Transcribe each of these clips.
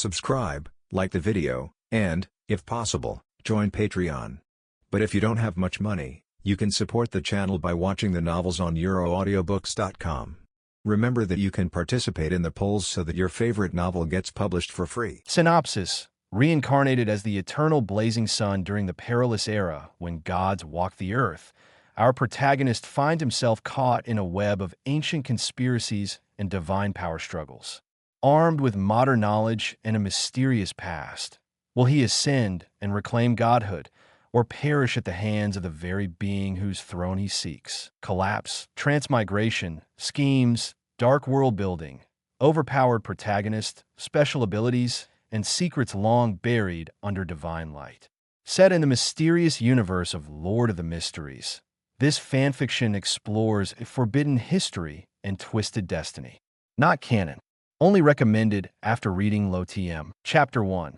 subscribe, like the video, and, if possible, join Patreon. But if you don't have much money, you can support the channel by watching the novels on euroaudiobooks.com. Remember that you can participate in the polls so that your favorite novel gets published for free. Synopsis: Reincarnated as the eternal blazing sun during the perilous era when gods walked the earth, our protagonist finds himself caught in a web of ancient conspiracies and divine power struggles. Armed with modern knowledge and a mysterious past, will he ascend and reclaim godhood, or perish at the hands of the very being whose throne he seeks? Collapse, transmigration, schemes, dark world building, overpowered protagonist, special abilities, and secrets long buried under divine light. Set in the mysterious universe of Lord of the Mysteries, this fanfiction explores a forbidden history and twisted destiny. Not canon. Only recommended after reading LoTM. Chapter 1.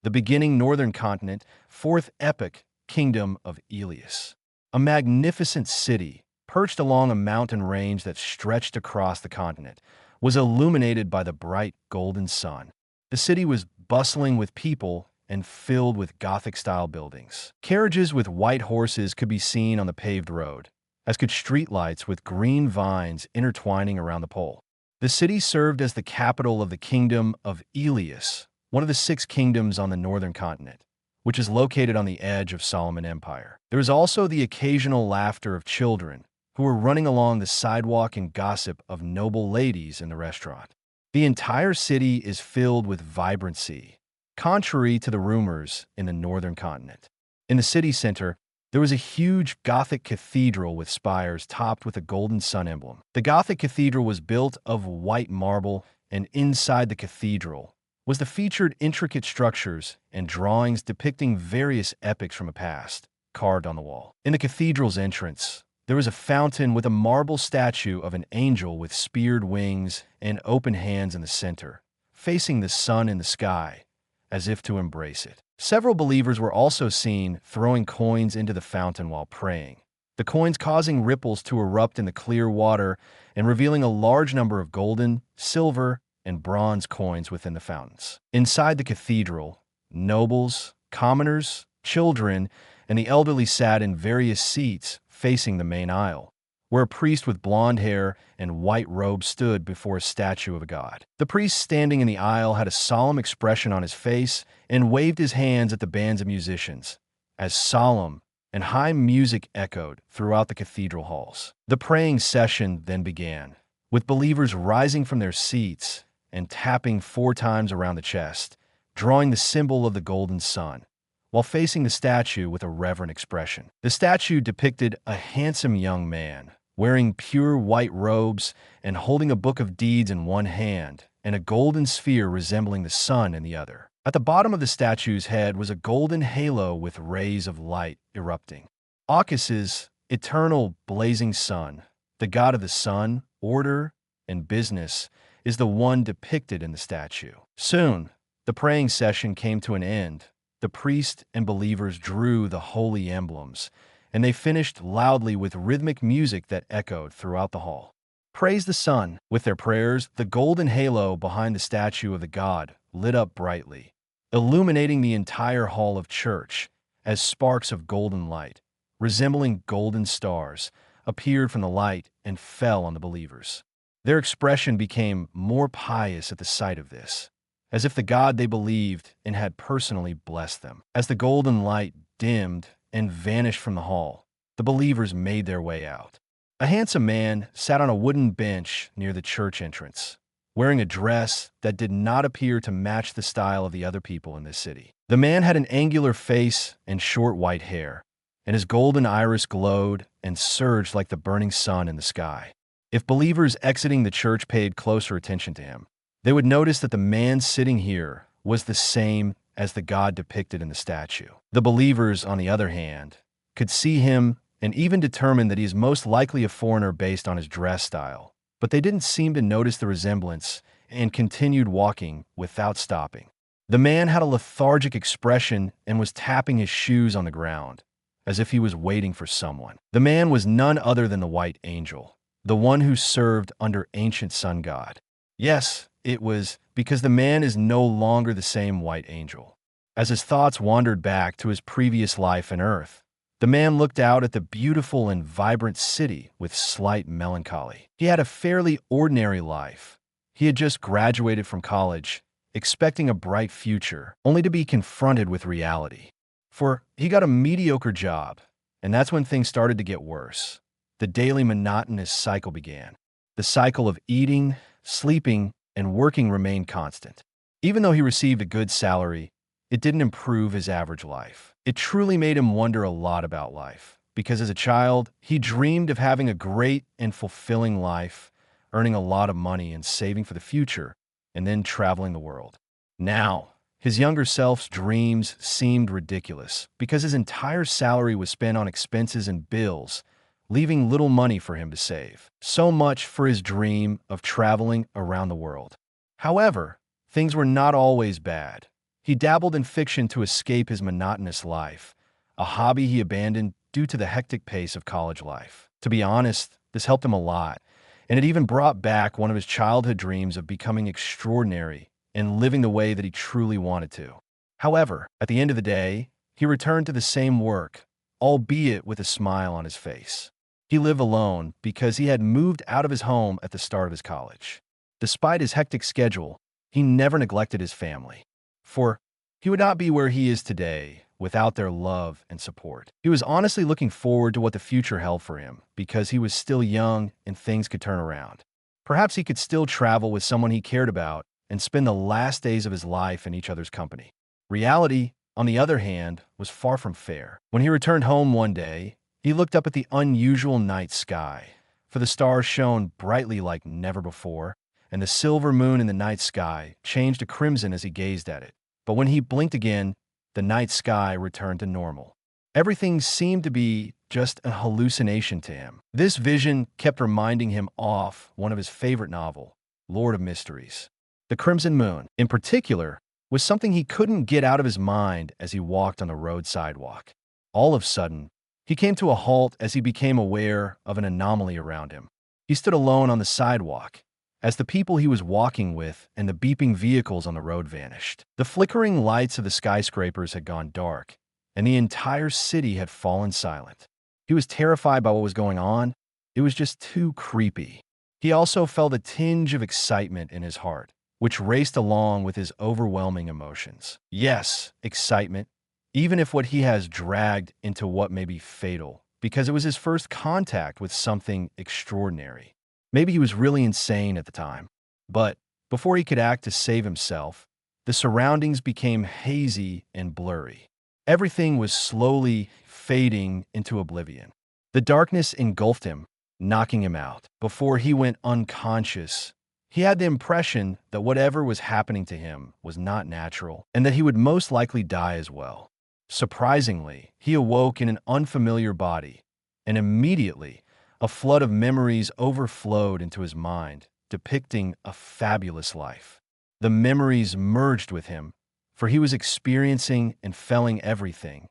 The Beginning Northern Continent, Fourth Epic, Kingdom of Elias. A magnificent city, perched along a mountain range that stretched across the continent, was illuminated by the bright golden sun. The city was bustling with people and filled with Gothic-style buildings. Carriages with white horses could be seen on the paved road, as could streetlights with green vines intertwining around the pole. The city served as the capital of the Kingdom of Elias, one of the 6 kingdoms on the northern continent, which is located on the edge of Solomon Empire. There was also the occasional laughter of children who were running along the sidewalk and gossip of noble ladies in the restaurant. The entire city is filled with vibrancy, contrary to the rumors in the northern continent. In the city center, there was a huge Gothic cathedral with spires topped with a golden sun emblem. The Gothic cathedral was built of white marble, and inside the cathedral was the featured intricate structures and drawings depicting various epics from the past, carved on the wall. In the cathedral's entrance, there was a fountain with a marble statue of an angel with speared wings and open hands in the center, facing the sun in the sky, as if to embrace it. Several believers were also seen throwing coins into the fountain while praying, the coins causing ripples to erupt in the clear water and revealing a large number of golden, silver, and bronze coins within the fountains. Inside the cathedral, nobles, commoners, children, and the elderly sat in various seats facing the main aisle, where a priest with blonde hair and white robe stood before a statue of a god. The priest standing in the aisle had a solemn expression on his face and waved his hands at the bands of musicians, as solemn and high music echoed throughout the cathedral halls. The praying session then began, with believers rising from their seats and tapping 4 times around the chest, drawing the symbol of the golden sun, while facing the statue with a reverent expression. The statue depicted a handsome young man, wearing pure white robes and holding a book of deeds in one hand and a golden sphere resembling the sun in the other. At the bottom of the statue's head was a golden halo with rays of light erupting. Bacchus's eternal blazing sun, the god of the sun, order, and business, is the one depicted in the statue. Soon, the praying session came to an end. The priest and believers drew the holy emblems, and they finished loudly with rhythmic music that echoed throughout the hall. Praise the sun! With their prayers, the golden halo behind the statue of the god lit up brightly, illuminating the entire hall of church as sparks of golden light, resembling golden stars, appeared from the light and fell on the believers. Their expression became more pious at the sight of this, as if the God they believed in had personally blessed them. As the golden light dimmed and vanished from the hall, the believers made their way out. A handsome man sat on a wooden bench near the church entrance, wearing a dress that did not appear to match the style of the other people in this city. The man had an angular face and short white hair, and his golden iris glowed and surged like the burning sun in the sky. If believers exiting the church paid closer attention to him, they would notice that the man sitting here was the same as the god depicted in the statue. The believers, on the other hand, could see him and even determine that he is most likely a foreigner based on his dress style. But they didn't seem to notice the resemblance and continued walking without stopping. The man had a lethargic expression and was tapping his shoes on the ground, as if he was waiting for someone. The man was none other than the White Angel, the one who served under ancient sun god. Yes, it was because the man is no longer the same white angel. As his thoughts wandered back to his previous life on Earth, the man looked out at the beautiful and vibrant city with slight melancholy. He had a fairly ordinary life. He had just graduated from college, expecting a bright future, only to be confronted with reality. For he got a mediocre job, and that's when things started to get worse. The daily monotonous cycle began. The cycle of eating, sleeping, and working remained constant. Even though he received a good salary, it didn't improve his average life. It truly made him wonder a lot about life, because as a child, he dreamed of having a great and fulfilling life, earning a lot of money and saving for the future, and then traveling the world. Now, his younger self's dreams seemed ridiculous, because his entire salary was spent on expenses and bills, leaving little money for him to save. So much for his dream of traveling around the world. However, things were not always bad. He dabbled in fiction to escape his monotonous life, a hobby he abandoned due to the hectic pace of college life. To be honest, this helped him a lot, and it even brought back one of his childhood dreams of becoming extraordinary and living the way that he truly wanted to. However, at the end of the day, he returned to the same work, albeit with a smile on his face. He lived alone because he had moved out of his home at the start of his college. Despite his hectic schedule, he never neglected his family. For he would not be where he is today without their love and support. He was honestly looking forward to what the future held for him because he was still young and things could turn around. Perhaps he could still travel with someone he cared about and spend the last days of his life in each other's company. Reality, on the other hand, was far from fair. When he returned home one day, he looked up at the unusual night sky, for the stars shone brightly like never before, and the silver moon in the night sky changed to crimson as he gazed at it. But when he blinked again, the night sky returned to normal. Everything seemed to be just a hallucination to him. This vision kept reminding him of one of his favorite novels, Lord of Mysteries. The crimson moon, in particular, was something he couldn't get out of his mind as he walked on the road sidewalk. All of a sudden, he came to a halt as he became aware of an anomaly around him. He stood alone on the sidewalk, as the people he was walking with and the beeping vehicles on the road vanished. The flickering lights of the skyscrapers had gone dark, and the entire city had fallen silent. He was terrified by what was going on. It was just too creepy. He also felt a tinge of excitement in his heart, which raced along with his overwhelming emotions. Yes, excitement, even if what he has dragged into what may be fatal, because it was his first contact with something extraordinary. Maybe he was really insane at the time. But before he could act to save himself, the surroundings became hazy and blurry. Everything was slowly fading into oblivion. The darkness engulfed him, knocking him out. Before he went unconscious, he had the impression that whatever was happening to him was not natural and that he would most likely die as well. Surprisingly, he awoke in an unfamiliar body, and immediately, a flood of memories overflowed into his mind, depicting a fabulous life. The memories merged with him, for he was experiencing and feeling everything.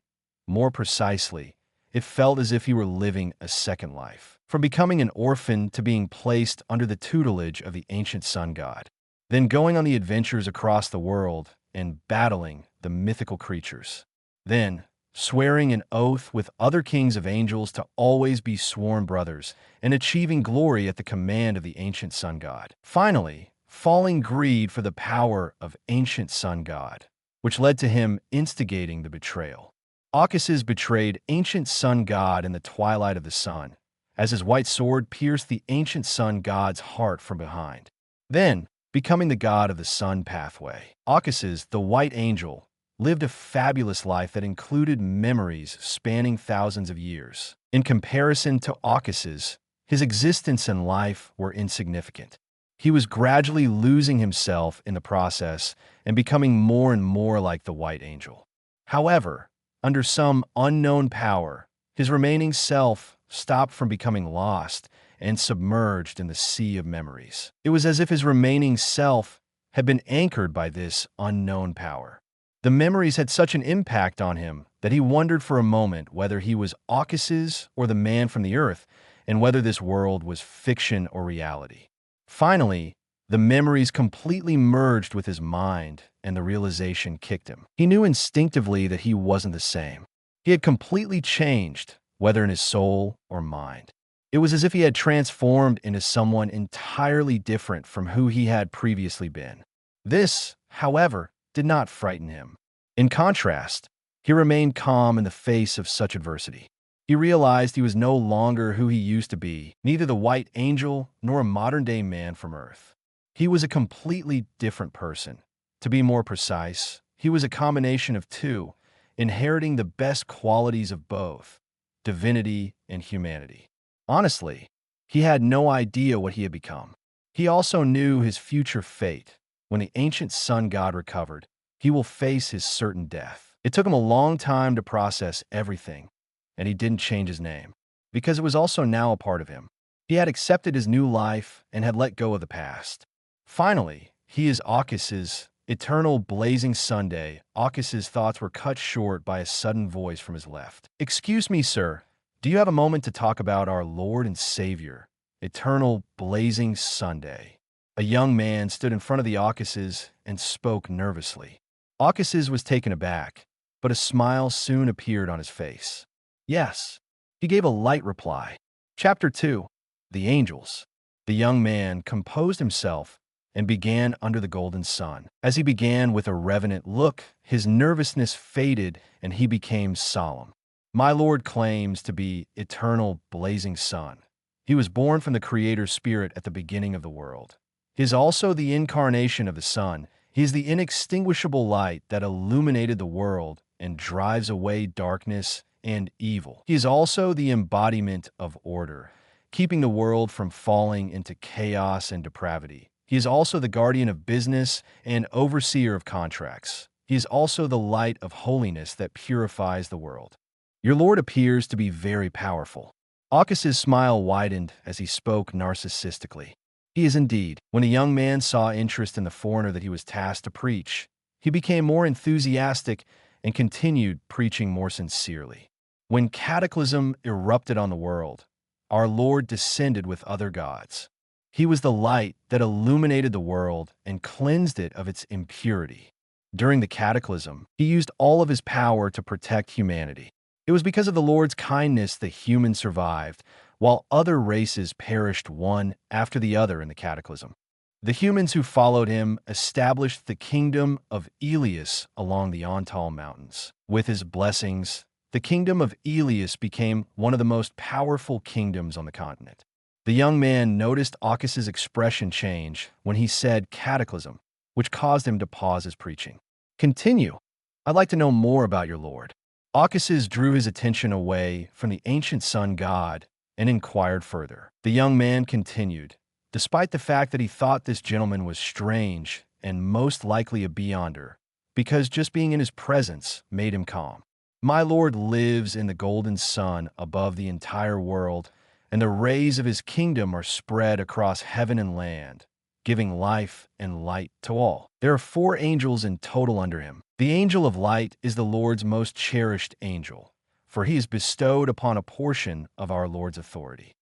More precisely, it felt as if he were living a second life, from becoming an orphan to being placed under the tutelage of the ancient sun god, then going on the adventures across the world and battling the mythical creatures. Then, swearing an oath with other kings of angels to always be sworn brothers, and achieving glory at the command of the ancient sun god. Finally, falling greed for the power of ancient sun god, which led to him instigating the betrayal. Occuses betrayed ancient sun god in the twilight of the sun, as his white sword pierced the ancient sun god's heart from behind. Then, becoming the god of the sun pathway, Occuses, the white angel, lived a fabulous life that included memories spanning thousands of years. In comparison to Occuses, his existence and life were insignificant. He was gradually losing himself in the process and becoming more and more like the white angel. However, under some unknown power, his remaining self stopped from becoming lost and submerged in the sea of memories. It was as if his remaining self had been anchored by this unknown power. The memories had such an impact on him that he wondered for a moment whether he was Occuses or the man from the earth, and whether this world was fiction or reality. Finally, The memories completely merged with his mind, and the realization kicked him. He knew instinctively that he wasn't the same. He had completely changed, whether in his soul or mind. It was as if he had transformed into someone entirely different from who he had previously been. This, however, did not frighten him. In contrast, he remained calm in the face of such adversity. He realized he was no longer who he used to be, neither the white angel nor a modern-day man from Earth. He was a completely different person. To be more precise, he was a combination of two, inheriting the best qualities of both, divinity and humanity. Honestly, he had no idea what he had become. He also knew his future fate. When the ancient sun god recovered, he will face his certain death. It took him a long time to process everything, and he didn't change his name, because it was also now a part of him. He had accepted his new life and had let go of the past. Finally, he is Aukas's eternal blazing Sunday. Aukas's thoughts were cut short by a sudden voice from his left. "Excuse me, sir. Do you have a moment to talk about our Lord and Savior, eternal blazing Sunday?" A young man stood in front of the Aukas's and spoke nervously. Aukas's was taken aback, but a smile soon appeared on his face. "Yes," he gave a light reply. Chapter 2. The Angels. The young man composed himself and began under the golden sun. As he began with a reverent look, his nervousness faded and he became solemn. "My Lord claims to be eternal blazing sun. He was born from the Creator's Spirit at the beginning of the world. He is also the incarnation of the sun. He is the inextinguishable light that illuminated the world and drives away darkness and evil. He is also the embodiment of order, keeping the world from falling into chaos and depravity. He is also the guardian of business and overseer of contracts. He is also the light of holiness that purifies the world. Your Lord appears to be very powerful." Aukas's smile widened as he spoke narcissistically. "He is indeed." When a young man saw interest in the foreigner that he was tasked to preach, he became more enthusiastic and continued preaching more sincerely. When cataclysm erupted on the world, our Lord descended with other gods. He was the light that illuminated the world and cleansed it of its impurity. During the cataclysm, he used all of his power to protect humanity. It was because of the Lord's kindness that humans survived, while other races perished one after the other in the cataclysm. The humans who followed him established the kingdom of Elias along the Ontal Mountains. With his blessings, the kingdom of Elias became one of the most powerful kingdoms on the continent. The young man noticed Aukas's expression change when he said cataclysm, which caused him to pause his preaching. "Continue. I'd like to know more about your Lord." Aukas's drew his attention away from the ancient sun god and inquired further. The young man continued, despite the fact that he thought this gentleman was strange and most likely a beyonder, because just being in his presence made him calm. "My Lord lives in the golden sun above the entire world, and the rays of his kingdom are spread across heaven and land, giving life and light to all. There are 4 angels in total under him. The angel of light is the Lord's most cherished angel, for he is bestowed upon a portion of our Lord's authority.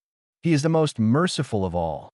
He is the most merciful of all.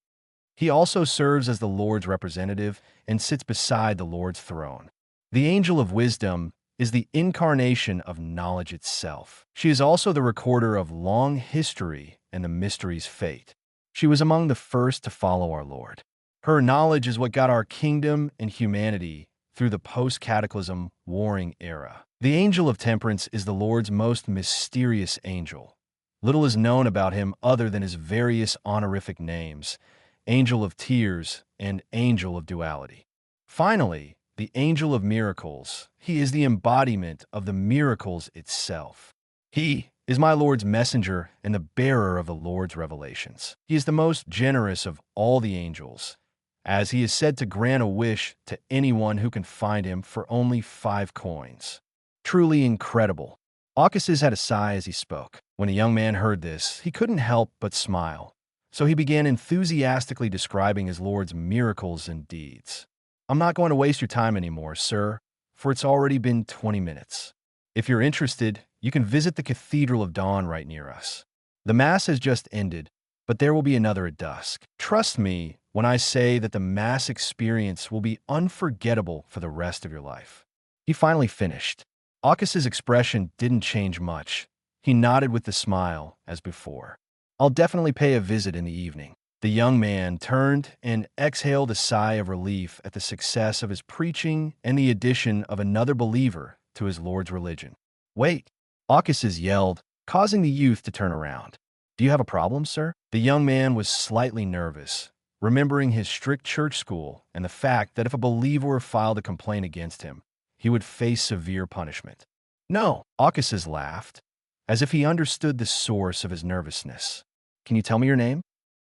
He also serves as the Lord's representative and sits beside the Lord's throne. The angel of wisdom is the incarnation of knowledge itself. She is also the recorder of long history and the mystery's fate. She was among the first to follow our Lord. Her knowledge is what got our kingdom and humanity through the post-cataclysm warring era. The angel of temperance is the Lord's most mysterious angel. Little is known about him other than his various honorific names, angel of tears and angel of duality. Finally, the angel of miracles. He is the embodiment of the miracles itself. He is my Lord's messenger and the bearer of the Lord's revelations. He is the most generous of all the angels, as he is said to grant a wish to anyone who can find him for only 5 coins. Truly incredible. Aukas's had a sigh as he spoke. When a young man heard this, he couldn't help but smile. So he began enthusiastically describing his Lord's miracles and deeds. "I'm not going to waste your time anymore, sir, for it's already been 20 minutes. If you're interested, you can visit the Cathedral of Dawn right near us. The Mass has just ended, but there will be another at dusk. Trust me, when I say that the mass experience will be unforgettable for the rest of your life." He finally finished. Aukas's expression didn't change much. He nodded with the smile, as before. "I'll definitely pay a visit in the evening." The young man turned and exhaled a sigh of relief at the success of his preaching and the addition of another believer to his Lord's religion. "Wait!" Aukas's yelled, causing the youth to turn around. "Do you have a problem, sir?" The young man was slightly nervous, remembering his strict church school and the fact that if a believer filed a complaint against him, he would face severe punishment. "No," Aukas's laughed, as if he understood the source of his nervousness. "Can you tell me your name?"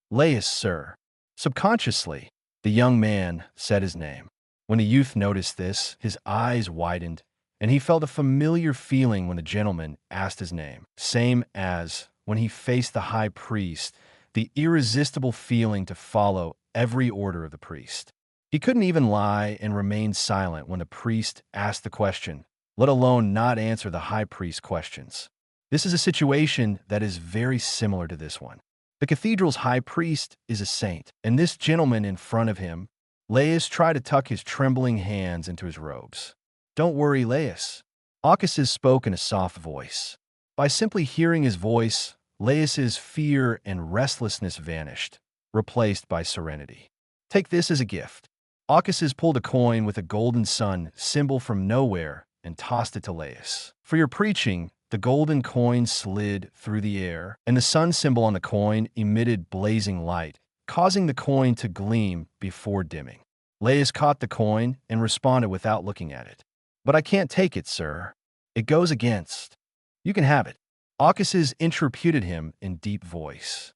"Laius, sir." Subconsciously, the young man said his name. When the youth noticed this, his eyes widened, and he felt a familiar feeling when the gentleman asked his name, same as when he faced the high priest, the irresistible feeling to follow every order of the priest. He couldn't even lie and remain silent when the priest asked the question, let alone not answer the high priest's questions. This is a situation that is very similar to this one. The cathedral's high priest is a saint, and this gentleman in front of him, Laius, tried to tuck his trembling hands into his robes. "Don't worry, Laius." Aukas's spoke in a soft voice. By simply hearing his voice, Laius's fear and restlessness vanished, replaced by serenity. "Take this as a gift." Aukas's pulled a coin with a golden sun symbol from nowhere and tossed it to Laius. "For your preaching," the golden coin slid through the air, and the sun symbol on the coin emitted blazing light, causing the coin to gleam before dimming. Laius caught the coin and responded without looking at it. "But I can't take it, sir. It goes against." "You can have it." Aukas's interrupted him in deep voice.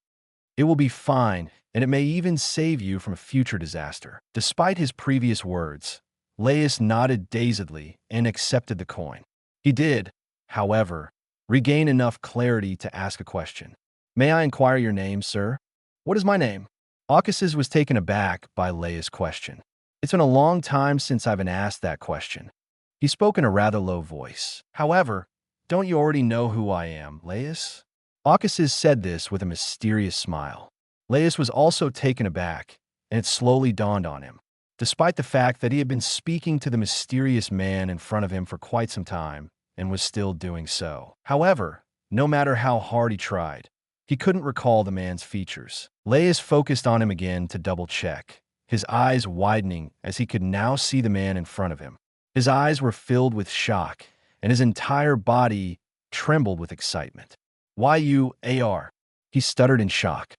"It will be fine, and it may even save you from a future disaster." Despite his previous words, Laius nodded dazedly and accepted the coin. He did, however, regain enough clarity to ask a question. "May I inquire your name, sir?" "What is my name?" Aukas's was taken aback by Laius' question. "It's been a long time since I've been asked that question." He spoke in a rather low voice. "However, don't you already know who I am, Laius?" Aukas's said this with a mysterious smile. Laius was also taken aback, and it slowly dawned on him. Despite the fact that he had been speaking to the mysterious man in front of him for quite some time, and was still doing so. However, no matter how hard he tried, he couldn't recall the man's features. Laius focused on him again to double-check, his eyes widening as he could now see the man in front of him. His eyes were filled with shock, and his entire body trembled with excitement. "Why you, AR?" He stuttered in shock.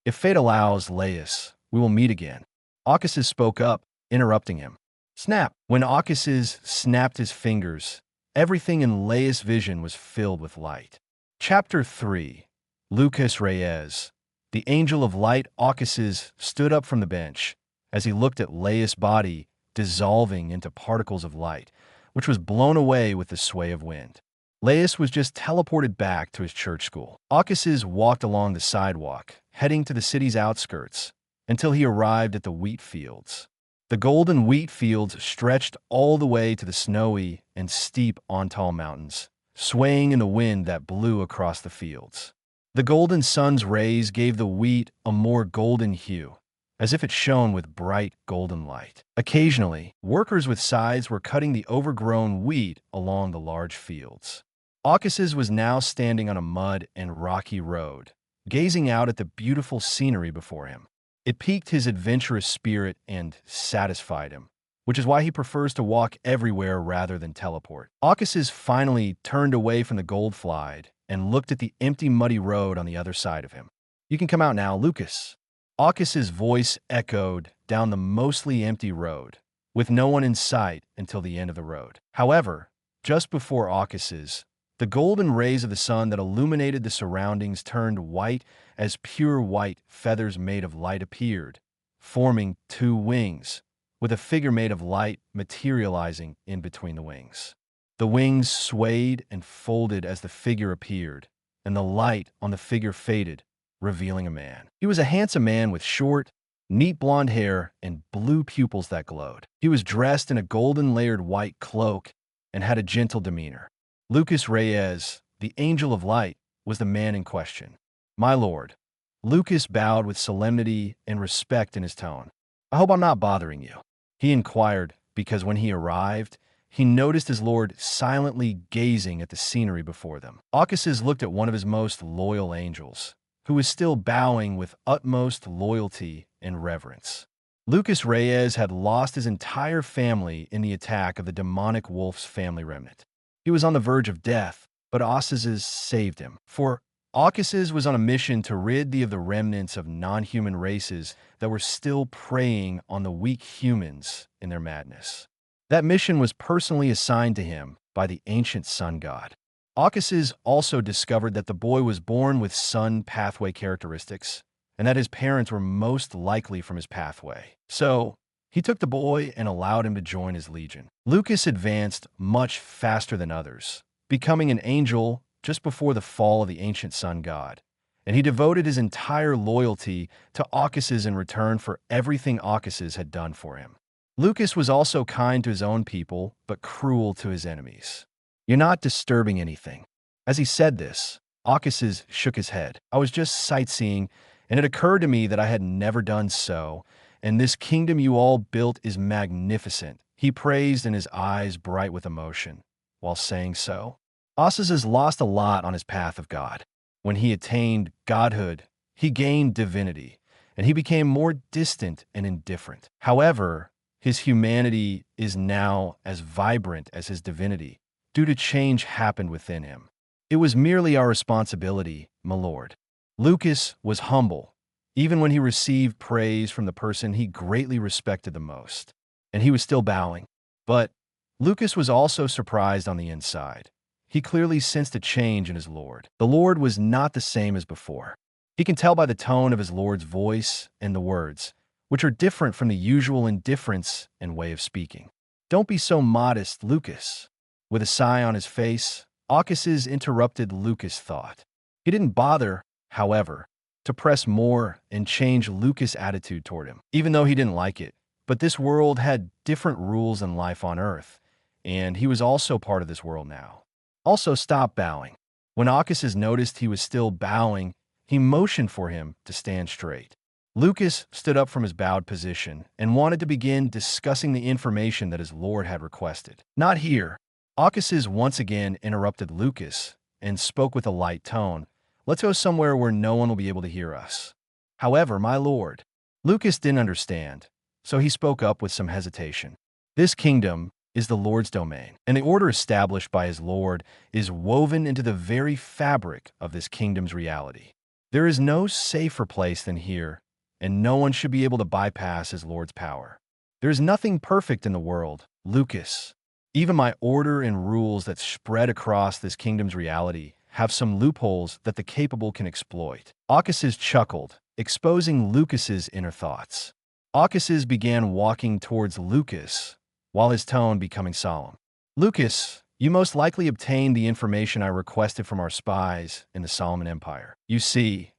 "If fate allows, Laius, we will meet again." Aukas's spoke up, interrupting him. Snap! When Aukas's snapped his fingers, everything in Laius' vision was filled with light. Chapter 3. Lucas Reyes. The Angel of Light. Aukas's stood up from the bench as he looked at Laius' body dissolving into particles of light, which was blown away with the sway of wind. Laius was just teleported back to his church school. Aukas's walked along the sidewalk, heading to the city's outskirts, until he arrived at the wheat fields. The golden wheat fields stretched all the way to the snowy and steep Ontal mountains, swaying in the wind that blew across the fields. The golden sun's rays gave the wheat a more golden hue, as if it shone with bright golden light. Occasionally, workers with scythes were cutting the overgrown wheat along the large fields. Aukas's was now standing on a mud and rocky road, gazing out at the beautiful scenery before him. It piqued his adventurous spirit and satisfied him, which is why he prefers to walk everywhere rather than teleport. Aukas's finally turned away from the goldflied and looked at the empty muddy road on the other side of him. "You can come out now, Lucas." Aukas's voice echoed down the mostly empty road, with no one in sight until the end of the road. However, just before Aukas's, the golden rays of the sun that illuminated the surroundings turned white as pure white feathers made of light appeared, forming two wings, with a figure made of light materializing in between the wings. The wings swayed and folded as the figure appeared, and the light on the figure faded, revealing a man. He was a handsome man with short, neat blonde hair and blue pupils that glowed. He was dressed in a golden layered white cloak and had a gentle demeanor. Lucas Reyes, the Angel of Light, was the man in question. "My lord, Lucas bowed with solemnity and respect in his tone. "I hope I'm not bothering you," he inquired, because when he arrived, he noticed his lord silently gazing at the scenery before them. Aucasus looked at one of his most loyal angels, who was still bowing with utmost loyalty and reverence. Lucas Reyes had lost his entire family in the attack of the demonic wolf's family remnant. He was on the verge of death, but Aucasus saved him. For Aucasus was on a mission to rid thee of the remnants of non-human races that were still preying on the weak humans in their madness. That mission was personally assigned to him by the ancient sun god. Aucasus also discovered that the boy was born with sun pathway characteristics, and that his parents were most likely from his pathway. So, he took the boy and allowed him to join his legion. Lucas advanced much faster than others, becoming an angel just before the fall of the ancient sun god, and he devoted his entire loyalty to Aucasus in return for everything Aucasus had done for him. Lucas was also kind to his own people, but cruel to his enemies. "You're not disturbing anything." As he said this, Aucasus shook his head. "I was just sightseeing, and it occurred to me that I had never done so, and this kingdom you all built is magnificent," he praised, and his eyes bright with emotion. While saying so, Aucasus lost a lot on his path of God. When he attained godhood, he gained divinity, and he became more distant and indifferent. However, his humanity is now as vibrant as his divinity, due to change happened within him. "It was merely our responsibility, my lord." Lucas was humble, even when he received praise from the person he greatly respected the most, and he was still bowing. But Lucas was also surprised on the inside. He clearly sensed a change in his lord. The lord was not the same as before. He can tell by the tone of his lord's voice and the words, which are different from the usual indifference and way of speaking. "Don't be so modest, Lucas." With a sigh on his face, Aucasus interrupted Lucas' thought. He didn't bother, however, to press more and change Lucas' attitude toward him, even though he didn't like it. But this world had different rules than life on Earth, and he was also part of this world now. "Also, stop bowing." When Aucasus noticed he was still bowing, he motioned for him to stand straight. Lucas stood up from his bowed position and wanted to begin discussing the information that his lord had requested. "Not here." Aucasus once again interrupted Lucas and spoke with a light tone. "Let's go somewhere where no one will be able to hear us." "However, my lord." Lucas didn't understand, so he spoke up with some hesitation. "This kingdom is the Lord's domain, and the order established by his lord is woven into the very fabric of this kingdom's reality. There is no safer place than here, and no one should be able to bypass his lord's power. There is nothing perfect in the world, Lucas. Even my order and rules that spread across this kingdom's reality have some loopholes that the capable can exploit." Aucasus chuckled, exposing Lucas's inner thoughts. Aucasus began walking towards Lucas, while his tone becoming solemn. "Lucas, you most likely obtained the information I requested from our spies in the Solomon Empire. You see,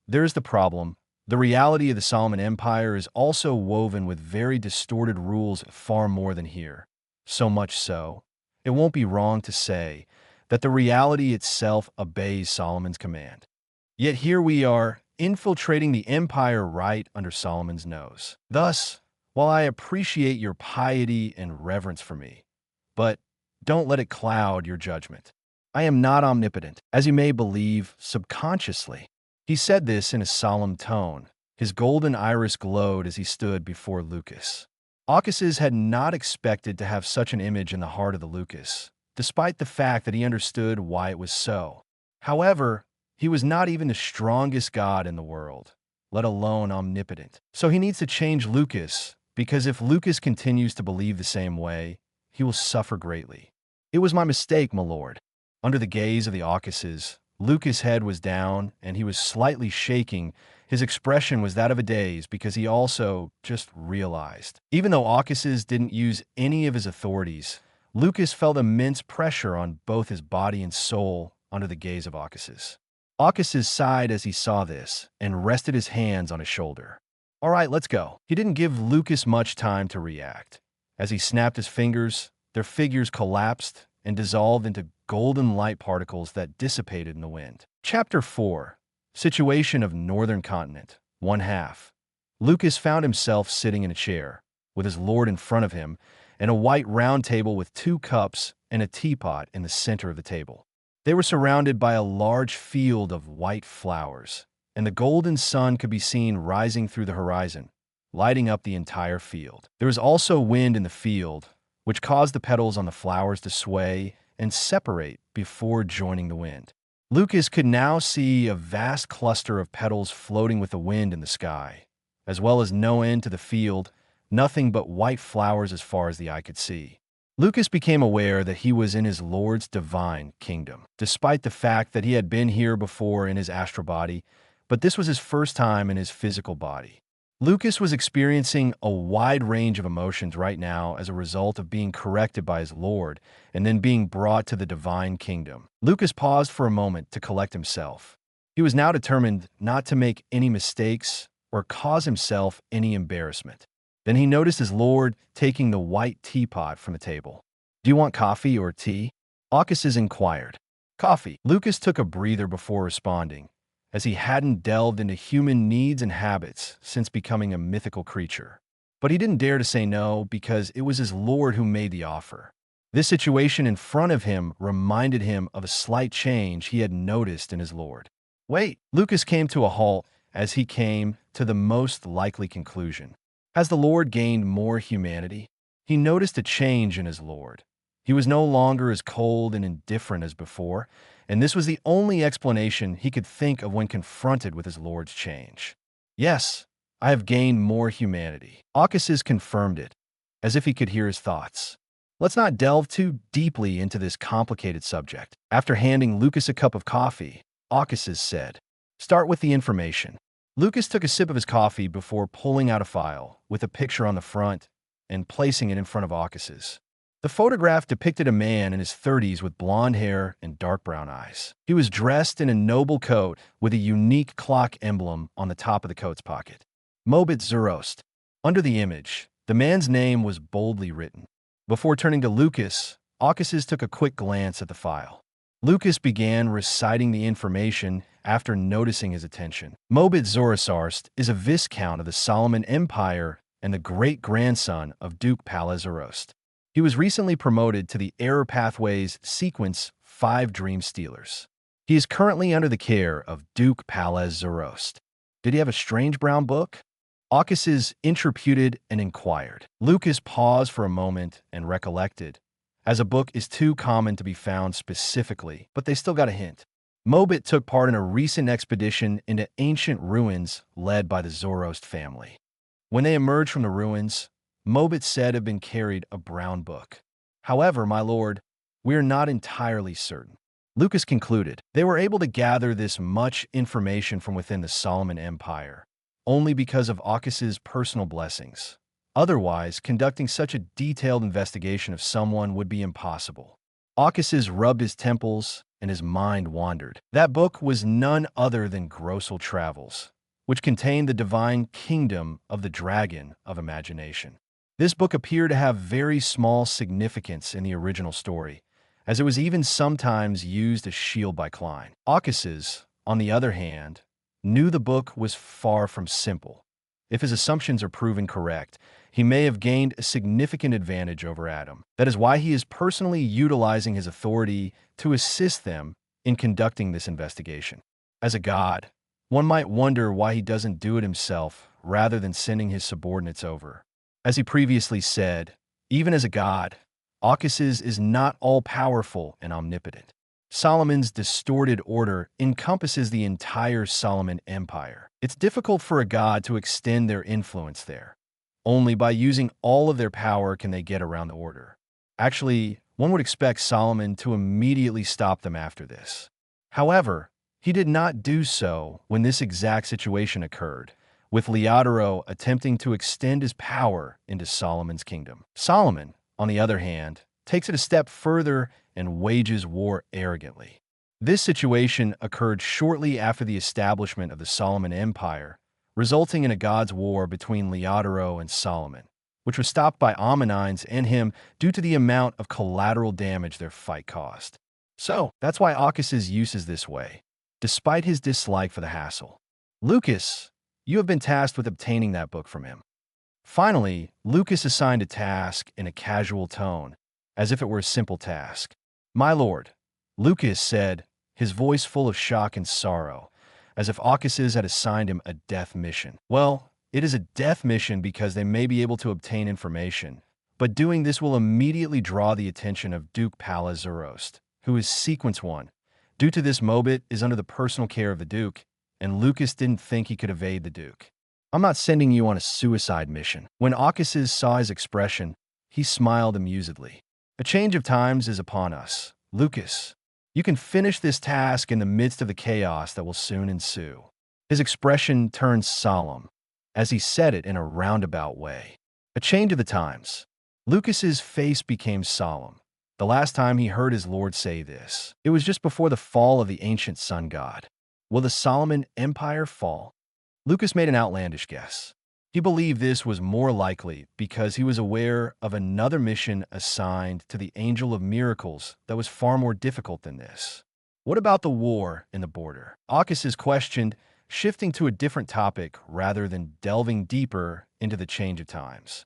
there's the problem. The reality of the Solomon Empire is also woven with very distorted rules far more than here. So much so, it won't be wrong to say that the reality itself obeys Solomon's command. Yet here we are, infiltrating the empire right under Solomon's nose. Thus, while I appreciate your piety and reverence for me, but don't let it cloud your judgment. I am not omnipotent, as you may believe subconsciously." He said this in a solemn tone. His golden iris glowed as he stood before Lucas. Aucasus had not expected to have such an image in the heart of the Lucas, despite the fact that he understood why it was so. However, he was not even the strongest god in the world, let alone omnipotent. So he needs to change Lucas, because if Lucas continues to believe the same way, he will suffer greatly. "It was my mistake, my lord." Under the gaze of the Aucasus, Lucas' head was down, and he was slightly shaking. His expression was that of a daze because he also just realized. Even though Aucasus didn't use any of his authorities, Lucas felt immense pressure on both his body and soul under the gaze of Aucasus. Aucasus sighed as he saw this and rested his hands on his shoulder. "All right, let's go." He didn't give Lucas much time to react. As he snapped his fingers, their figures collapsed and dissolved into golden light particles that dissipated in the wind. Chapter 4. Situation of Northern Continent, 1/2. Lucas found himself sitting in a chair, with his lord in front of him, and a white round table with 2 cups and a teapot in the center of the table. They were surrounded by a large field of white flowers, and the golden sun could be seen rising through the horizon, lighting up the entire field. There was also wind in the field, which caused the petals on the flowers to sway and separate before joining the wind. Lucas could now see a vast cluster of petals floating with the wind in the sky, as well as no end to the field, nothing but white flowers as far as the eye could see. Lucas became aware that he was in his Lord's divine kingdom, despite the fact that he had been here before in his astral body, but this was his first time in his physical body. Lucas was experiencing a wide range of emotions right now as a result of being corrected by his Lord and then being brought to the divine kingdom. Lucas paused for a moment to collect himself. He was now determined not to make any mistakes or cause himself any embarrassment. Then he noticed his Lord taking the white teapot from the table. "Do you want coffee or tea?" Aucuses inquired. "Coffee." Lucas took a breather before responding, as he hadn't delved into human needs and habits since becoming a mythical creature. But he didn't dare to say no because it was his Lord who made the offer. This situation in front of him reminded him of a slight change he had noticed in his Lord. "Wait!" Lucas came to a halt as he came to the most likely conclusion. Has the Lord gained more humanity? He noticed a change in his Lord. He was no longer as cold and indifferent as before, and this was the only explanation he could think of when confronted with his Lord's change. "Yes, I have gained more humanity." Aucuses confirmed it, as if he could hear his thoughts. Let's not delve too deeply into this complicated subject. After handing Lucas a cup of coffee, Aucuses said, "Start with the information." Lucas took a sip of his coffee before pulling out a file with a picture on the front and placing it in front of Aucuses. The photograph depicted a man in his 30s with blonde hair and dark brown eyes. He was dressed in a noble coat with a unique clock emblem on the top of the coat's pocket. Mobit Zerost. Under the image, the man's name was boldly written. Before turning to Lucas, Aucuses took a quick glance at the file. Lucas began reciting the information after noticing his attention. Mobit Zorosarst is a viscount of the Solomon Empire and the great-grandson of Duke Palazarost. He was recently promoted to the Error Pathways Sequence 5 Dream Stealers. He is currently under the care of Duke Palazarost. Did he have a strange brown book? Aucuses interputed and inquired. Lucas paused for a moment and recollected, as a book is too common to be found specifically, but they still got a hint. Mobit took part in a recent expedition into ancient ruins led by the Zoroast family. When they emerged from the ruins, Mobit said had been carried a brown book. "However, my lord, we are not entirely certain." Lucas concluded, they were able to gather this much information from within the Solomon Empire, only because of Aucuses' personal blessings. Otherwise, conducting such a detailed investigation of someone would be impossible. Aucuses rubbed his temples, and his mind wandered. That book was none other than Grossal Travels, which contained the divine kingdom of the dragon of imagination. This book appeared to have very small significance in the original story, as it was even sometimes used as shield by Klein. Aucuses, on the other hand, knew the book was far from simple. If his assumptions are proven correct, he may have gained a significant advantage over Adam. That is why he is personally utilizing his authority to assist them in conducting this investigation. As a god, one might wonder why he doesn't do it himself rather than sending his subordinates over. As he previously said, even as a god, Aucuses is not all-powerful and omnipotent. Solomon's distorted order encompasses the entire Solomon Empire. It's difficult for a god to extend their influence there. Only by using all of their power can they get around the order. Actually, one would expect Solomon to immediately stop them after this. However, he did not do so when this exact situation occurred, with Leodoro attempting to extend his power into Solomon's kingdom. Solomon, on the other hand, takes it a step further and wages war arrogantly. This situation occurred shortly after the establishment of the Solomon Empire, resulting in a god's war between Leodoro and Solomon, which was stopped by Ammonides and him due to the amount of collateral damage their fight caused. So, that's why Aucuses uses this way. despite his dislike for the hassle. Lucas, you have been tasked with obtaining that book from him. Finally, Lucas assigned a task in a casual tone, as if it were a simple task. My lord, Lucas said, his voice full of shock and sorrow, as if Occuses had assigned him a death mission. Well, it is a death mission because they may be able to obtain information, but doing this will immediately draw the attention of Duke Palazurost, who is Sequence 1. Due to this, Mobit is under the personal care of the Duke, and Lucas didn't think he could evade the Duke. I'm not sending you on a suicide mission. When Occuses saw his expression, he smiled amusedly. A change of times is upon us. Lucas, you can finish this task in the midst of the chaos that will soon ensue. His expression turned solemn, as he said it in a roundabout way. A change of the times. Lucas's face became solemn. The last time he heard his lord say this, it was just before the fall of the ancient sun god. Will the Solomon Empire fall? Lucas made an outlandish guess. He believed this was more likely because he was aware of another mission assigned to the Angel of Miracles that was far more difficult than this. What about the war in the border? Occuses questioned, shifting to a different topic rather than delving deeper into the change of times.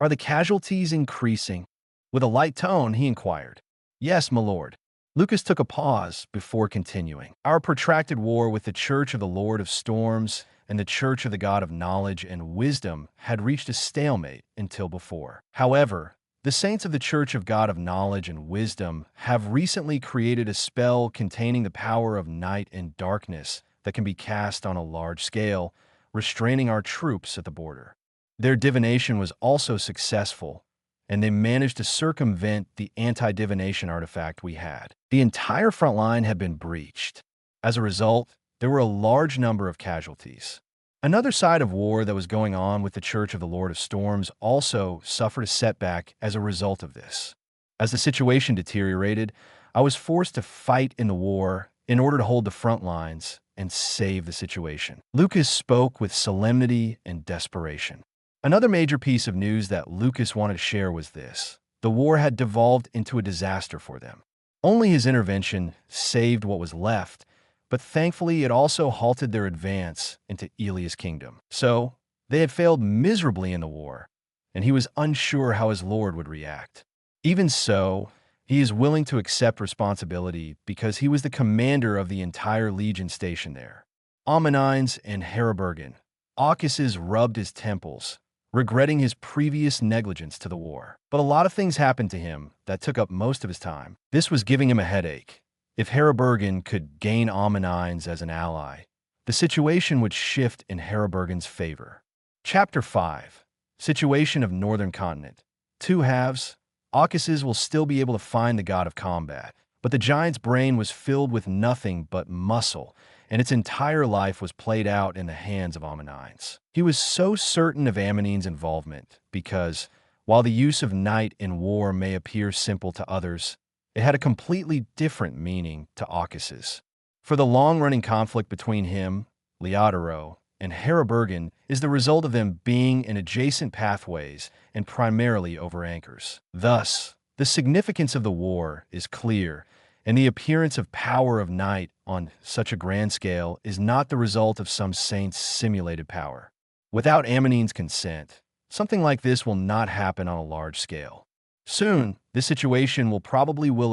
Are the casualties increasing? With a light tone, he inquired. Yes, my lord. Lucas took a pause before continuing. Our protracted war with the Church of the Lord of Storms and the Church of the God of Knowledge and Wisdom had reached a stalemate until before. However, the saints of the Church of God of Knowledge and Wisdom have recently created a spell containing the power of night and darkness that can be cast on a large scale, restraining our troops at the border. Their divination was also successful, and they managed to circumvent the anti-divination artifact we had. The entire front line had been breached. As a result, there were a large number of casualties. Another side of war that was going on with the Church of the Lord of Storms also suffered a setback as a result of this. As the situation deteriorated, I was forced to fight in the war in order to hold the front lines and save the situation. Lucas spoke with solemnity and desperation. Another major piece of news that Lucas wanted to share was this. The war had devolved into a disaster for them. Only his intervention saved what was left, but thankfully it also halted their advance into Elia's kingdom. So, they had failed miserably in the war, and he was unsure how his lord would react. Even so, he is willing to accept responsibility because he was the commander of the entire legion stationed there. Ammonines and Herabergen. Occuses rubbed his temples, regretting his previous negligence to the war. But a lot of things happened to him that took up most of his time. This was giving him a headache. If Herabergen could gain Ammonines as an ally, the situation would shift in Herabergen's favor. Chapter 5. Situation of Northern Continent. Two halves. Occuses will still be able to find the god of combat, but the giant's brain was filled with nothing but muscle, and its entire life was played out in the hands of Ammonines. He was so certain of Ammonine's involvement because, while the use of night in war may appear simple to others, it had a completely different meaning to Occuses. For the long-running conflict between him, Leodoro, and Herabergen is the result of them being in adjacent pathways and primarily over anchors. Thus, the significance of the war is clear, and the appearance of power of night on such a grand scale is not the result of some saint's simulated power. Without Ammonine's consent, something like this will not happen on a large scale. Soon, this situation will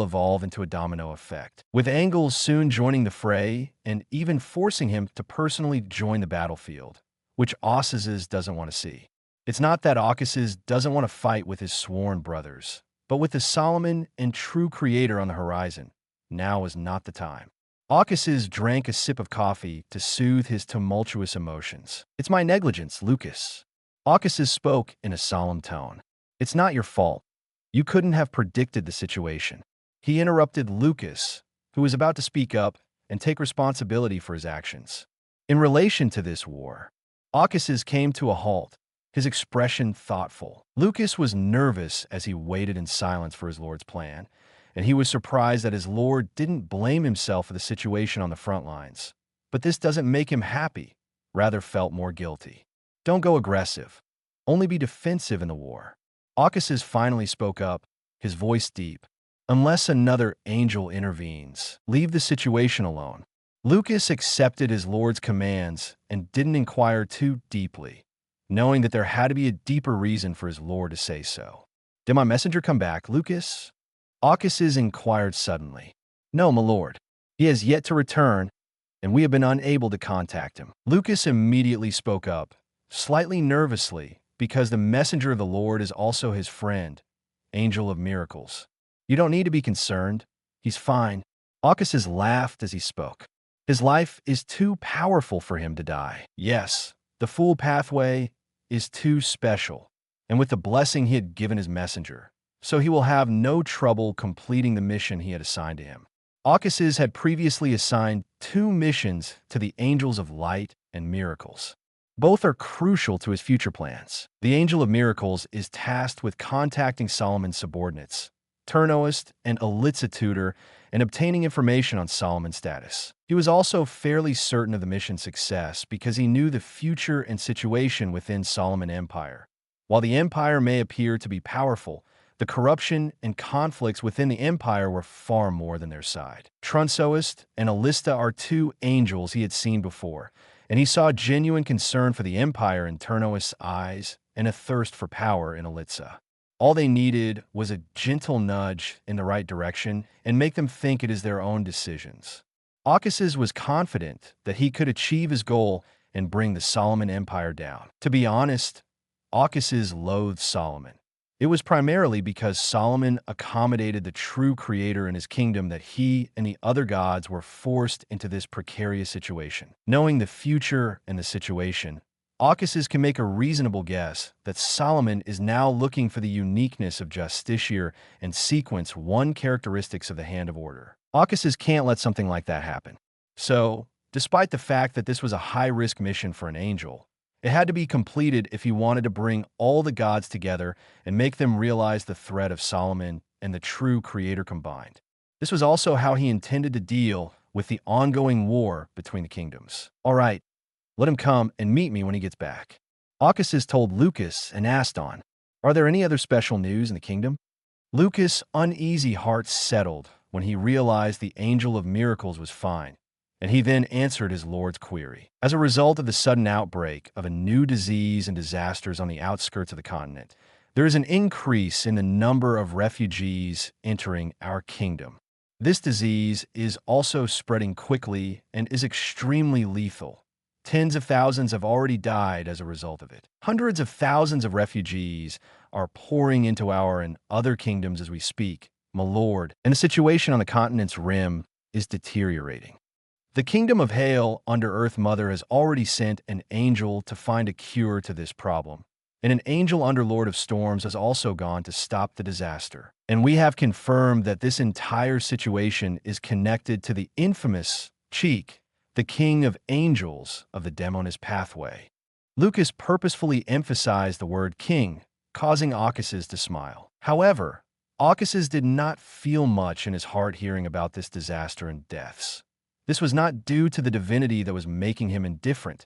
evolve into a domino effect, with Angles soon joining the fray and even forcing him to personally join the battlefield, which Occuses doesn't want to see. It's not that Occuses doesn't want to fight with his sworn brothers, but with the Solomon and true creator on the horizon, now is not the time. Occuses drank a sip of coffee to soothe his tumultuous emotions. It's my negligence, Lucas. Occuses spoke in a solemn tone. It's not your fault. You couldn't have predicted the situation. He interrupted Lucas, who was about to speak up and take responsibility for his actions. In relation to this war, Occuses came to a halt, his expression thoughtful. Lucas was nervous as he waited in silence for his lord's plan, and he was surprised that his lord didn't blame himself for the situation on the front lines. But this doesn't make him happy, rather felt more guilty. Don't go aggressive. Only be defensive in the war. Occuses finally spoke up, his voice deep. Unless another angel intervenes, leave the situation alone. Lucas accepted his Lord's commands and didn't inquire too deeply, knowing that there had to be a deeper reason for his Lord to say so. "Did my messenger come back, Lucas?" Ocas's inquired suddenly. "No, my lord. He has yet to return, and we have been unable to contact him." Lucas immediately spoke up, slightly nervously, because the messenger of the Lord is also his friend, Angel of Miracles. "You don't need to be concerned. He's fine." Ocas's laughed as he spoke. "His life is too powerful for him to die. Yes, the full pathway is too special, and with the blessing he had given his messenger, so he will have no trouble completing the mission he had assigned to him." Ocas's had previously assigned 2 missions to the Angels of Light and Miracles. Both are crucial to his future plans. The Angel of Miracles is tasked with contacting Solomon's subordinates, Turnoist and Elitza Tutor, and obtaining information on Solomon's status. He was also fairly certain of the mission's success because he knew the future and situation within Solomon Empire. While the empire may appear to be powerful, the corruption and conflicts within the empire were far more than their side. Trunsoist and Alista are 2 angels he had seen before, and he saw genuine concern for the empire in Turnoist's eyes and a thirst for power in Elitza. All they needed was a gentle nudge in the right direction and make them think it is their own decisions. Ocas's was confident that he could achieve his goal and bring the Solomon Empire down. To be honest, Ocas's loathed Solomon. It was primarily because Solomon accommodated the true creator in his kingdom that he and the other gods were forced into this precarious situation. Knowing the future and the situation, Ocas's can make a reasonable guess that Solomon is now looking for the uniqueness of Justiciar and sequence 1 characteristics of the Hand of Order. Ocas's can't let something like that happen. So, despite the fact that this was a high-risk mission for an angel, it had to be completed if he wanted to bring all the gods together and make them realize the threat of Solomon and the true creator combined. This was also how he intended to deal with the ongoing war between the kingdoms. "All right, let him come and meet me when he gets back." Ocas's told Lucas and asked on, "Are there any other special news in the kingdom?" Lucas' uneasy heart settled when he realized the Angel of Miracles was fine, and he then answered his Lord's query. As a result of the sudden outbreak of a new disease and disasters on the outskirts of the continent, there is an increase in the number of refugees entering our kingdom. This disease is also spreading quickly and is extremely lethal. Tens of thousands have already died as a result of it. Hundreds of thousands of refugees are pouring into our and other kingdoms as we speak, my lord, and the situation on the continent's rim is deteriorating. The kingdom of Hail under Earth Mother has already sent an angel to find a cure to this problem, and an angel under Lord of Storms has also gone to stop the disaster. And we have confirmed that this entire situation is connected to the infamous Cheek, the king of angels of the Demonist pathway. Lucas purposefully emphasized the word king, causing Ocas's to smile. However, Ocas's did not feel much in his heart hearing about this disaster and deaths. This was not due to the divinity that was making him indifferent.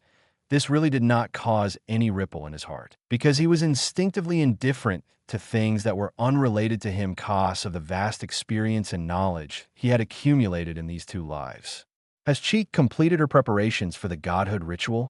This really did not cause any ripple in his heart, because he was instinctively indifferent to things that were unrelated to him because of the vast experience and knowledge he had accumulated in these 2 lives. Has Cheek completed her preparations for the godhood ritual?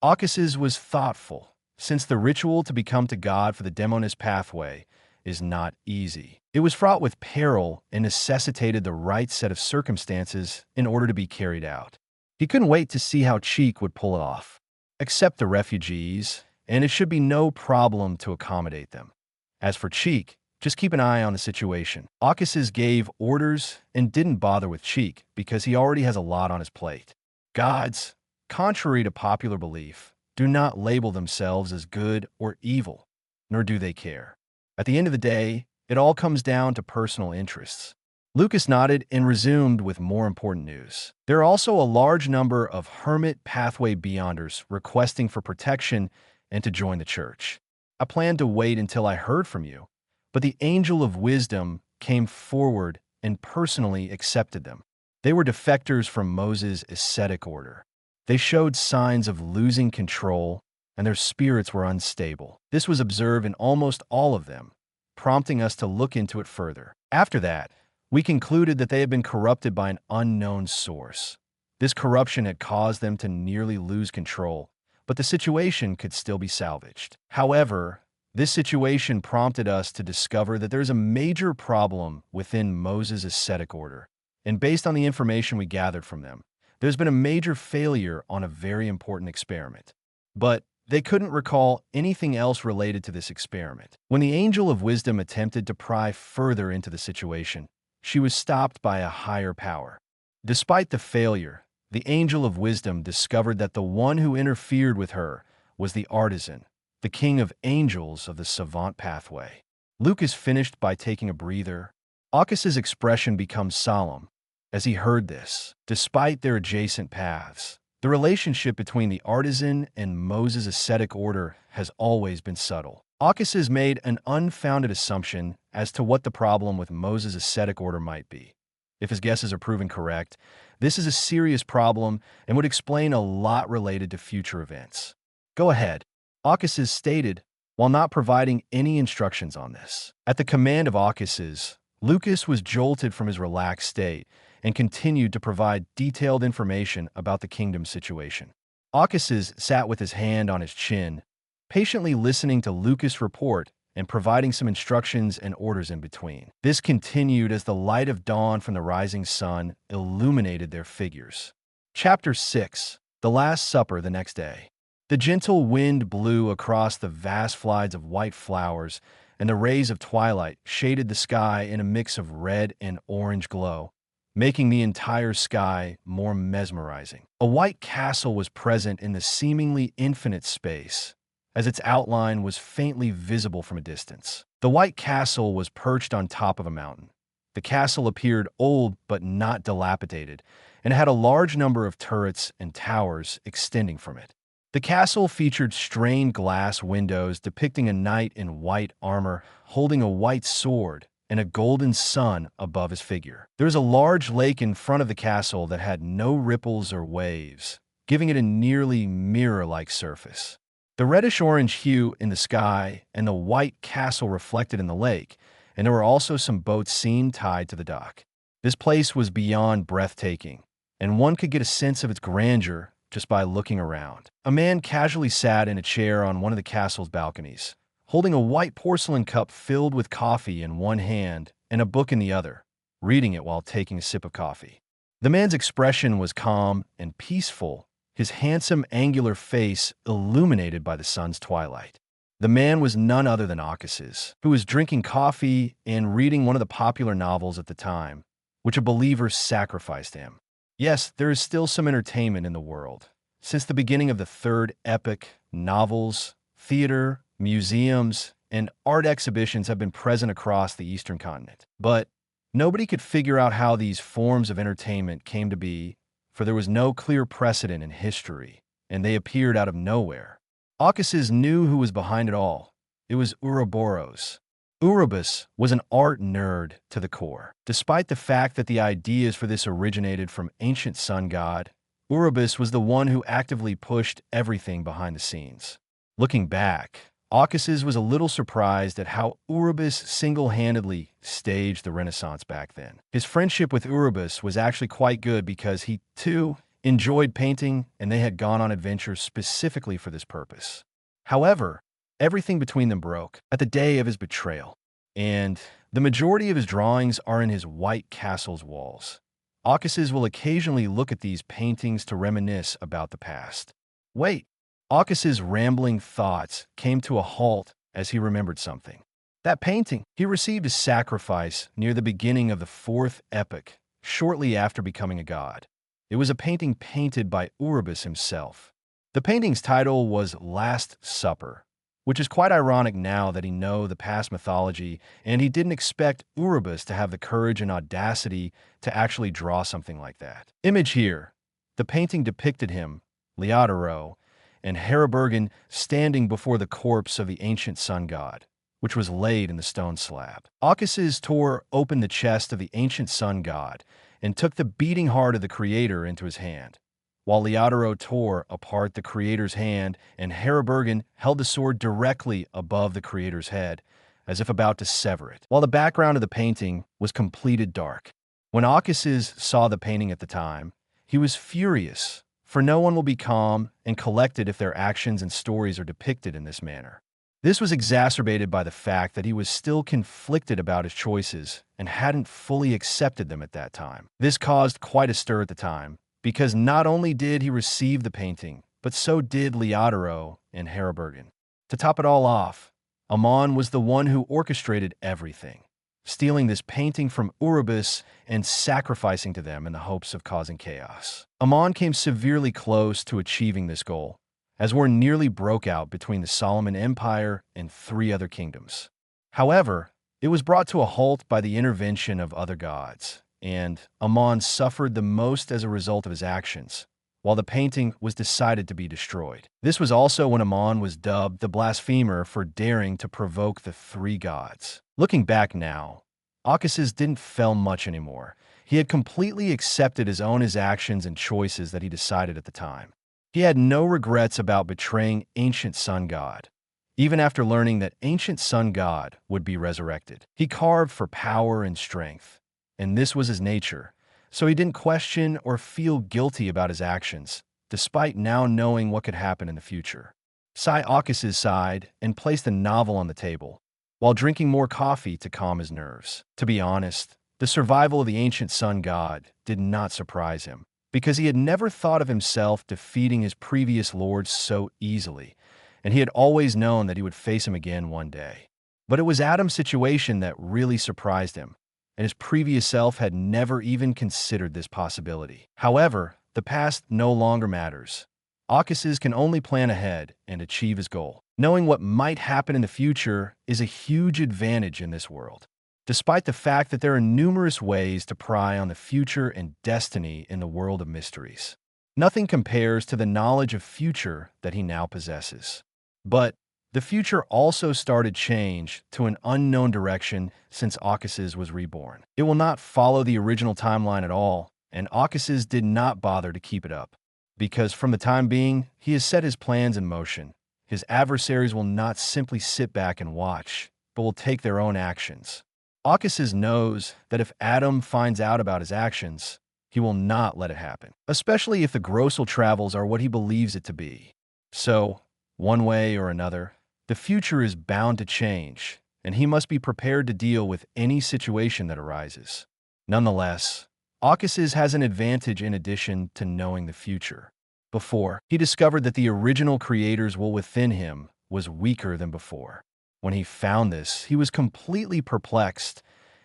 Ocas's was thoughtful, since the ritual to become to God for the Demonist pathway is not easy. It was fraught with peril and necessitated the right set of circumstances in order to be carried out. He couldn't wait to see how Cheek would pull it off. Accept the refugees, and it should be no problem to accommodate them. As for Cheek, just keep an eye on the situation. Ocas's gave orders and didn't bother with Cheek because he already has a lot on his plate. Gods, contrary to popular belief, do not label themselves as good or evil, nor do they care. At the end of the day, it all comes down to personal interests. Lucas nodded and resumed with more important news. There are also a large number of Hermit Pathway Beyonders requesting for protection and to join the church. I planned to wait until I heard from you, but the Angel of Wisdom came forward and personally accepted them. They were defectors from Moses' ascetic order. They showed signs of losing control, and their spirits were unstable. This was observed in almost all of them, prompting us to look into it further. After that, we concluded that they had been corrupted by an unknown source. This corruption had caused them to nearly lose control, but the situation could still be salvaged. However, this situation prompted us to discover that there's a major problem within Moses' ascetic order. And based on the information we gathered from them, there's been a major failure on a very important experiment. But they couldn't recall anything else related to this experiment. When the Angel of Wisdom attempted to pry further into the situation, she was stopped by a higher power. Despite the failure, the Angel of Wisdom discovered that the one who interfered with her was the artisan, the king of angels of the savant pathway. Lucas finished by taking a breather. Aukas's expression becomes solemn as he heard this. Despite their adjacent paths, the relationship between the artisan and Moses' ascetic order has always been subtle. Aukas has made an unfounded assumption as to what the problem with Moses' ascetic order might be. If his guesses are proven correct, this is a serious problem and would explain a lot related to future events. Go ahead, Aukas has stated, while not providing any instructions on this. At the command of Aukas, Lucas was jolted from his relaxed state and continued to provide detailed information about the kingdom's situation. Aukas sat with his hand on his chin, patiently listening to Lucas' report and providing some instructions and orders in between. This continued as the light of dawn from the rising sun illuminated their figures. Chapter 6. The Last Supper the next day. The gentle wind blew across the vast flights of white flowers, and the rays of twilight shaded the sky in a mix of red and orange glow, making the entire sky more mesmerizing. A white castle was present in the seemingly infinite space, as its outline was faintly visible from a distance. The white castle was perched on top of a mountain. The castle appeared old but not dilapidated, and had a large number of turrets and towers extending from it. The castle featured stained glass windows depicting a knight in white armor holding a white sword and a golden sun above his figure. There was a large lake in front of the castle that had no ripples or waves, giving it a nearly mirror-like surface. The reddish-orange hue in the sky and the white castle reflected in the lake, and there were also some boats seen tied to the dock. This place was beyond breathtaking, and one could get a sense of its grandeur just by looking around. A man casually sat in a chair on one of the castle's balconies, holding a white porcelain cup filled with coffee in one hand and a book in the other, reading it while taking a sip of coffee. The man's expression was calm and peaceful, his handsome angular face illuminated by the sun's twilight. The man was none other than Aukas, who was drinking coffee and reading one of the popular novels at the time, which a believer sacrificed him. Yes, there is still some entertainment in the world. Since the beginning of the third epoch, novels, theater, museums, and art exhibitions have been present across the Eastern continent. But nobody could figure out how these forms of entertainment came to be, for there was no clear precedent in history, and they appeared out of nowhere. Aukas knew who was behind it all. It was Ouroboros. Ouroboros was an art nerd to the core. Despite the fact that the ideas for this originated from ancient sun god, Ouroboros was the one who actively pushed everything behind the scenes. Looking back, Aukas was a little surprised at how Ouroboros single-handedly staged the Renaissance back then. His friendship with Ouroboros was actually quite good because he, too, enjoyed painting and they had gone on adventures specifically for this purpose. However, everything between them broke at the day of his betrayal, and the majority of his drawings are in his white castle's walls. Aukas will occasionally look at these paintings to reminisce about the past. Wait, Aukas' rambling thoughts came to a halt as he remembered something. That painting, he received a sacrifice near the beginning of the fourth epoch, shortly after becoming a god. It was a painting painted by Ouroboros himself. The painting's title was Last Supper, which is quite ironic now that he knows the past mythology and he didn't expect Ouroboros to have the courage and audacity to actually draw something like that. Image here. The painting depicted him, Leodoro, and Herebergen standing before the corpse of the ancient sun god, which was laid in the stone slab. Aukas tore open the chest of the ancient sun god and took the beating heart of the creator into his hand, while Leodoro tore apart the creator's hand and Herebergen held the sword directly above the creator's head, as if about to sever it, while the background of the painting was completed dark. When Aukas saw the painting at the time, He was furious, for no one will be calm and collected if their actions and stories are depicted in this manner. This was exacerbated by the fact that he was still conflicted about his choices and hadn't fully accepted them at that time. This caused quite a stir at the time, because not only did he receive the painting, but so did Leodoro and Harabergen. To top it all off, Amon was the one who orchestrated everything, stealing this painting from Urubis and sacrificing to them in the hopes of causing chaos. Amon came severely close to achieving this goal, as war nearly broke out between the Solomon Empire and 3 other kingdoms. However, it was brought to a halt by the intervention of other gods, and Amon suffered the most as a result of his actions, while the painting was decided to be destroyed. This was also when Amon was dubbed the blasphemer for daring to provoke the 3 gods. Looking back now, Achasis didn't fail much anymore. He had completely accepted his own actions and choices that he decided at the time. He had no regrets about betraying ancient sun god, even after learning that ancient sun god would be resurrected. He carved for power and strength, and this was his nature, so he didn't question or feel guilty about his actions, despite now knowing what could happen in the future. Sai Achasis sighed and placed a novel on the table, while drinking more coffee to calm his nerves. To be honest, the survival of the ancient sun god did not surprise him, because he had never thought of himself defeating his previous lords so easily, and he had always known that he would face him again one day. But it was Adam's situation that really surprised him, and his previous self had never even considered this possibility. However, the past no longer matters. Achasis can only plan ahead and achieve his goal. Knowing what might happen in the future is a huge advantage in this world, despite the fact that there are numerous ways to pry on the future and destiny in the world of mysteries. Nothing compares to the knowledge of future that he now possesses. But the future also started change to an unknown direction since Achasis was reborn. It will not follow the original timeline at all, and Achasis did not bother to keep it up, because from the time being, he has set his plans in motion. His adversaries will not simply sit back and watch, but will take their own actions. Achasis knows that if Adam finds out about his actions, he will not let it happen, especially if the grossal travels are what he believes it to be. So, one way or another, the future is bound to change, and he must be prepared to deal with any situation that arises. Nonetheless, Achasis has an advantage in addition to knowing the future. Before, he discovered that the original creator's will within him was weaker than before. When he found this, he was completely perplexed,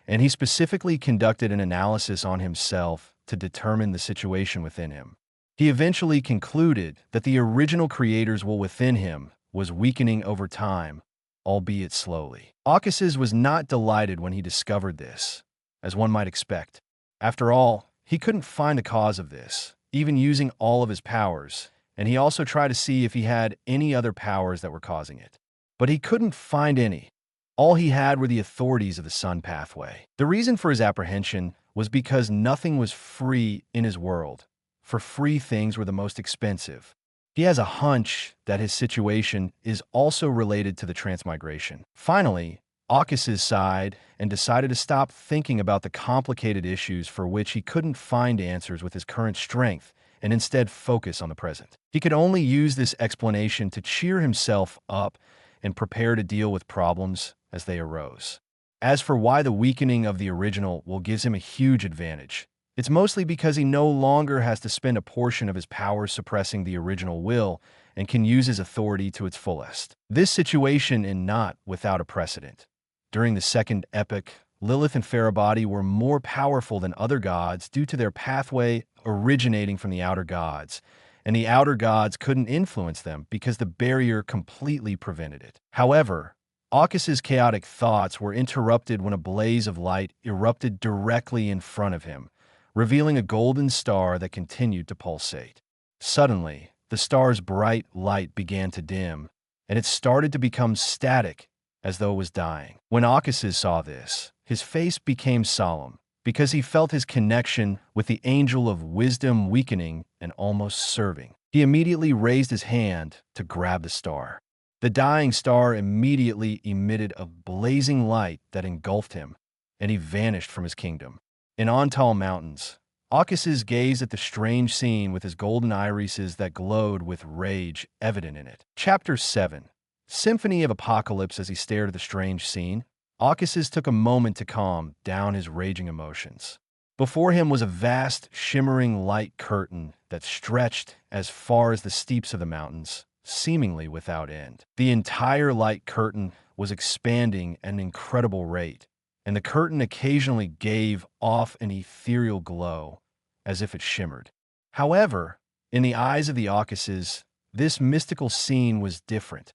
and he specifically conducted an analysis on himself to determine the situation within him. He eventually concluded that the original creator's will within him was weakening over time, albeit slowly. Achasis was not delighted when he discovered this, as one might expect. After all, he couldn't find the cause of this, even using all of his powers, and he also tried to see if he had any other powers that were causing it. But he couldn't find any. All he had were the authorities of the sun pathway. The reason for his apprehension was because nothing was free in his world, for free things were the most expensive. He has a hunch that his situation is also related to the Transmigration. Finally, Achasis sighed and decided to stop thinking about the complicated issues for which he couldn't find answers with his current strength and instead focus on the present. He could only use this explanation to cheer himself up and prepare to deal with problems as they arose. As for why the weakening of the original will gives him a huge advantage, it's mostly because he no longer has to spend a portion of his power suppressing the original will and can use his authority to its fullest. This situation is not without a precedent. During the second epoch, Lilith and Farabadi were more powerful than other gods due to their pathway originating from the outer gods, and the outer gods couldn't influence them because the barrier completely prevented it. However, Achasis' chaotic thoughts were interrupted when a blaze of light erupted directly in front of him, revealing a golden star that continued to pulsate. Suddenly, the star's bright light began to dim, and it started to become static, as though it was dying. When Achasis saw this, his face became solemn, because he felt his connection with the angel of wisdom weakening and almost serving. He immediately raised his hand to grab the star. The dying star immediately emitted a blazing light that engulfed him, and he vanished from his kingdom. In Ontal Mountains, Arcus gazed at the strange scene with his golden irises that glowed with rage evident in it. Chapter 7. Symphony of Apocalypse. As he stared at the strange scene, Arcus took a moment to calm down his raging emotions. Before him was a vast, shimmering light curtain that stretched as far as the steeps of the mountains, seemingly without end. The entire light curtain was expanding at an incredible rate, and the curtain occasionally gave off an ethereal glow, as if it shimmered. However, in the eyes of the Arcuses, this mystical scene was different.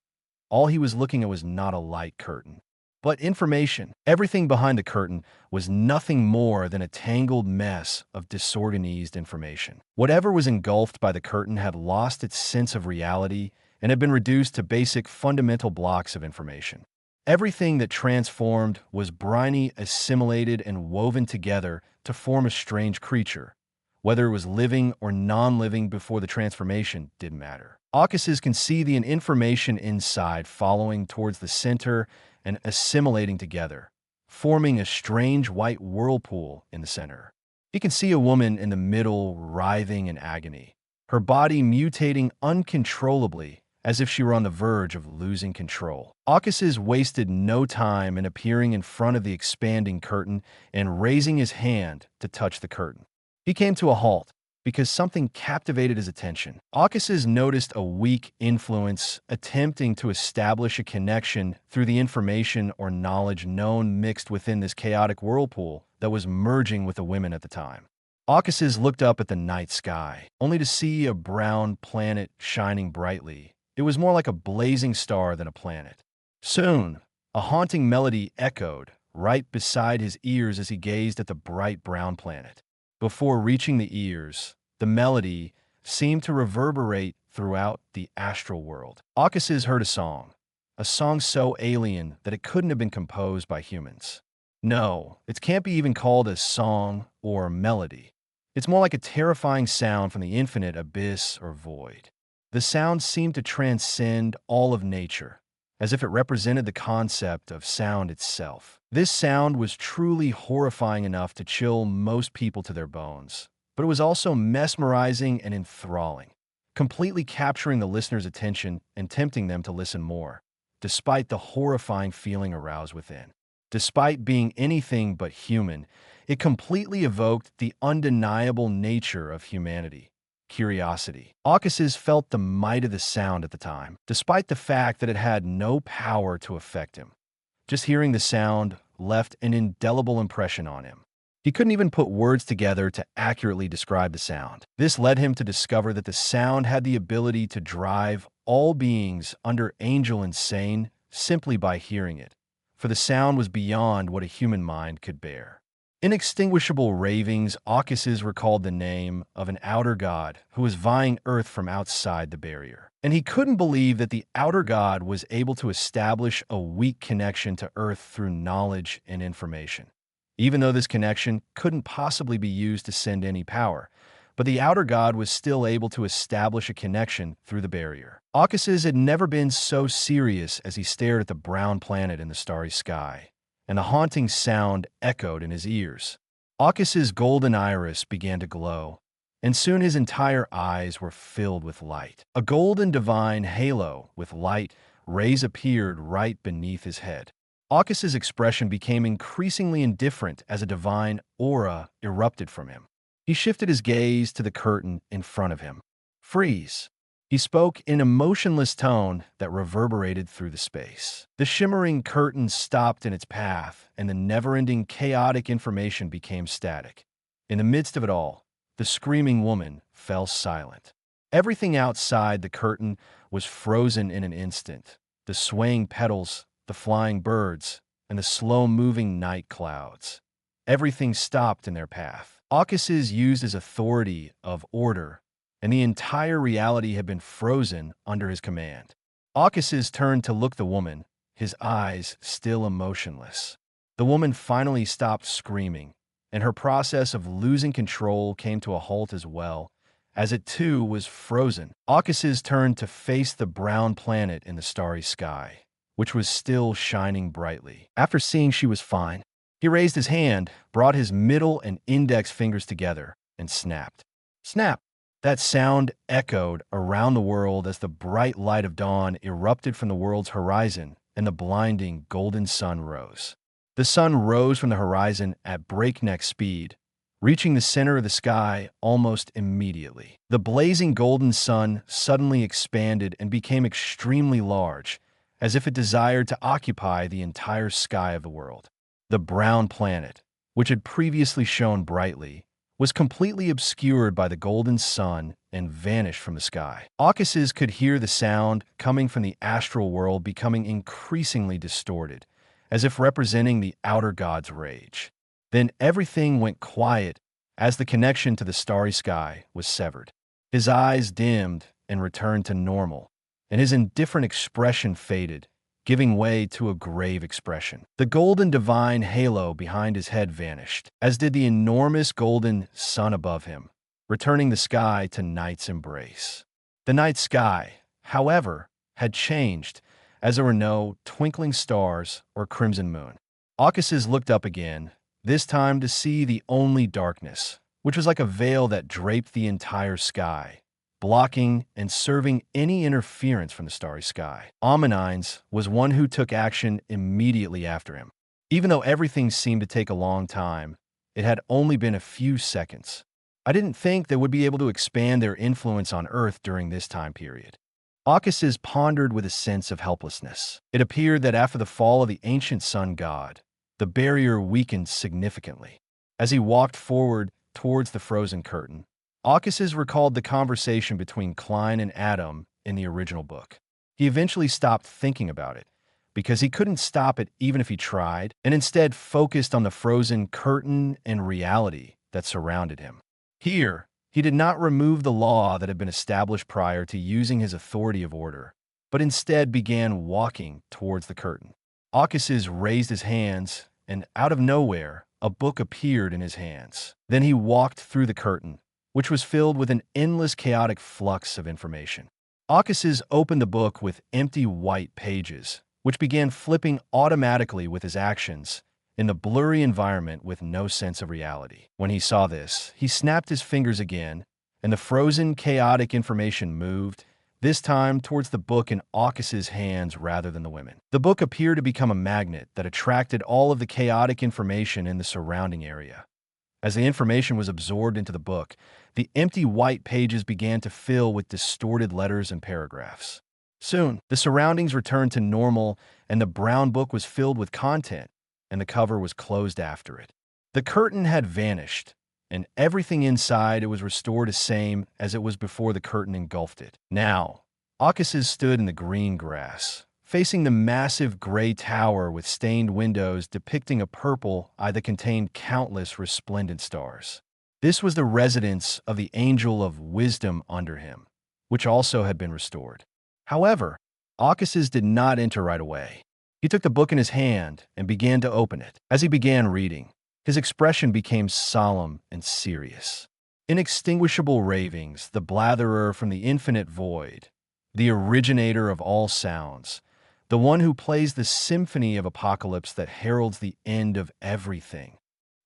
All he was looking at was not a light curtain, but information. Everything behind the curtain was nothing more than a tangled mess of disorganized information. Whatever was engulfed by the curtain had lost its sense of reality and had been reduced to basic fundamental blocks of information. Everything that transformed was briny, assimilated, and woven together to form a strange creature. Whether it was living or non-living before the transformation didn't matter. Arcuses can see the information inside following towards the center and assimilating together, forming a strange white whirlpool in the center. He can see a woman in the middle writhing in agony, her body mutating uncontrollably as if she were on the verge of losing control. Arcuses wasted no time in appearing in front of the expanding curtain and raising his hand to touch the curtain. He came to a halt because something captivated his attention. Arcuses noticed a weak influence attempting to establish a connection through the information or knowledge known mixed within this chaotic whirlpool that was merging with the women at the time. Arcuses looked up at the night sky, only to see a brown planet shining brightly. It was more like a blazing star than a planet. Soon, a haunting melody echoed right beside his ears as he gazed at the bright brown planet. Before reaching the ears, the melody seemed to reverberate throughout the astral world. Arcuses heard a song so alien that it couldn't have been composed by humans. No, it can't be even called a song or a melody. It's more like a terrifying sound from the infinite abyss or void. The sound seemed to transcend all of nature, as if it represented the concept of sound itself. This sound was truly horrifying enough to chill most people to their bones, but it was also mesmerizing and enthralling, completely capturing the listener's attention and tempting them to listen more, despite the horrifying feeling aroused within. Despite being anything but human, it completely evoked the undeniable nature of humanity. Curiosity. Arcuses felt the might of the sound at the time, despite the fact that it had no power to affect him. Just hearing the sound left an indelible impression on him. He couldn't even put words together to accurately describe the sound. This led him to discover that the sound had the ability to drive all beings under angel insane simply by hearing it, for the sound was beyond what a human mind could bear. Inextinguishable ravings, Arcuses recalled the name of an outer god who was vying Earth from outside the barrier. And he couldn't believe that the outer god was able to establish a weak connection to Earth through knowledge and information. Even though this connection couldn't possibly be used to send any power, but the outer god was still able to establish a connection through the barrier. Arcuses had never been so serious as he stared at the brown planet in the starry sky, and the haunting sound echoed in his ears. Arcus's golden iris began to glow, and soon his entire eyes were filled with light. A golden divine halo with light rays appeared right beneath his head. Arcus's expression became increasingly indifferent as a divine aura erupted from him. He shifted his gaze to the curtain in front of him. "Freeze," he spoke in a motionless tone that reverberated through the space. The shimmering curtain stopped in its path, and the never-ending chaotic information became static. In the midst of it all, the screaming woman fell silent. Everything outside the curtain was frozen in an instant. The swaying petals, the flying birds, and the slow-moving night clouds. Everything stopped in their path. Arcuses used his authority of order, and the entire reality had been frozen under his command. Arcuses turned to look the woman, his eyes still emotionless. The woman finally stopped screaming, and her process of losing control came to a halt as well, as it too was frozen. Arcuses turned to face the brown planet in the starry sky, which was still shining brightly. After seeing she was fine, he raised his hand, brought his middle and index fingers together, and snapped. Snap! That sound echoed around the world as the bright light of dawn erupted from the world's horizon and the blinding golden sun rose. The sun rose from the horizon at breakneck speed, reaching the center of the sky almost immediately. The blazing golden sun suddenly expanded and became extremely large, as if it desired to occupy the entire sky of the world. The brown planet, which had previously shone brightly, was completely obscured by the golden sun and vanished from the sky. Aucuses could hear the sound coming from the astral world becoming increasingly distorted, as if representing the outer god's rage. Then everything went quiet as the connection to the starry sky was severed. His eyes dimmed and returned to normal, and his indifferent expression faded, giving way to a grave expression. The golden divine halo behind his head vanished, as did the enormous golden sun above him, returning the sky to night's embrace. The night sky, however, had changed, as there were no twinkling stars or crimson moon. Aucuses looked up again, this time to see the only darkness, which was like a veil that draped the entire sky, blocking and serving any interference from the starry sky. Amonines was one who took action immediately after him. Even though everything seemed to take a long time, it had only been a few seconds. I didn't think they would be able to expand their influence on Earth during this time period. Aucuses pondered with a sense of helplessness. It appeared that after the fall of the ancient sun god, the barrier weakened significantly. As he walked forward towards the frozen curtain, Aucuses recalled the conversation between Klein and Adam in the original book. He eventually stopped thinking about it, because he couldn't stop it even if he tried, and instead focused on the frozen curtain and reality that surrounded him. Here, he did not remove the law that had been established prior to using his authority of order, but instead began walking towards the curtain. Aucuses raised his hands, and out of nowhere, a book appeared in his hands. Then he walked through the curtain, which was filled with an endless chaotic flux of information. Aucuses opened the book with empty white pages, which began flipping automatically with his actions in the blurry environment with no sense of reality. When he saw this, he snapped his fingers again, and the frozen, chaotic information moved, this time towards the book in Aucuses' hands rather than the women. The book appeared to become a magnet that attracted all of the chaotic information in the surrounding area. As the information was absorbed into the book, the empty white pages began to fill with distorted letters and paragraphs. Soon, the surroundings returned to normal, and the brown book was filled with content, and the cover was closed after it. The curtain had vanished, and everything inside it was restored the same as it was before the curtain engulfed it. Now, Aucuses stood in the green grass, facing the massive gray tower with stained windows depicting a purple eye that contained countless resplendent stars. This was the residence of the angel of wisdom under him, which also had been restored. However, Aucuses did not enter right away. He took the book in his hand and began to open it. As he began reading, his expression became solemn and serious. Inextinguishable ravings, the blatherer from the infinite void, the originator of all sounds, the one who plays the symphony of apocalypse that heralds the end of everything.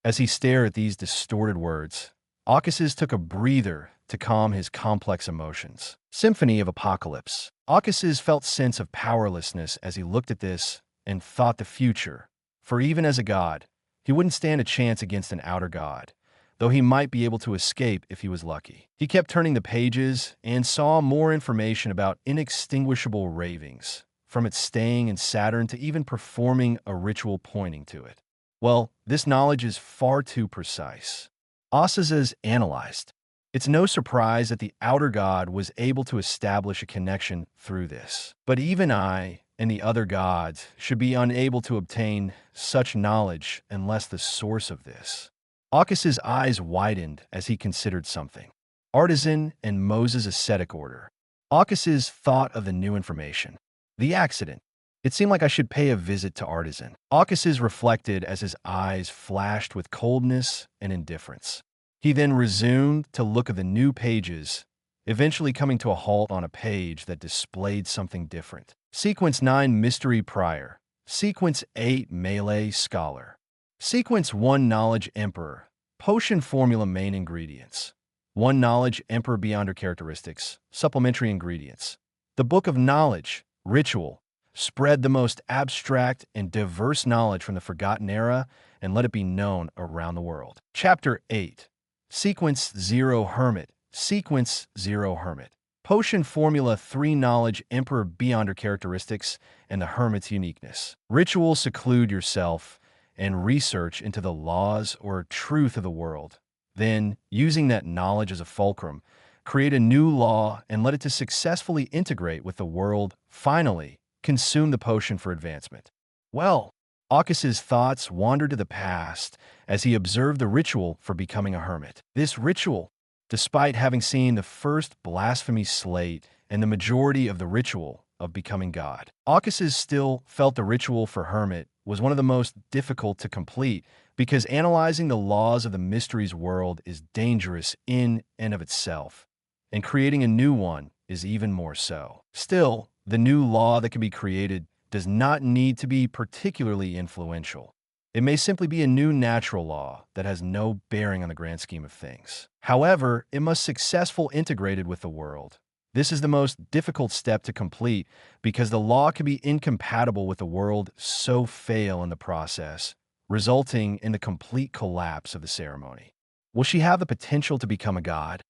As he stared at these distorted words, Aucuses took a breather to calm his complex emotions. Symphony of Apocalypse. Aucuses felt sense of powerlessness as he looked at this and thought the future, for even as a god, he wouldn't stand a chance against an outer god, though he might be able to escape if he was lucky. He kept turning the pages and saw more information about inextinguishable ravings, from its staying in Saturn to even performing a ritual pointing to it. Well, this knowledge is far too precise. Aucuses analyzed. It's no surprise that the outer god was able to establish a connection through this. But even I and the other gods should be unable to obtain such knowledge unless the source of this. Aucuses' eyes widened as he considered something. Artisan and Moses' ascetic order. Aucuses thought of the new information. The accident. It seemed like I should pay a visit to Artisan. Aucuses reflected as his eyes flashed with coldness and indifference. He then resumed to look at the new pages, eventually coming to a halt on a page that displayed something different. Sequence 9 Mystery Prior. Sequence 8 Melee Scholar. Sequence 1 Knowledge Emperor. Potion formula main ingredients. 1 knowledge, emperor beyond her characteristics. Supplementary ingredients. The Book of Knowledge, ritual. Spread the most abstract and diverse knowledge from the forgotten era and let it be known around the world. Chapter 8. Sequence 0 Hermit. Sequence 0 Hermit. Potion formula 3 knowledge, emperor beyond her characteristics, and the hermit's uniqueness. Ritual seclude yourself and research into the laws or truth of the world. Then, using that knowledge as a fulcrum, create a new law and let it to successfully integrate with the world. Finally, consume the potion for advancement. Well, Aukas's thoughts wandered to the past as he observed the ritual for becoming a hermit. This ritual, despite having seen the first blasphemy slate and the majority of the ritual of becoming God, Aukas's still felt the ritual for hermit was one of the most difficult to complete because analyzing the laws of the mysteries world is dangerous in and of itself, and creating a new one is even more so. Still, the new law that can be created does not need to be particularly influential. It may simply be a new natural law that has no bearing on the grand scheme of things. However, it must successfully integrated with the world. This is the most difficult step to complete because the law can be incompatible with the world, so fail in the process, resulting in the complete collapse of the ceremony. Will she have the potential to become a god?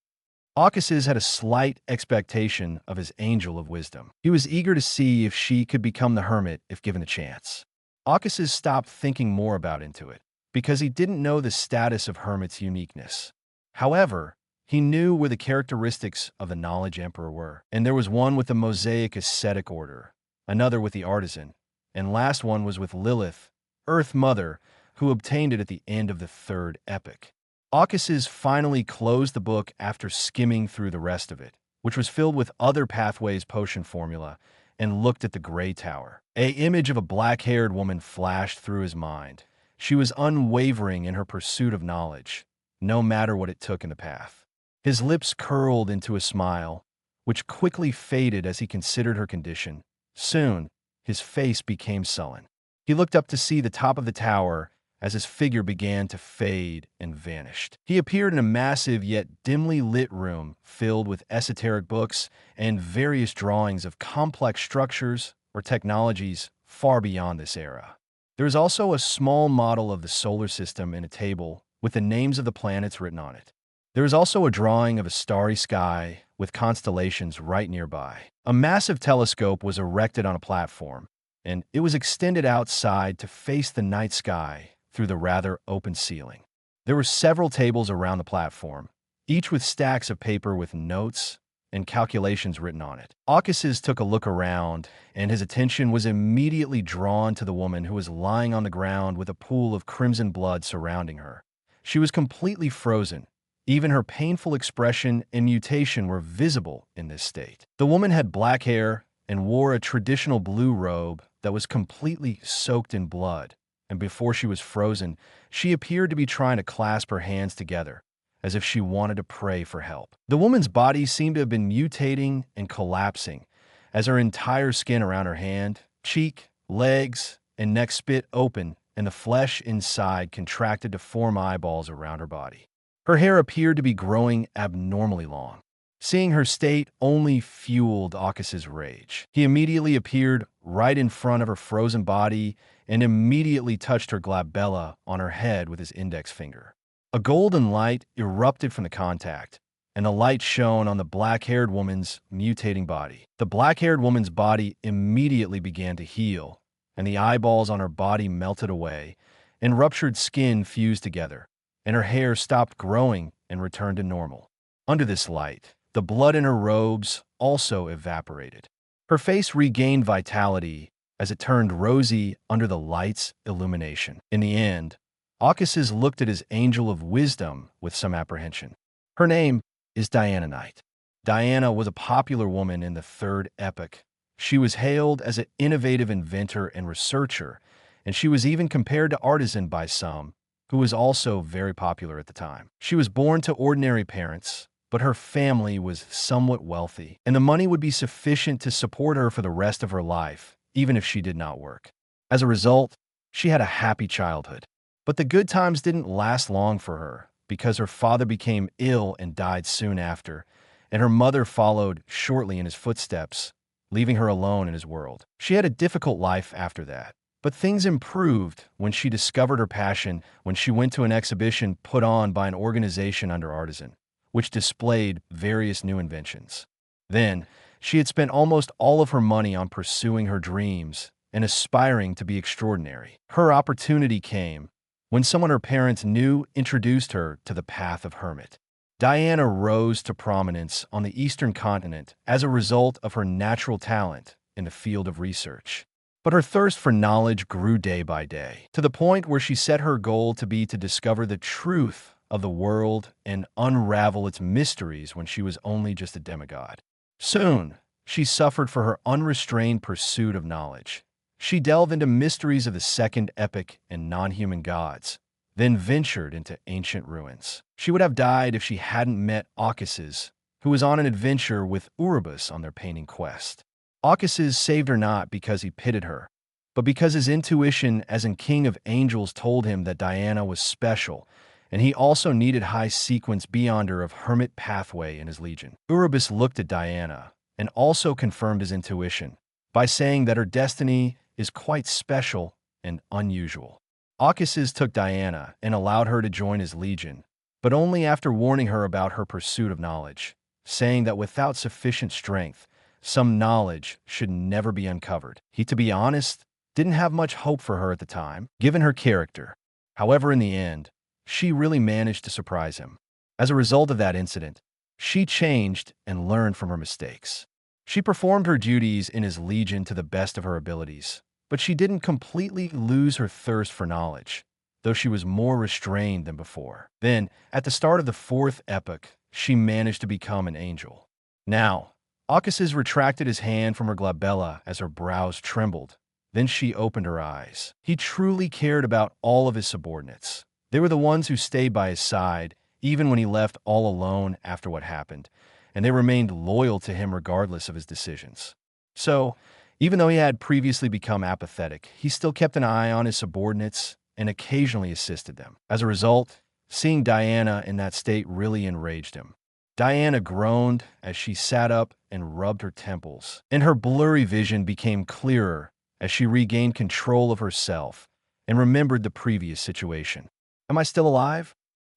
Aukas's had a slight expectation of his angel of wisdom. He was eager to see if she could become the hermit if given the chance. Aukas's stopped thinking more about into it because he didn't know the status of hermit's uniqueness. However, he knew where the characteristics of the knowledge emperor were, and there was one with the Mosaic ascetic order, another with the artisan, and last one was with Lilith, Earth Mother, who obtained it at the end of the 3rd epoch. Aukas's finally closed the book after skimming through the rest of it, which was filled with other pathways potion formula, and looked at the gray tower. An image of a black-haired woman flashed through his mind. She was unwavering in her pursuit of knowledge, no matter what it took in the path. His lips curled into a smile, which quickly faded as he considered her condition. Soon, his face became sullen. He looked up to see the top of the tower as his figure began to fade and vanished. He appeared in a massive yet dimly lit room filled with esoteric books and various drawings of complex structures or technologies far beyond this era. There is also a small model of the solar system in a table with the names of the planets written on it. There is also a drawing of a starry sky with constellations right nearby. A massive telescope was erected on a platform, and it was extended outside to face the night sky through the rather open ceiling. There were several tables around the platform, each with stacks of paper with notes and calculations written on it. Aukas's took a look around, and his attention was immediately drawn to the woman who was lying on the ground with a pool of crimson blood surrounding her. She was completely frozen. Even her painful expression and mutation were visible in this state. The woman had black hair and wore a traditional blue robe that was completely soaked in blood, and before she was frozen, she appeared to be trying to clasp her hands together, as if she wanted to pray for help. The woman's body seemed to have been mutating and collapsing, as her entire skin around her hand, cheek, legs, and neck split open, and the flesh inside contracted to form eyeballs around her body. Her hair appeared to be growing abnormally long. Seeing her state only fueled Aukas's rage. He immediately appeared right in front of her frozen body and immediately touched her glabella on her head with his index finger. A golden light erupted from the contact, and the light shone on the black-haired woman's mutating body. The black-haired woman's body immediately began to heal, and the eyeballs on her body melted away, and ruptured skin fused together, and her hair stopped growing and returned to normal. Under this light, the blood in her robes also evaporated. Her face regained vitality as it turned rosy under the light's illumination. In the end, Aukas's looked at his angel of wisdom with some apprehension. Her name is Diana Knight. Diana was a popular woman in the 3rd epoch. She was hailed as an innovative inventor and researcher, and she was even compared to artisan by some, who was also very popular at the time. She was born to ordinary parents, but her family was somewhat wealthy, and the money would be sufficient to support her for the rest of her life, even if she did not work. As a result, she had a happy childhood. But the good times didn't last long for her, because her father became ill and died soon after, and her mother followed shortly in his footsteps, leaving her alone in his world. She had a difficult life after that. But things improved when she discovered her passion when she went to an exhibition put on by an organization under Artisan, which displayed various new inventions. Then, she had spent almost all of her money on pursuing her dreams and aspiring to be extraordinary. Her opportunity came when someone her parents knew introduced her to the path of hermit. Diana rose to prominence on the Eastern continent as a result of her natural talent in the field of research. But her thirst for knowledge grew day by day, to the point where she set her goal to be to discover the truth of the world and unravel its mysteries when she was only just a demigod. Soon, she suffered for her unrestrained pursuit of knowledge. She delved into mysteries of the second epic and non-human gods, then ventured into ancient ruins. She would have died if she hadn't met Ocas's, who was on an adventure with Urubus on their painting quest. Ocas's saved her not because he pitied her, but because his intuition as a king of angels told him that Diana was special, and he also needed high sequence beyond her of hermit pathway in his legion. Urubus looked at Diana and also confirmed his intuition by saying that her destiny is quite special and unusual. Ocas's took Diana and allowed her to join his legion, but only after warning her about her pursuit of knowledge, saying that without sufficient strength, some knowledge should never be uncovered. He, to be honest, didn't have much hope for her at the time, given her character. However, in the end, she really managed to surprise him. As a result of that incident, she changed and learned from her mistakes. She performed her duties in his legion to the best of her abilities, but she didn't completely lose her thirst for knowledge, though she was more restrained than before. Then, at the start of the fourth epoch, she managed to become an angel. Now, Ocas's retracted his hand from her glabella as her brows trembled. Then she opened her eyes. He truly cared about all of his subordinates. They were the ones who stayed by his side, even when he left all alone after what happened, and they remained loyal to him regardless of his decisions. So, even though he had previously become apathetic, he still kept an eye on his subordinates and occasionally assisted them. As a result, seeing Diana in that state really enraged him. Diana groaned as she sat up and rubbed her temples, and her blurry vision became clearer as she regained control of herself and remembered the previous situation. Am I still alive?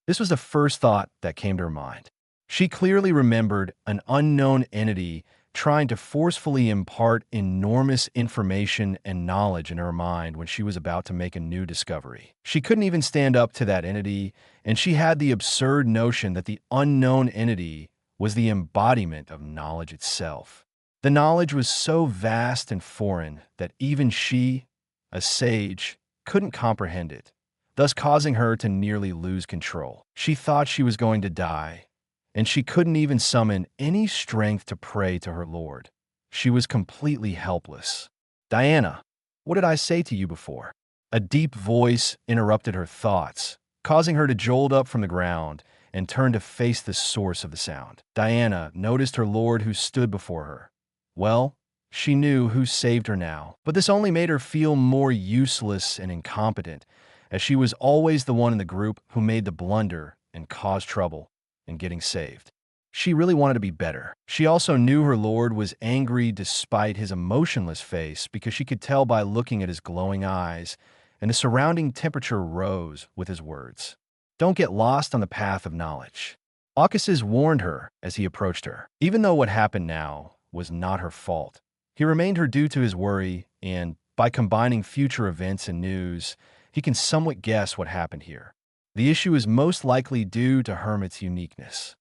This was the first thought that came to her mind. She clearly remembered an unknown entity trying to forcefully impart enormous information and knowledge in her mind when she was about to make a new discovery. She couldn't even stand up to that entity, and she had the absurd notion that the unknown entity was the embodiment of knowledge itself. The knowledge was so vast and foreign that even she, a sage, couldn't comprehend it, thus causing her to nearly lose control. She thought she was going to die, and she couldn't even summon any strength to pray to her Lord. She was completely helpless. "Diana, what did I say to you before?" A deep voice interrupted her thoughts, causing her to jolt up from the ground and turn to face the source of the sound. Diana noticed her Lord who stood before her. Well, she knew who saved her now, but this only made her feel more useless and incompetent, as she was always the one in the group who made the blunder and caused trouble in getting saved. She really wanted to be better. She also knew her Lord was angry despite his emotionless face, because she could tell by looking at his glowing eyes, and the surrounding temperature rose with his words. Don't get lost on the path of knowledge. Ocas's warned her as he approached her. Even though what happened now was not her fault, he remained her due to his worry, and by combining future events and news, he can somewhat guess what happened here. The issue is most likely due to Hermit's uniqueness.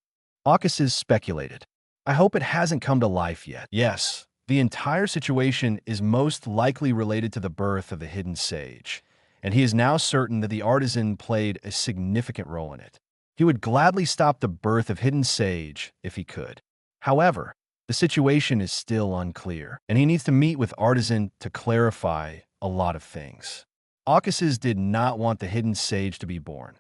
Ocas's speculated. I hope it hasn't come to life yet. Yes, the entire situation is most likely related to the birth of the hidden sage, and he is now certain that the artisan played a significant role in it. He would gladly stop the birth of hidden sage if he could. However, the situation is still unclear, and he needs to meet with artisan to clarify a lot of things. Ocas's did not want the hidden sage to be born.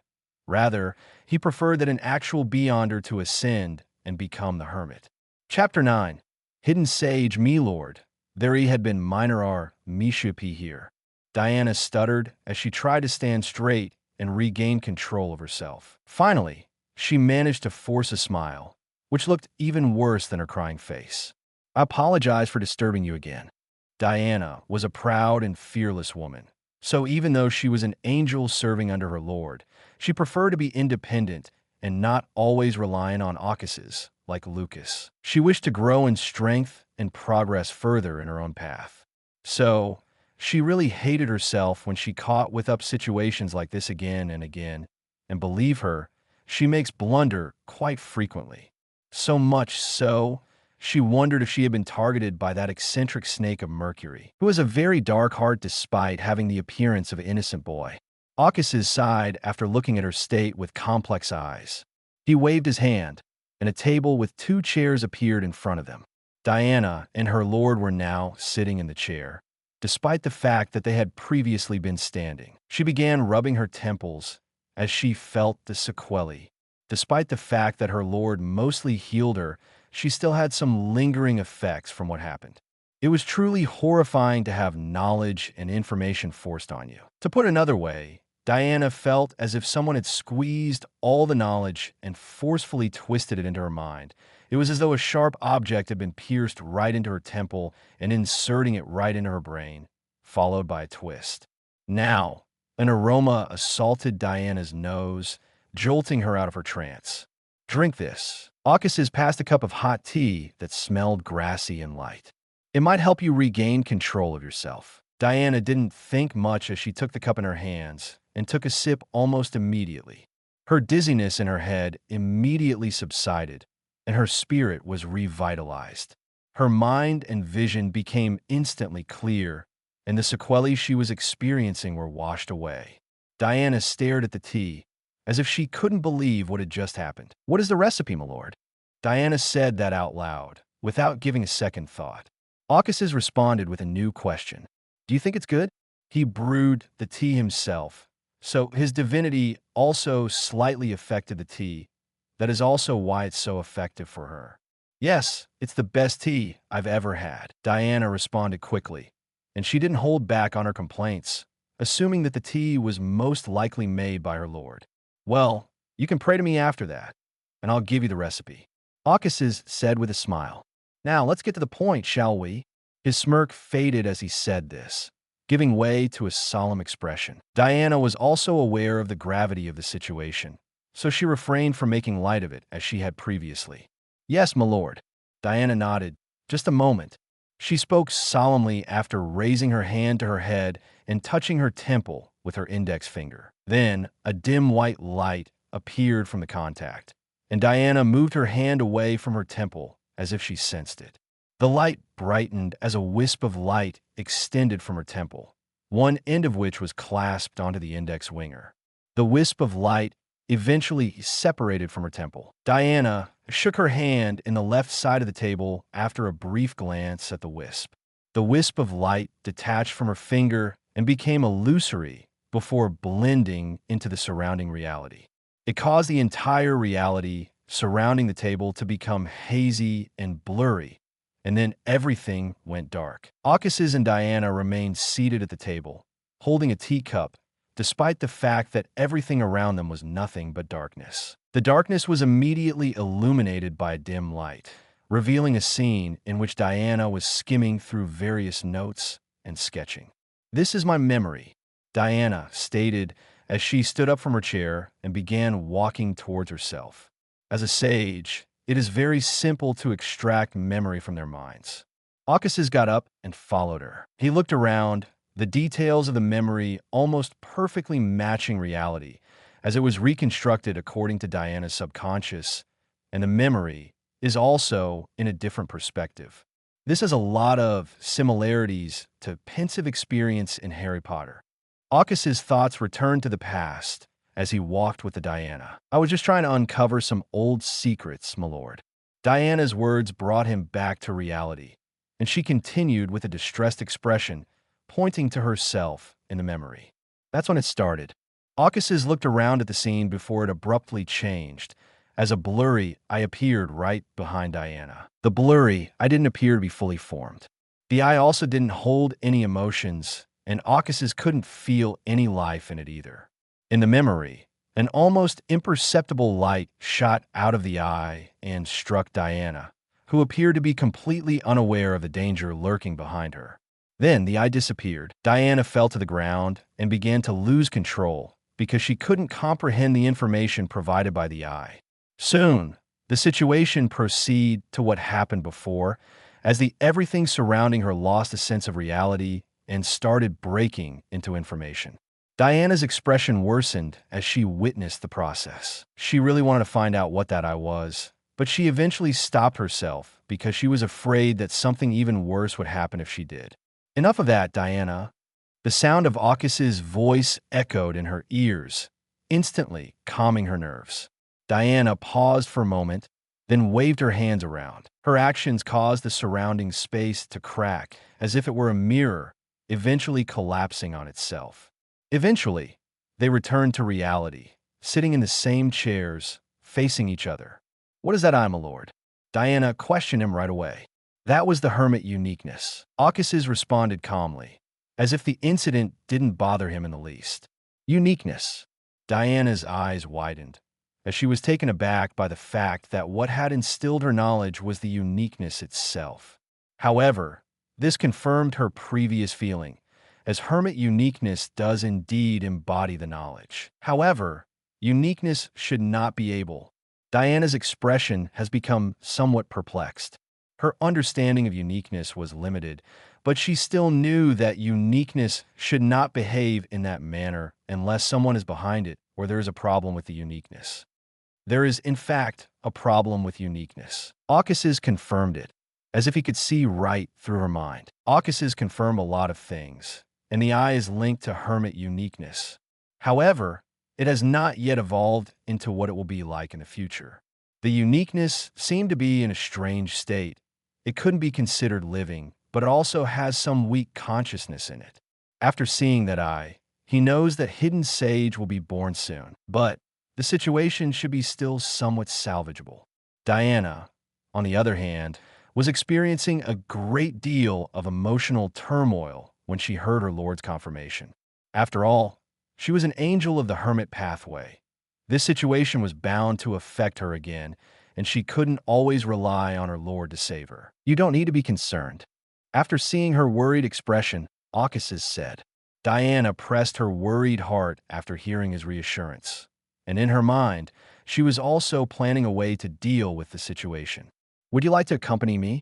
Rather, he preferred that an actual beyonder to ascend and become the hermit. Chapter 9. Hidden Sage, me lord. There he had been Minorar Mishupi here. Diana stuttered as she tried to stand straight and regain control of herself. Finally, She managed to force a smile, which looked even worse than her crying face. "I apologize for disturbing you again." Diana was a proud and fearless woman. So even though she was an angel serving under her lord, she preferred to be independent and not always relying on Occuses like Lucas. She wished to grow in strength and progress further in her own path. So she really hated herself when she caught with up situations like this again and again. And believe her, she makes blunder quite frequently. So much so, she wondered if she had been targeted by that eccentric snake of Mercury, who has a very dark heart despite having the appearance of an innocent boy. Occuses sighed after looking at her state with complex eyes. He waved his hand, and a table with 2 chairs appeared in front of them. Diana and her lord were now sitting in the chair, despite the fact that they had previously been standing. She began rubbing her temples as she felt the sequelae. Despite the fact that her lord mostly healed her, she still had some lingering effects from what happened. It was truly horrifying to have knowledge and information forced on you. To put another way, Diana felt as if someone had squeezed all the knowledge and forcefully twisted it into her mind. It was as though a sharp object had been pierced right into her temple and inserting it right into her brain, followed by a twist. Now, an aroma assaulted Diana's nose, jolting her out of her trance. "Drink this." Occuses passed a cup of hot tea that smelled grassy and light. "It might help you regain control of yourself." Diana didn't think much as she took the cup in her hands and took a sip almost immediately. Her dizziness in her head immediately subsided, and her spirit was revitalized. Her mind and vision became instantly clear, and the sequelae she was experiencing were washed away. Diana stared at the tea, as if she couldn't believe what had just happened. "What is the recipe, my lord?" Diana said that out loud, without giving a second thought. Occuses responded with a new question. "Do you think it's good?" He brewed the tea himself, so his divinity also slightly affected the tea. That is also why it's so effective for her. "Yes, it's the best tea I've ever had," Diana responded quickly, and she didn't hold back on her complaints, assuming that the tea was most likely made by her lord. "Well, you can pray to me after that, and I'll give you the recipe," Occuses said with a smile. "Now, let's get to the point, shall we?" His smirk faded as he said this, giving way to a solemn expression. Diana was also aware of the gravity of the situation, so she refrained from making light of it as she had previously. "Yes, my lord." Diana nodded. "Just a moment." She spoke solemnly after raising her hand to her head and touching her temple with her index finger. Then, a dim white light appeared from the contact, and Diana moved her hand away from her temple as if she sensed it. The light brightened as a wisp of light extended from her temple, one end of which was clasped onto the index finger. The wisp of light eventually separated from her temple. Diana shook her hand in the left side of the table after a brief glance at the wisp. The wisp of light detached from her finger and became illusory before blending into the surrounding reality. It caused the entire reality surrounding the table to become hazy and blurry, and then everything went dark. Occuses and Diana remained seated at the table, holding a teacup, despite the fact that everything around them was nothing but darkness. The darkness was immediately illuminated by a dim light, revealing a scene in which Diana was skimming through various notes and sketching. "This is my memory," Diana stated as she stood up from her chair and began walking towards herself. As a sage, it is very simple to extract memory from their minds. Occuses got up and followed her. He looked around, the details of the memory almost perfectly matching reality, as it was reconstructed according to Diana's subconscious, and the memory is also in a different perspective. This has a lot of similarities to pensive experience in Harry Potter. Occuses' thoughts returned to the past as he walked with the Diana. "I was just trying to uncover some old secrets, my lord." Diana's words brought him back to reality, and she continued with a distressed expression, pointing to herself in the memory. That's when it started. Occuses looked around at the scene before it abruptly changed. As a blurry eye appeared right behind Diana. The blurry eye didn't appear to be fully formed. The eye also didn't hold any emotions, and Occuses couldn't feel any life in it either. In the memory, An almost imperceptible light shot out of the eye and struck Diana, who appeared to be completely unaware of the danger lurking behind her. Then the eye disappeared. Diana fell to the ground and began to lose control because she couldn't comprehend the information provided by the eye. Soon, the situation proceeded to what happened before, as the everything surrounding her lost a sense of reality and started breaking into information. Diana's expression worsened as she witnessed the process. She really wanted to find out what that eye was, but she eventually stopped herself because she was afraid that something even worse would happen if she did. Enough of that, Diana. The sound of Aukas's voice echoed in her ears, instantly calming her nerves. Diana paused for a moment, then waved her hands around. Her actions caused the surrounding space to crack, as if it were a mirror, eventually collapsing on itself. Eventually, they returned to reality, sitting in the same chairs, facing each other. "What is that eye, my lord?" Diana questioned him right away. "That was the hermit uniqueness." Aukas's responded calmly, as if the incident didn't bother him in the least. Uniqueness. Diana's eyes widened, as she was taken aback by the fact that what had instilled her knowledge was the uniqueness itself. However, this confirmed her previous feeling, as hermit uniqueness does indeed embody the knowledge. However, uniqueness should not be able. Diana's expression has become somewhat perplexed. Her understanding of uniqueness was limited, but she still knew that uniqueness should not behave in that manner unless someone is behind it or there is a problem with the uniqueness. There is, in fact, a problem with uniqueness. Aukas's confirmed it, as if he could see right through her mind. Aukas's confirm a lot of things, and the eye is linked to hermit uniqueness. However, it has not yet evolved into what it will be like in the future. The uniqueness seemed to be in a strange state. It couldn't be considered living, but it also has some weak consciousness in it. After seeing that eye, he knows that Hidden Sage will be born soon, but the situation should be still somewhat salvageable. Diana, on the other hand, was experiencing a great deal of emotional turmoil when she heard her lord's confirmation. After all, she was an angel of the hermit pathway. This situation was bound to affect her again, and she couldn't always rely on her lord to save her. "You don't need to be concerned." After seeing her worried expression, Aukas's said. Diana pressed her worried heart after hearing his reassurance, and in her mind, she was also planning a way to deal with the situation. "Would you like to accompany me?"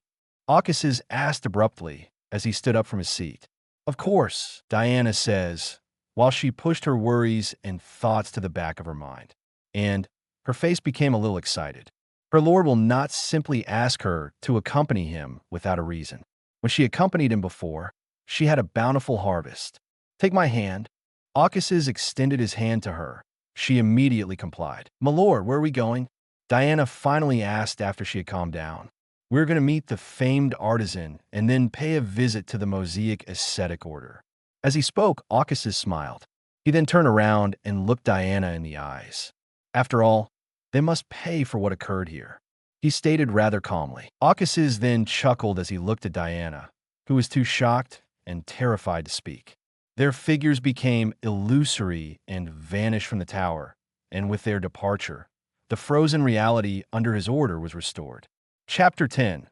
Aukas's asked abruptly as he stood up from his seat. "Of course," Diana says, while she pushed her worries and thoughts to the back of her mind. And her face became a little excited. Her lord will not simply ask her to accompany him without a reason. When she accompanied him before, she had a bountiful harvest. "Take my hand." Aukas's extended his hand to her. She immediately complied. "My lord, where are we going?" Diana finally asked after she had calmed down. "We're going to meet the famed artisan and then pay a visit to the Mosaic Ascetic Order." As he spoke, Aukas's smiled. He then turned around and looked Diana in the eyes. "After all, they must pay for what occurred here," he stated rather calmly. Aukas's then chuckled as he looked at Diana, who was too shocked and terrified to speak. Their figures became illusory and vanished from the tower, and with their departure, the frozen reality under his order was restored. Chapter 10.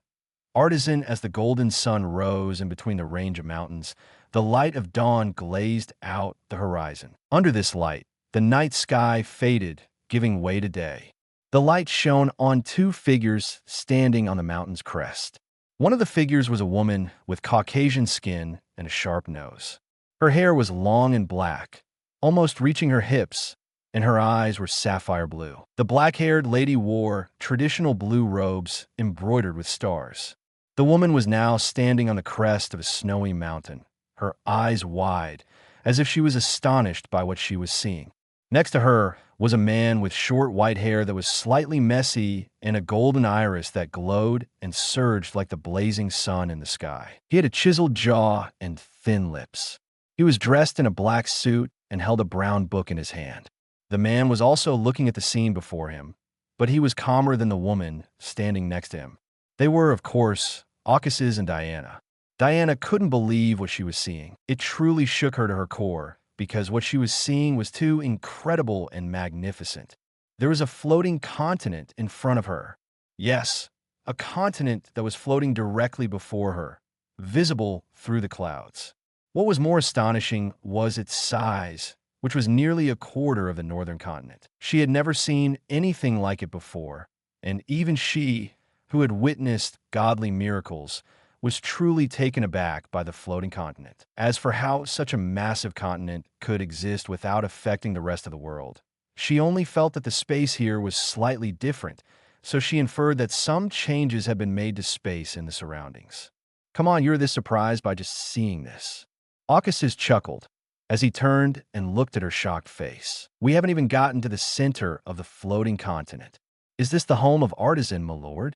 Artisan. As the golden sun rose in between the range of mountains, the light of dawn glazed out the horizon. Under this light, the night sky faded, giving way to day. The light shone on two figures standing on the mountain's crest. One of the figures was a woman with Caucasian skin and a sharp nose. Her hair was long and black, almost reaching her hips, and her eyes were sapphire blue. The black-haired lady wore traditional blue robes embroidered with stars. The woman was now standing on the crest of a snowy mountain, her eyes wide, as if she was astonished by what she was seeing. Next to her was a man with short white hair that was slightly messy and a golden iris that glowed and surged like the blazing sun in the sky. He had a chiseled jaw and thin lips. He was dressed in a black suit and held a brown book in his hand. The man was also looking at the scene before him, but he was calmer than the woman standing next to him. They were, of course, Aukas's and Diana. Diana couldn't believe what she was seeing. It truly shook her to her core because what she was seeing was too incredible and magnificent. There was a floating continent in front of her. Yes, a continent that was floating directly before her, visible through the clouds. What was more astonishing was its size, which was nearly a quarter of the northern continent. She had never seen anything like it before, and even she, who had witnessed godly miracles, was truly taken aback by the floating continent. As for how such a massive continent could exist without affecting the rest of the world, she only felt that the space here was slightly different, so she inferred that some changes had been made to space in the surroundings. Come on, you're this surprised by just seeing this. Aukassis chuckled as he turned and looked at her shocked face. We haven't even gotten to the center of the floating continent. Is this the home of Artisan, my lord?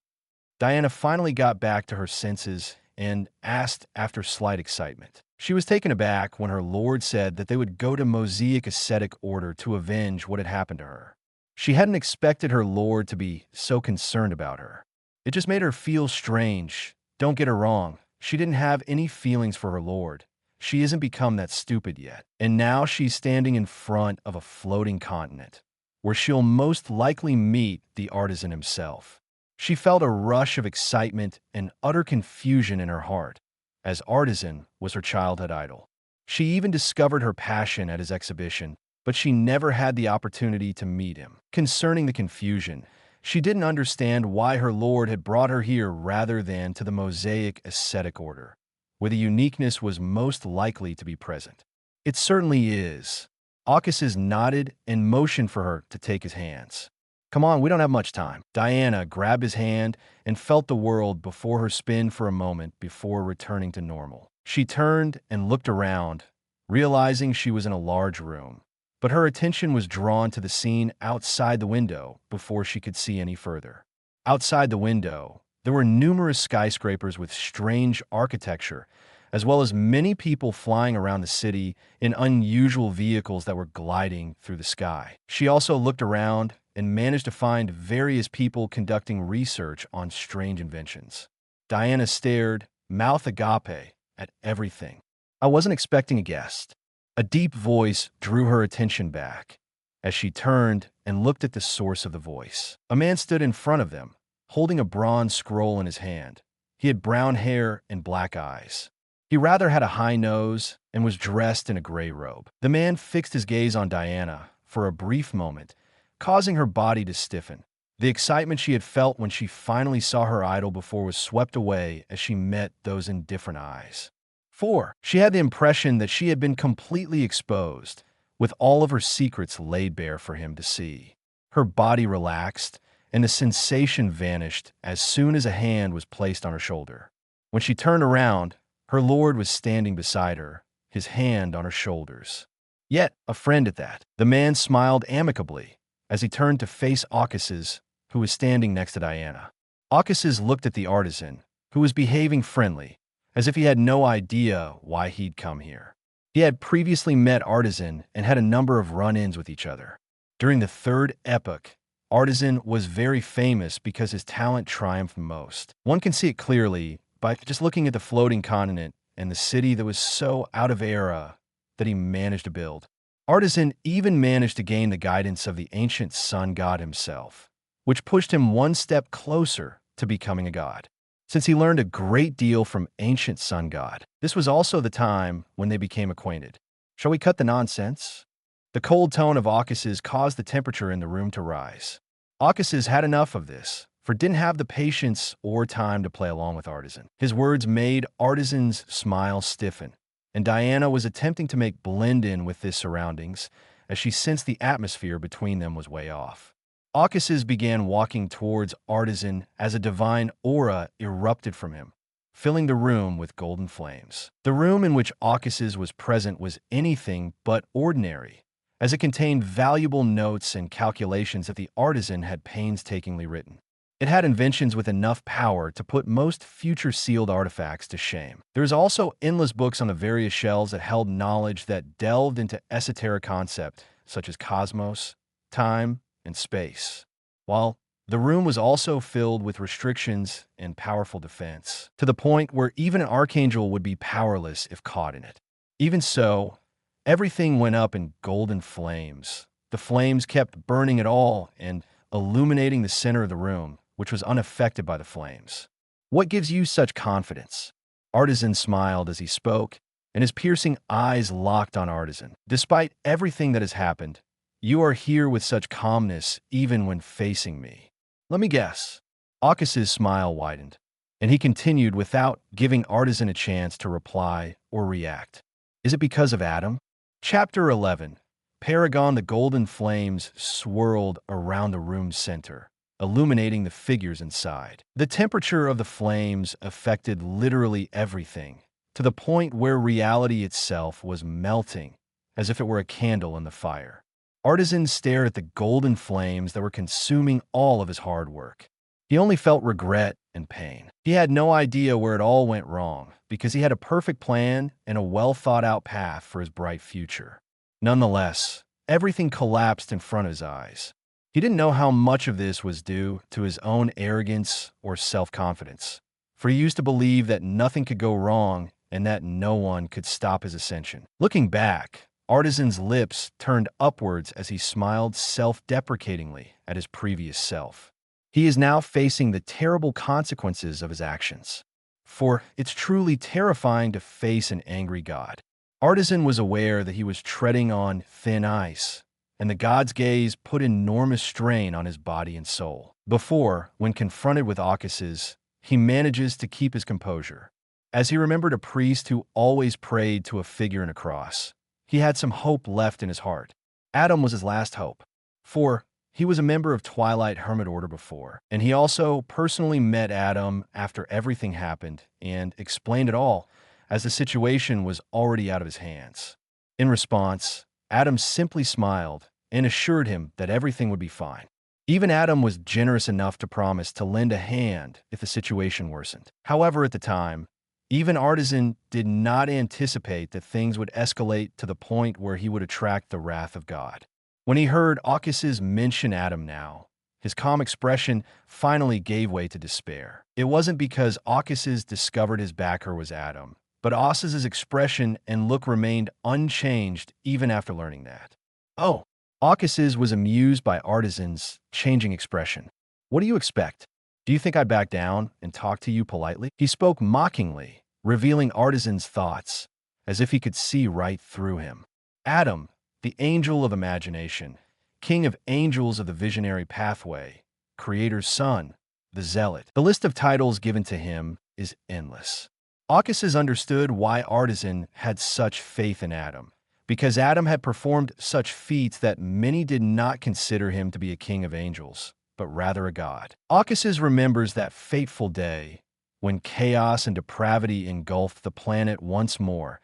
Diana finally got back to her senses and asked after slight excitement. She was taken aback when her lord said that they would go to Mosaic ascetic order to avenge what had happened to her. She hadn't expected her lord to be so concerned about her. It just made her feel strange. Don't get her wrong, she didn't have any feelings for her lord. She hasn't become that stupid yet. And now she's standing in front of a floating continent, where she'll most likely meet the artisan himself. She felt a rush of excitement and utter confusion in her heart, as Artisan was her childhood idol. She even discovered her passion at his exhibition, but she never had the opportunity to meet him. Concerning the confusion, she didn't understand why her lord had brought her here rather than to the Mosaic ascetic order, where the uniqueness was most likely to be present. It certainly is. Aukassis nodded and motioned for her to take his hands. Come on, we don't have much time. Diana grabbed his hand and felt the world before her spin for a moment before returning to normal. She turned and looked around, realizing she was in a large room. But her attention was drawn to the scene outside the window before she could see any further. Outside the window, there were numerous skyscrapers with strange architecture, as well as many people flying around the city in unusual vehicles that were gliding through the sky. She also looked around and managed to find various people conducting research on strange inventions. Diana stared, mouth agape, at everything. I wasn't expecting a guest. A deep voice drew her attention back as she turned and looked at the source of the voice. A man stood in front of them, holding a bronze scroll in his hand. He had brown hair and black eyes. He rather had a high nose and was dressed in a gray robe. The man fixed his gaze on Diana for a brief moment, causing her body to stiffen. The excitement she had felt when she finally saw her idol before was swept away as she met those indifferent eyes. 4. She had the impression that she had been completely exposed, with all of her secrets laid bare for him to see. Her body relaxed, and the sensation vanished as soon as a hand was placed on her shoulder. When she turned around, her lord was standing beside her, his hand on her shoulders. Yet, a friend at that. The man smiled amicably as he turned to face Aukassis, who was standing next to Diana. Aukassis looked at the artisan, who was behaving friendly, as if he had no idea why he'd come here. He had previously met Artisan and had a number of run-ins with each other. During the third epoch, Artisan was very famous because his talent triumphed most. One can see it clearly by just looking at the floating continent and the city that was so out of era that he managed to build. Artisan even managed to gain the guidance of the ancient sun god himself, which pushed him one step closer to becoming a god. Since he learned a great deal from ancient sun god, this was also the time when they became acquainted. Shall we cut the nonsense? The cold tone of Aukassis caused the temperature in the room to rise. Aukassis had enough of this, for didn't have the patience or time to play along with Artisan. His words made Artisan's smile stiffen, and Diana was attempting to make blend in with his surroundings as she sensed the atmosphere between them was way off. Aukassis began walking towards Artisan as a divine aura erupted from him, filling the room with golden flames. The room in which Aukassis was present was anything but ordinary, as it contained valuable notes and calculations that the artisan had painstakingly written. It had inventions with enough power to put most future sealed artifacts to shame. There was also endless books on the various shelves that held knowledge that delved into esoteric concepts such as cosmos, time, and space, while the room was also filled with restrictions and powerful defense, to the point where even an archangel would be powerless if caught in it. Even so, Everything went up in golden flames. The flames kept burning it all and illuminating the center of the room, which was unaffected by the flames. "What gives you such confidence?" Artisan smiled as he spoke, and his piercing eyes locked on Artisan. "Despite everything that has happened, you are here with such calmness even when facing me." "Let me guess." Akas's smile widened, and he continued without giving Artisan a chance to reply or react. "Is it because of Adam?" Chapter 11. Paragon. The golden flames swirled around the room's center, illuminating the figures inside. The temperature of the flames affected literally everything, to the point where reality itself was melting, as if it were a candle in the fire. Artisan stared at the golden flames that were consuming all of his hard work. He only felt regret and pain. He had no idea where it all went wrong, because he had a perfect plan and a well-thought-out path for his bright future. Nonetheless, everything collapsed in front of his eyes. He didn't know how much of this was due to his own arrogance or self-confidence, for he used to believe that nothing could go wrong and that no one could stop his ascension. Looking back, Artisan's lips turned upwards as he smiled self-deprecatingly at his previous self. He is now facing the terrible consequences of his actions. For it's truly terrifying to face an angry god. Artisan was aware that he was treading on thin ice, and the god's gaze put enormous strain on his body and soul. Before, when confronted with Akas's, he manages to keep his composure. As he remembered a priest who always prayed to a figure in a cross, he had some hope left in his heart. Adam was his last hope. For he was a member of Twilight Hermit Order before, and he also personally met Adam after everything happened and explained it all, as the situation was already out of his hands. In response, Adam simply smiled and assured him that everything would be fine. Even Adam was generous enough to promise to lend a hand if the situation worsened. However, at the time, even Artisan did not anticipate that things would escalate to the point where he would attract the wrath of God. When he heard Akas's mention Adam now, his calm expression finally gave way to despair. It wasn't because Akas's discovered his backer was Adam, but Akas's expression and look remained unchanged even after learning that. "Oh." Akas's was amused by Artisan's changing expression. "What do you expect? Do you think I'd back down and talk to you politely?" He spoke mockingly, revealing Artisan's thoughts, as if he could see right through him. Adam, the angel of imagination, king of angels of the visionary pathway, creator's son, the zealot. The list of titles given to him is endless. Akas's understood why Artisan had such faith in Adam, because Adam had performed such feats that many did not consider him to be a king of angels, but rather a god. Akas's remembers that fateful day when chaos and depravity engulfed the planet once more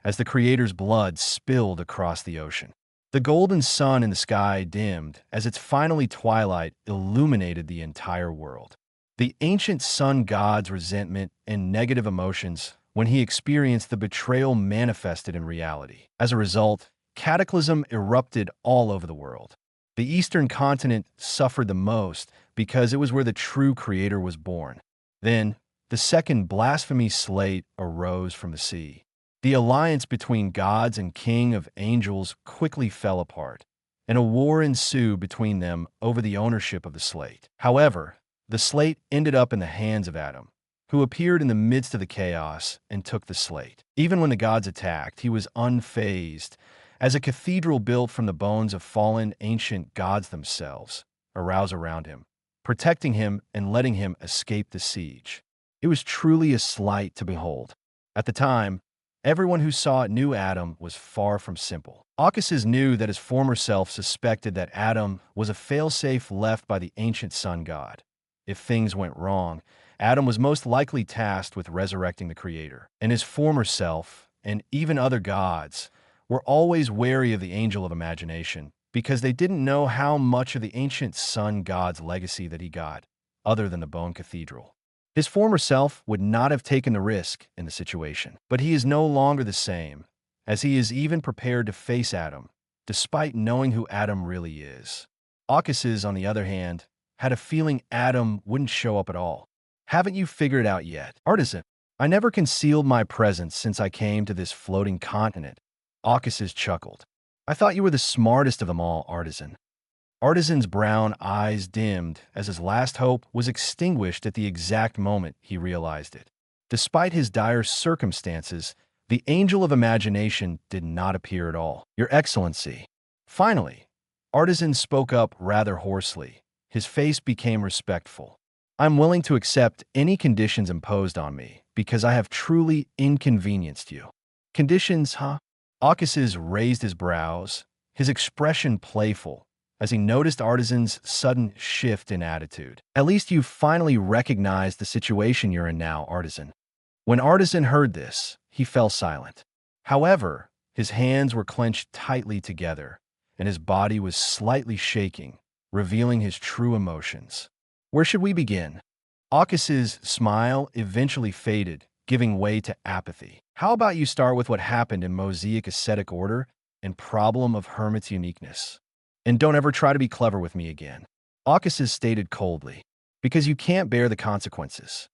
as the Creator's blood spilled across the ocean. The golden sun in the sky dimmed as its finally twilight illuminated the entire world. The ancient sun god's resentment and negative emotions when he experienced the betrayal manifested in reality. As a result, cataclysm erupted all over the world. The eastern continent suffered the most because it was where the true Creator was born. Then, the second blasphemy slate arose from the sea. The alliance between gods and king of angels quickly fell apart, and a war ensued between them over the ownership of the slate. However, the slate ended up in the hands of Adam, who appeared in the midst of the chaos and took the slate. Even when the gods attacked, he was unfazed, as a cathedral built from the bones of fallen ancient gods themselves arose around him, protecting him and letting him escape the siege. It was truly a sight to behold. At the time, everyone who saw it knew Adam was far from simple. Akas's knew that his former self suspected that Adam was a failsafe left by the ancient sun god. If things went wrong, Adam was most likely tasked with resurrecting the Creator, and his former self, and even other gods, were always wary of the angel of imagination because they didn't know how much of the ancient sun god's legacy that he got, other than the bone cathedral. His former self would not have taken the risk in the situation, but he is no longer the same, as he is even prepared to face Adam, despite knowing who Adam really is. Akas's, on the other hand, had a feeling Adam wouldn't show up at all. "Haven't you figured it out yet?" "Artisan, I never concealed my presence since I came to this floating continent. Aucuses chuckled. I thought you were the smartest of them all, Artisan. Artisan's brown eyes dimmed as his last hope was extinguished at the exact moment he realized it. Despite his dire circumstances, the angel of imagination did not appear at all. Your Excellency. Finally, Artisan spoke up rather hoarsely. His face became respectful. I'm willing to accept any conditions imposed on me because I have truly inconvenienced you. Conditions, huh? Aucuses raised his brows, his expression playful, as he noticed Artisan's sudden shift in attitude. At least you finally recognized the situation you're in now, Artisan. When Artisan heard this, he fell silent. However, his hands were clenched tightly together, and his body was slightly shaking, revealing his true emotions. Where should we begin? Aucus's smile eventually faded, giving way to apathy. How about you start with what happened in Mosaic ascetic order and problem of hermit's uniqueness? And don't ever try to be clever with me again. Aucuses stated coldly, because you can't bear the consequences.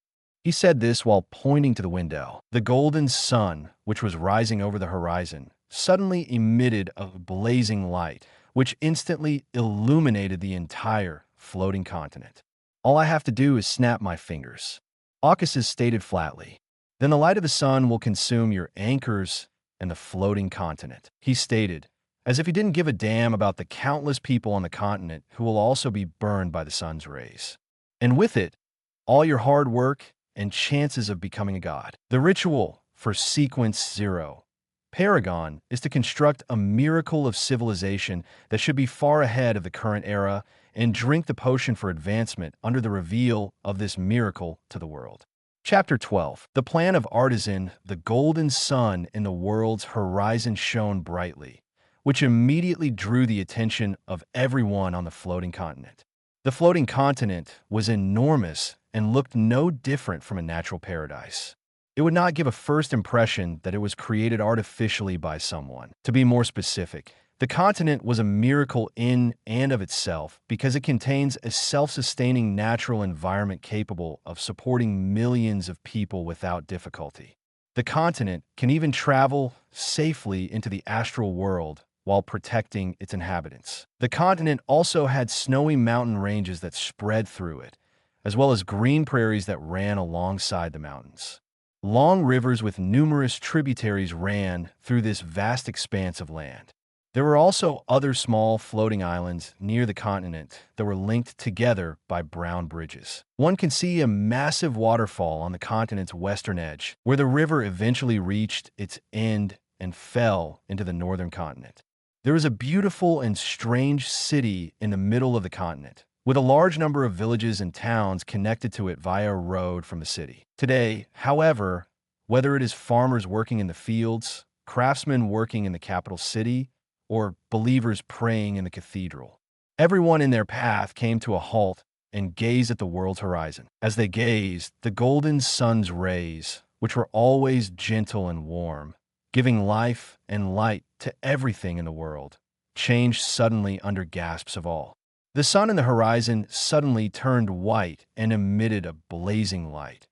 He said this while pointing to the window. The golden sun, which was rising over the horizon, suddenly emitted a blazing light, which instantly illuminated the entire floating continent. All I have to do is snap my fingers. Aucuses stated flatly. Then the light of the sun will consume your anchors and the floating continent. He stated, as if he didn't give a damn about the countless people on the continent who will also be burned by the sun's rays. And with it, all your hard work and chances of becoming a god. The ritual for Sequence 0, Paragon, is to construct a miracle of civilization that should be far ahead of the current era and drink the potion for advancement under the reveal of this miracle to the world. Chapter 12. The plan of Artisan. The golden sun in the world's horizon shone brightly, which immediately drew the attention of everyone on the floating continent. The floating continent was enormous and looked no different from a natural paradise. It would not give a first impression that it was created artificially by someone. To be more specific, the continent was a miracle in and of itself because it contains a self-sustaining natural environment capable of supporting millions of people without difficulty. The continent can even travel safely into the astral world while protecting its inhabitants. The continent also had snowy mountain ranges that spread through it, as well as green prairies that ran alongside the mountains. Long rivers with numerous tributaries ran through this vast expanse of land. There were also other small floating islands near the continent that were linked together by brown bridges. One can see a massive waterfall on the continent's western edge, where the river eventually reached its end and fell into the northern continent. There is a beautiful and strange city in the middle of the continent, with a large number of villages and towns connected to it via a road from the city. Today, however, whether it is farmers working in the fields, craftsmen working in the capital city, or believers praying in the cathedral, everyone in their path came to a halt and gazed at the world's horizon. As they gazed, the golden sun's rays, which were always gentle and warm, giving life and light to everything in the world, changed suddenly under gasps of all. The sun in the horizon suddenly turned white and emitted a blazing light.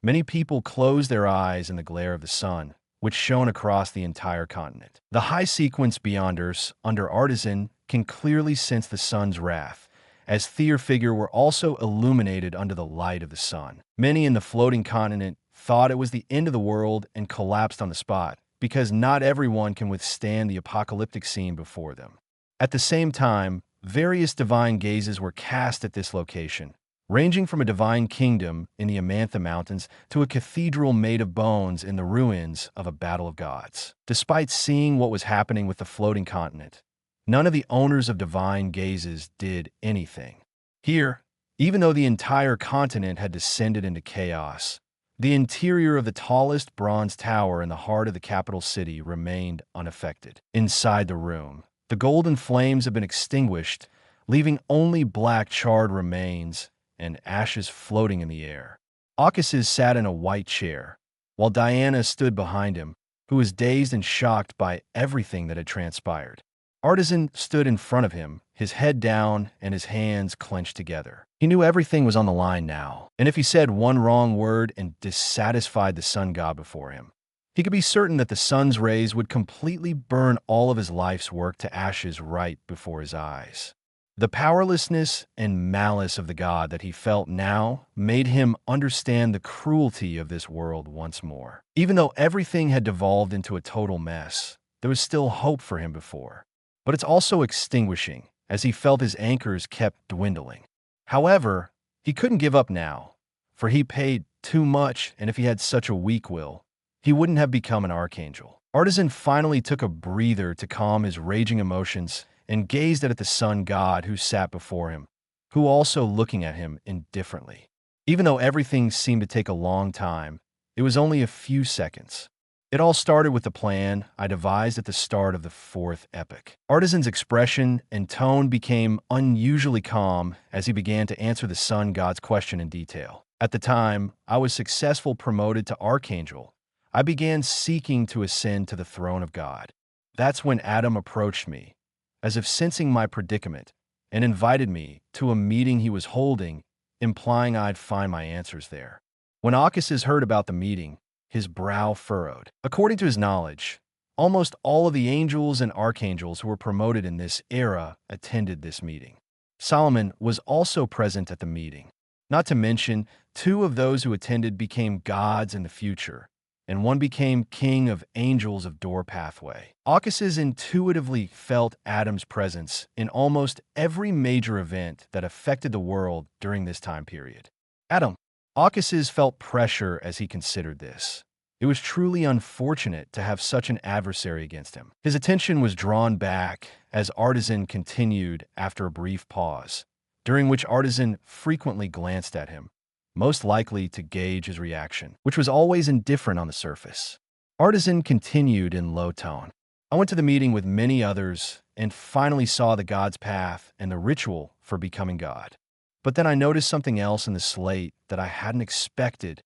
Many people closed their eyes in the glare of the sun, which shone across the entire continent. The high sequence beyonders, under Artisan, can clearly sense the sun's wrath, as Theer figure were also illuminated under the light of the sun. Many in the floating continent thought it was the end of the world and collapsed on the spot, because not everyone can withstand the apocalyptic scene before them. At the same time, various divine gazes were cast at this location, ranging from a divine kingdom in the Amantha Mountains to a cathedral made of bones in the ruins of a battle of gods. Despite seeing what was happening with the floating continent, none of the owners of divine gazes did anything. Here, even though the entire continent had descended into chaos, the interior of the tallest bronze tower in the heart of the capital city remained unaffected. Inside the room, the golden flames had been extinguished, leaving only black charred remains and ashes floating in the air. Aucuses sat in a white chair, while Diana stood behind him, who was dazed and shocked by everything that had transpired. Artisan stood in front of him, his head down and his hands clenched together. He knew everything was on the line now, and if he said one wrong word and dissatisfied the sun god before him, He could be certain that the sun's rays would completely burn all of his life's work to ashes right before his eyes. The powerlessness and malice of the god that he felt now made him understand the cruelty of this world once more. Even though everything had devolved into a total mess, there was still hope for him before. But it's also extinguishing, as he felt his anchors kept dwindling. However, he couldn't give up now, for he paid too much, and if he had such a weak will, he wouldn't have become an archangel. Artisan finally took a breather to calm his raging emotions and gazed at the sun god who sat before him, who also looking at him indifferently. Even though everything seemed to take a long time, it was only a few seconds. It all started with the plan I devised at the start of the fourth epic. Artisan's expression and tone became unusually calm as he began to answer the sun god's question in detail. At the time I was successful promoted to archangel, I began seeking to ascend to the throne of God. That's when Adam approached me, as if sensing my predicament, and invited me to a meeting he was holding, implying I'd find my answers there. When Achasis heard about the meeting, his brow furrowed. According to his knowledge, almost all of the angels and archangels who were promoted in this era attended this meeting. Solomon was also present at the meeting. Not to mention, 2 of those who attended became gods in the future, and one became king of angels of Door Pathway. Achasis intuitively felt Adam's presence in almost every major event that affected the world during this time period. Achasis felt pressure as he considered this. It was truly unfortunate to have such an adversary against him. His attention was drawn back as Artisan continued after a brief pause, during which Artisan frequently glanced at him, most likely to gauge his reaction, which was always indifferent on the surface. Artisan continued in low tone. I went to the meeting with many others and finally saw the god's path and the ritual for becoming God. But then I noticed something else in the slate that I hadn't expected.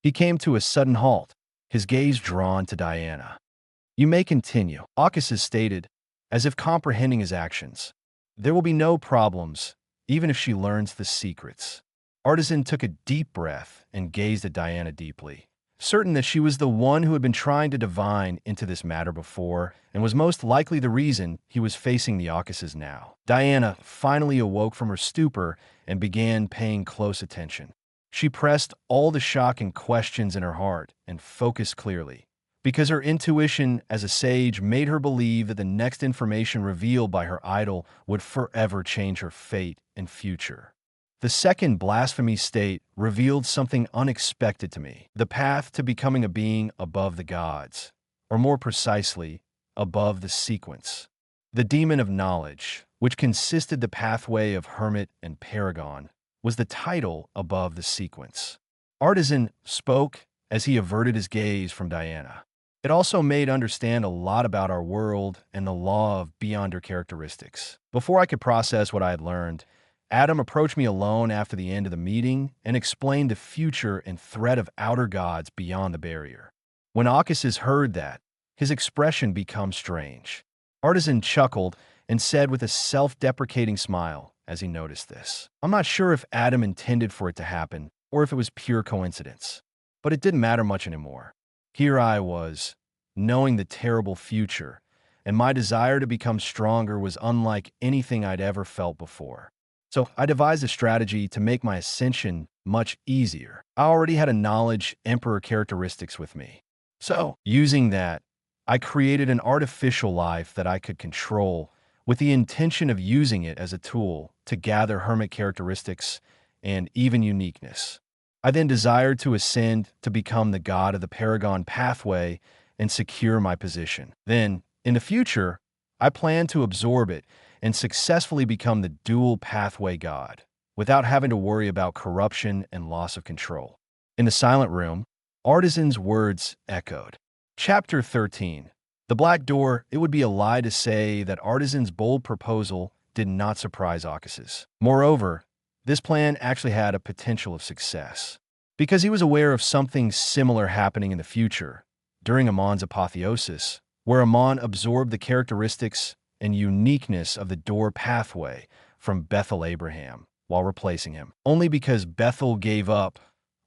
He came to a sudden halt, his gaze drawn to Diana. "You may continue," Achasis stated, as if comprehending his actions. "There will be no problems, even if she learns the secrets." Artisan took a deep breath and gazed at Diana deeply, certain that she was the one who had been trying to divine into this matter before and was most likely the reason he was facing the Achasis now. Diana finally awoke from her stupor and began paying close attention. She pressed all the shock and questions in her heart and focused clearly, because her intuition as a sage made her believe that the next information revealed by her idol would forever change her fate and future. The second blasphemy state revealed something unexpected to me, the path to becoming a being above the gods, or more precisely, above the sequence. The demon of knowledge, which consisted the pathway of hermit and paragon, was the title above the sequence. Artisan spoke as he averted his gaze from Diana. It also made understand a lot about our world and the law of beyonder characteristics. Before I could process what I had learned, Adam approached me alone after the end of the meeting and explained the future and threat of outer gods beyond the barrier. When Achasis heard that, his expression became strange. Artisan chuckled and said with a self-deprecating smile as he noticed this, "I'm not sure if Adam intended for it to happen or if it was pure coincidence, but it didn't matter much anymore. Here I was, knowing the terrible future, and my desire to become stronger was unlike anything I'd ever felt before. So I devised a strategy to make my ascension much easier. I already had a knowledge emperor characteristics with me. So, using that, I created an artificial life that I could control with the intention of using it as a tool to gather hermit characteristics and even uniqueness. I then desired to ascend to become the god of the Paragon pathway and secure my position. Then, in the future, I planned to absorb it and successfully become the dual pathway god, without having to worry about corruption and loss of control. In the silent room, Artisan's words echoed. Chapter 13. The Black Door. It would be a lie to say that Artisan's bold proposal did not surprise Achasis. Moreover, this plan actually had a potential of success, because he was aware of something similar happening in the future, during Amon's apotheosis, where Amon absorbed the characteristics and uniqueness of the Door pathway from Bethel Abraham while replacing him, only because Bethel gave up,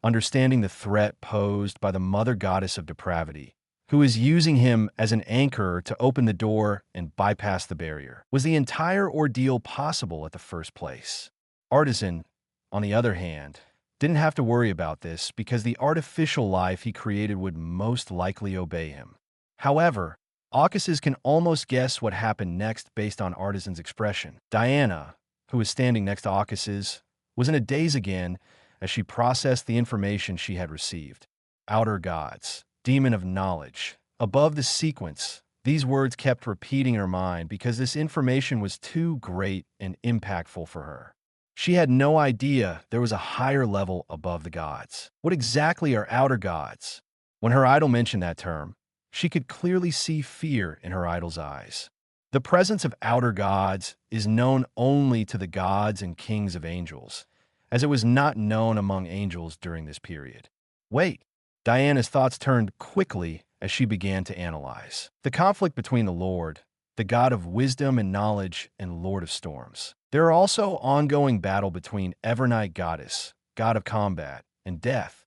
understanding the threat posed by the mother goddess of depravity, who is using him as an anchor to open the door and bypass the barrier. Was the entire ordeal possible at the first place? Artisan, on the other hand, didn't have to worry about this because the artificial life he created would most likely obey him. However, Aucuses can almost guess what happened next based on Artisan's expression. Diana, who was standing next to Aucuses, was in a daze again as she processed the information she had received. Outer gods, demon of knowledge, above the sequence. These words kept repeating in her mind because this information was too great and impactful for her. She had no idea there was a higher level above the gods. What exactly are outer gods? When her idol mentioned that term, she could clearly see fear in her idol's eyes. The presence of outer gods is known only to the gods and kings of angels, as it was not known among angels during this period. Wait, Diana's thoughts turned quickly as she began to analyze. The conflict between the Lord, the god of wisdom and knowledge, and Lord of storms. There are also ongoing battle between Evernight goddess, god of combat, and death.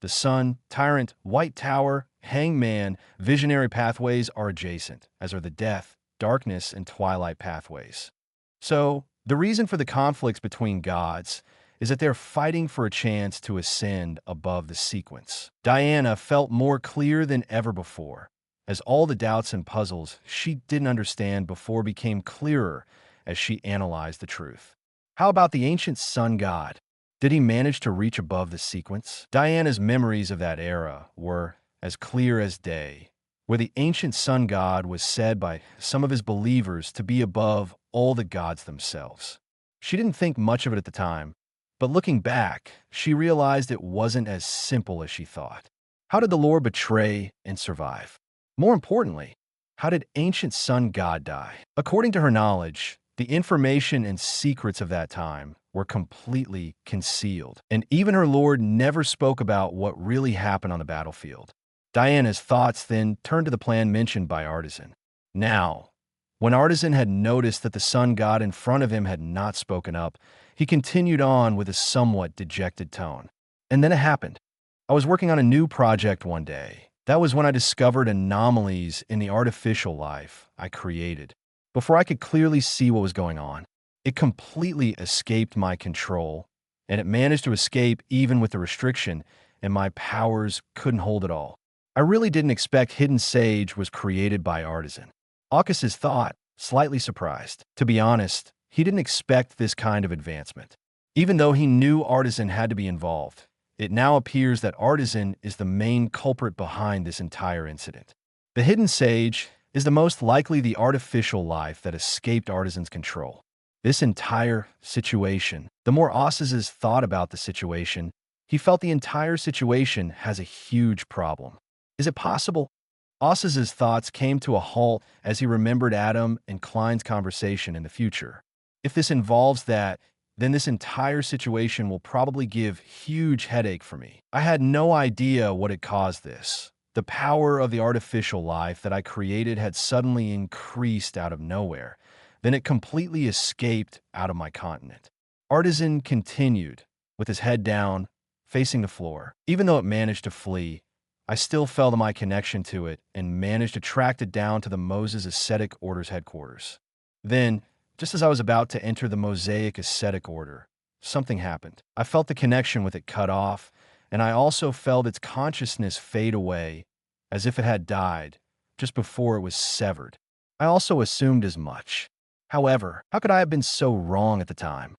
The sun, tyrant, white tower, hangman, visionary pathways are adjacent, as are the death, darkness, and twilight pathways. So, the reason for the conflicts between gods is that they're fighting for a chance to ascend above the sequence. Diana felt more clear than ever before, as all the doubts and puzzles she didn't understand before became clearer as she analyzed the truth. How about the ancient sun god? Did he manage to reach above the sequence? Diana's memories of that era were as clear as day, where the ancient sun god was said by some of his believers to be above all the gods themselves. She didn't think much of it at the time, but looking back, she realized it wasn't as simple as she thought. How did the Lord betray and survive? More importantly, how did ancient sun god die? According to her knowledge, the information and secrets of that time were completely concealed, and even her Lord never spoke about what really happened on the battlefield. Diana's thoughts then turned to the plan mentioned by Artisan. Now, when Artisan had noticed that the sun god in front of him had not spoken up, he continued on with a somewhat dejected tone. And then it happened. I was working on a new project one day. That was when I discovered anomalies in the artificial life I created. Before I could clearly see what was going on, it completely escaped my control, and it managed to escape even with the restriction, and my powers couldn't hold it all. I really didn't expect Hidden Sage was created by Artisan. Aucuses thought, slightly surprised. To be honest, he didn't expect this kind of advancement. Even though he knew Artisan had to be involved, it now appears that Artisan is the main culprit behind this entire incident. The Hidden Sage is the most likely the artificial life that escaped Artisan's control. This entire situation, the more Aucuses thought about the situation, he felt the entire situation has a huge problem. Is it possible? Aucuses' thoughts came to a halt as he remembered Adam and Klein's conversation in the future. If this involves that, then this entire situation will probably give huge headache for me. I had no idea what had caused this. The power of the artificial life that I created had suddenly increased out of nowhere. Then it completely escaped out of my continent. Artisan continued, with his head down, facing the floor. Even though it managed to flee, I still felt my connection to it and managed to track it down to the Moses Ascetic Order's headquarters. Then, just as I was about to enter the Mosaic Ascetic Order, something happened. I felt the connection with it cut off, and I also felt its consciousness fade away, as if it had died, just before it was severed. I also assumed as much. However, how could I have been so wrong at the time?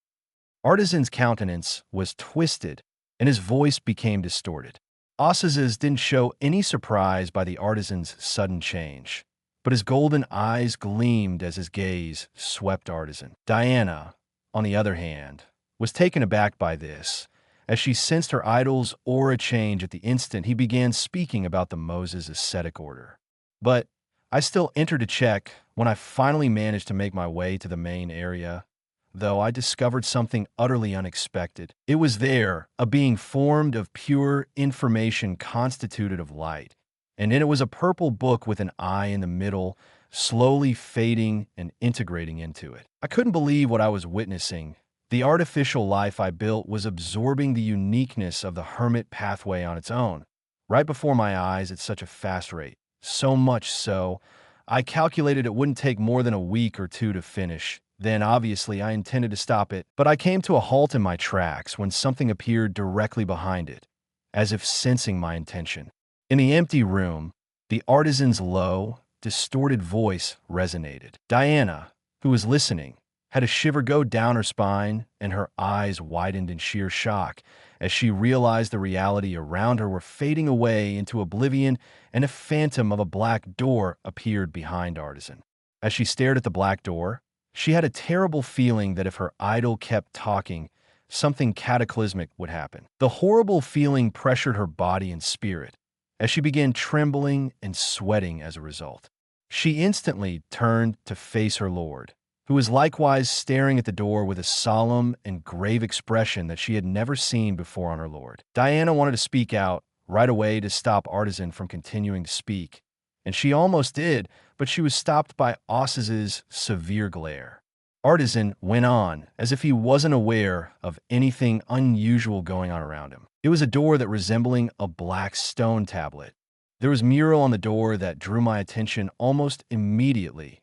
Artisan's countenance was twisted, and his voice became distorted. Aucuses didn't show any surprise by the artisan's sudden change, but his golden eyes gleamed as his gaze swept Artisan. Diana, on the other hand, was taken aback by this, as she sensed her idol's aura change at the instant he began speaking about the Moses Ascetic Order. But I still entered to check when I finally managed to make my way to the main area, though I discovered something utterly unexpected. It was there, a being formed of pure information constituted of light, and in it was a purple book with an eye in the middle, slowly fading and integrating into it. I couldn't believe what I was witnessing. The artificial life I built was absorbing the uniqueness of the hermit pathway on its own, right before my eyes at such a fast rate. So much so, I calculated it wouldn't take more than a week or two to finish. Then, obviously, I intended to stop it, but I came to a halt in my tracks when something appeared directly behind it, as if sensing my intention. In the empty room, the artisan's low, distorted voice resonated. Diana, who was listening, had a shiver go down her spine, and her eyes widened in sheer shock as she realized the reality around her were fading away into oblivion, and a phantom of a black door appeared behind Artisan. As she stared at the black door, she had a terrible feeling that if her idol kept talking, something cataclysmic would happen. The horrible feeling pressured her body and spirit as she began trembling and sweating as a result. She instantly turned to face her lord, who was likewise staring at the door with a solemn and grave expression that she had never seen before on her lord. Diana wanted to speak out right away to stop Artisan from continuing to speak, and she almost did, but she was stopped by Oss's severe glare. Artisan went on as if he wasn't aware of anything unusual going on around him. It was a door that resembling a black stone tablet. There was a mural on the door that drew my attention almost immediately.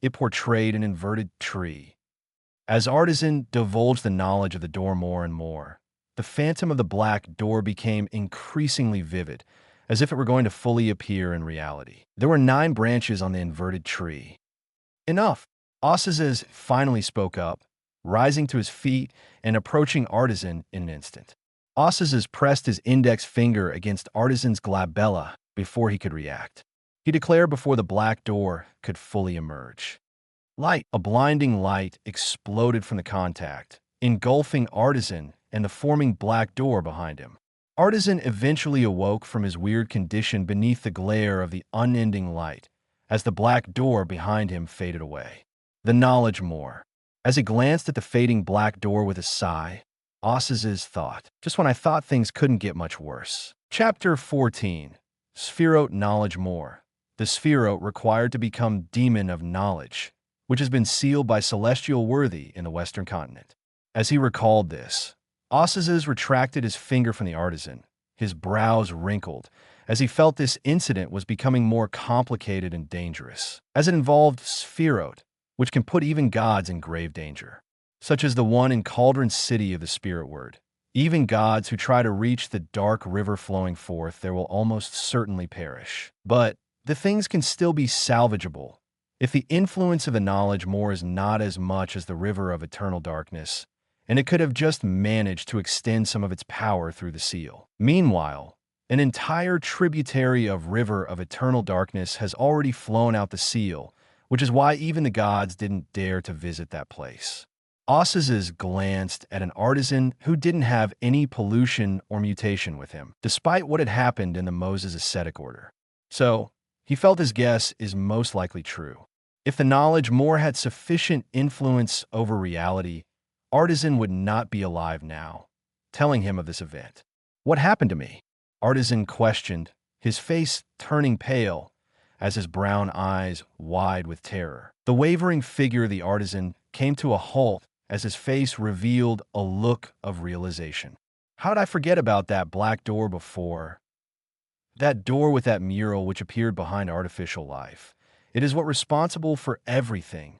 It portrayed an inverted tree. As Artisan divulged the knowledge of the door more and more, the phantom of the black door became increasingly vivid, as if it were going to fully appear in reality. There were 9 branches on the inverted tree. Enough! Ossas finally spoke up, rising to his feet and approaching Artisan in an instant. Ossas pressed his index finger against Artisan's glabella before he could react. He declared before the black door could fully emerge. Light, a blinding light, exploded from the contact, engulfing Artisan and the forming black door behind him. Artisan eventually awoke from his weird condition beneath the glare of the unending light as the black door behind him faded away. The knowledge more. As he glanced at the fading black door with a sigh, Ossas thought, just when I thought things couldn't get much worse. Chapter 14. Spherote Knowledge More. The Spherote required to become Demon of Knowledge, which has been sealed by celestial worthy in the Western continent. As he recalled this, Ossas retracted his finger from the artisan, his brows wrinkled, as he felt this incident was becoming more complicated and dangerous, as it involved Spherote, which can put even gods in grave danger, such as the one in Cauldron City of the Spirit Word. Even gods who try to reach the dark river flowing forth there will almost certainly perish. But the things can still be salvageable if the influence of the knowledge more is not as much as the river of eternal darkness, and it could have just managed to extend some of its power through the seal. Meanwhile, an entire tributary of river of eternal darkness has already flown out the seal, which is why even the gods didn't dare to visit that place. Ossas glanced at an artisan who didn't have any pollution or mutation with him, despite what had happened in the Moses ascetic order. So, he felt his guess is most likely true. If the knowledge more had sufficient influence over reality, Artisan would not be alive now, telling him of this event. What happened to me? Artisan questioned, his face turning pale as his brown eyes wide with terror. The wavering figure of the artisan came to a halt as his face revealed a look of realization. How did I forget about that black door before? That door with that mural which appeared behind artificial life. It is what responsible for everything.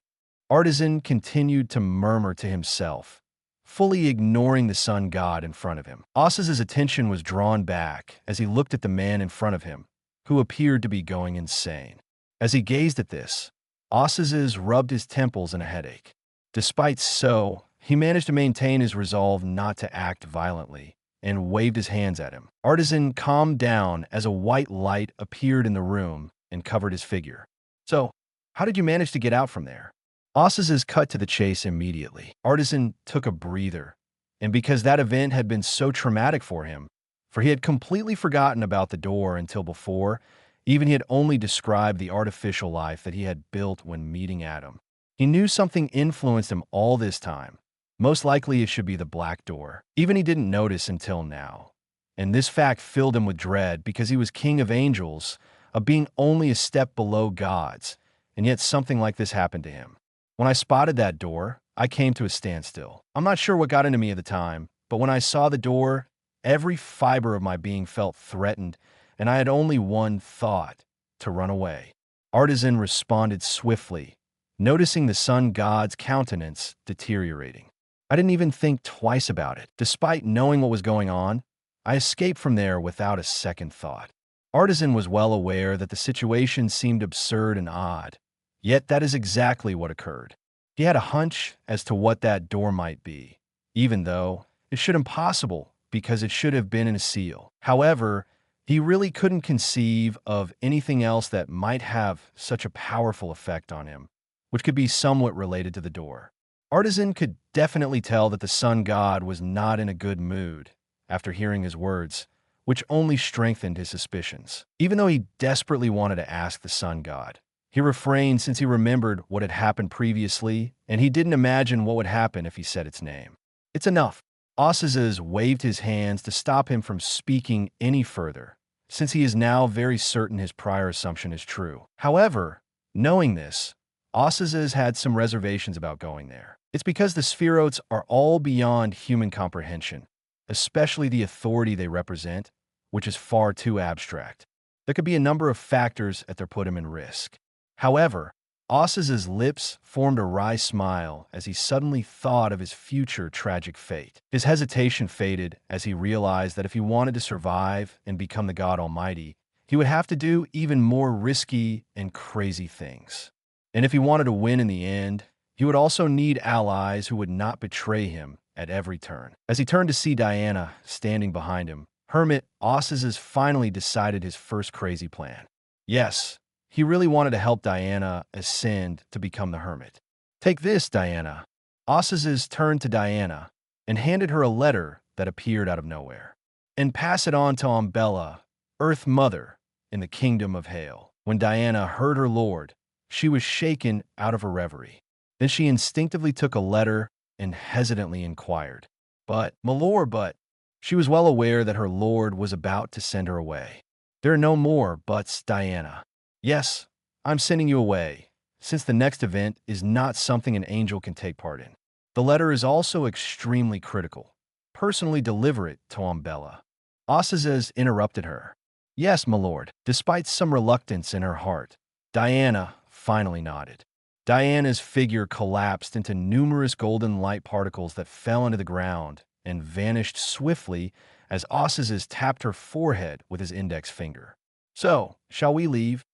Artisan continued to murmur to himself, fully ignoring the sun god in front of him. Ossas' attention was drawn back as he looked at the man in front of him, who appeared to be going insane. As he gazed at this, Ossas rubbed his temples in a headache. Despite so, he managed to maintain his resolve not to act violently and waved his hands at him. Artisan calmed down as a white light appeared in the room and covered his figure. So, how did you manage to get out from there? Ossas cut to the chase immediately. Artisan took a breather, and because that event had been so traumatic for him, for he had completely forgotten about the door until before, even he had only described the artificial life that he had built when meeting Adam. He knew something influenced him all this time. Most likely it should be the black door. Even he didn't notice until now. And this fact filled him with dread because he was king of angels, of being only a step below gods, and yet something like this happened to him. When I spotted that door, I came to a standstill. I'm not sure what got into me at the time, but when I saw the door, every fiber of my being felt threatened, and I had only one thought. to run away. Artisan responded swiftly, noticing the sun god's countenance deteriorating. I didn't even think twice about it. Despite knowing what was going on, I escaped from there without a second thought. Artisan was well aware that the situation seemed absurd and odd, yet that is exactly what occurred. He had a hunch as to what that door might be, even though it should impossible because it should have been in a seal. However, he really couldn't conceive of anything else that might have such a powerful effect on him, which could be somewhat related to the door. Artisan could definitely tell that the sun god was not in a good mood after hearing his words, which only strengthened his suspicions. Even though he desperately wanted to ask the sun god, he refrained since he remembered what had happened previously, and he didn't imagine what would happen if he said its name. It's enough. Osazes waved his hands to stop him from speaking any further, since he is now very certain his prior assumption is true. However, knowing this, Osazes had some reservations about going there. It's because the Spherotes are all beyond human comprehension, especially the authority they represent, which is far too abstract. There could be a number of factors that put him in risk. However, Osaz's lips formed a wry smile as he suddenly thought of his future tragic fate. His hesitation faded as he realized that if he wanted to survive and become the God Almighty, he would have to do even more risky and crazy things. And if he wanted to win in the end, he would also need allies who would not betray him at every turn. As he turned to see Diana standing behind him, Hermit Osazes finally decided his first crazy plan. Yes, he really wanted to help Diana ascend to become the Hermit. Take this, Diana. Osazes turned to Diana and handed her a letter that appeared out of nowhere. And pass it on to Umbella, Earth Mother, in the Kingdom of Hail. When Diana heard her lord, she was shaken out of her reverie. Then she instinctively took a letter and hesitantly inquired, "But, my lord, but..." She was well aware that her lord was about to send her away. "There are no more buts, Diana. Yes, I'm sending you away, since the next event is not something an angel can take part in. The letter is also extremely critical. Personally deliver it to Umbella." Osazes interrupted her. "Yes, my lord." Despite some reluctance in her heart, Diana finally nodded. Diana's figure collapsed into numerous golden light particles that fell into the ground and vanished swiftly as Osazes tapped her forehead with his index finger. "So, shall we leave?"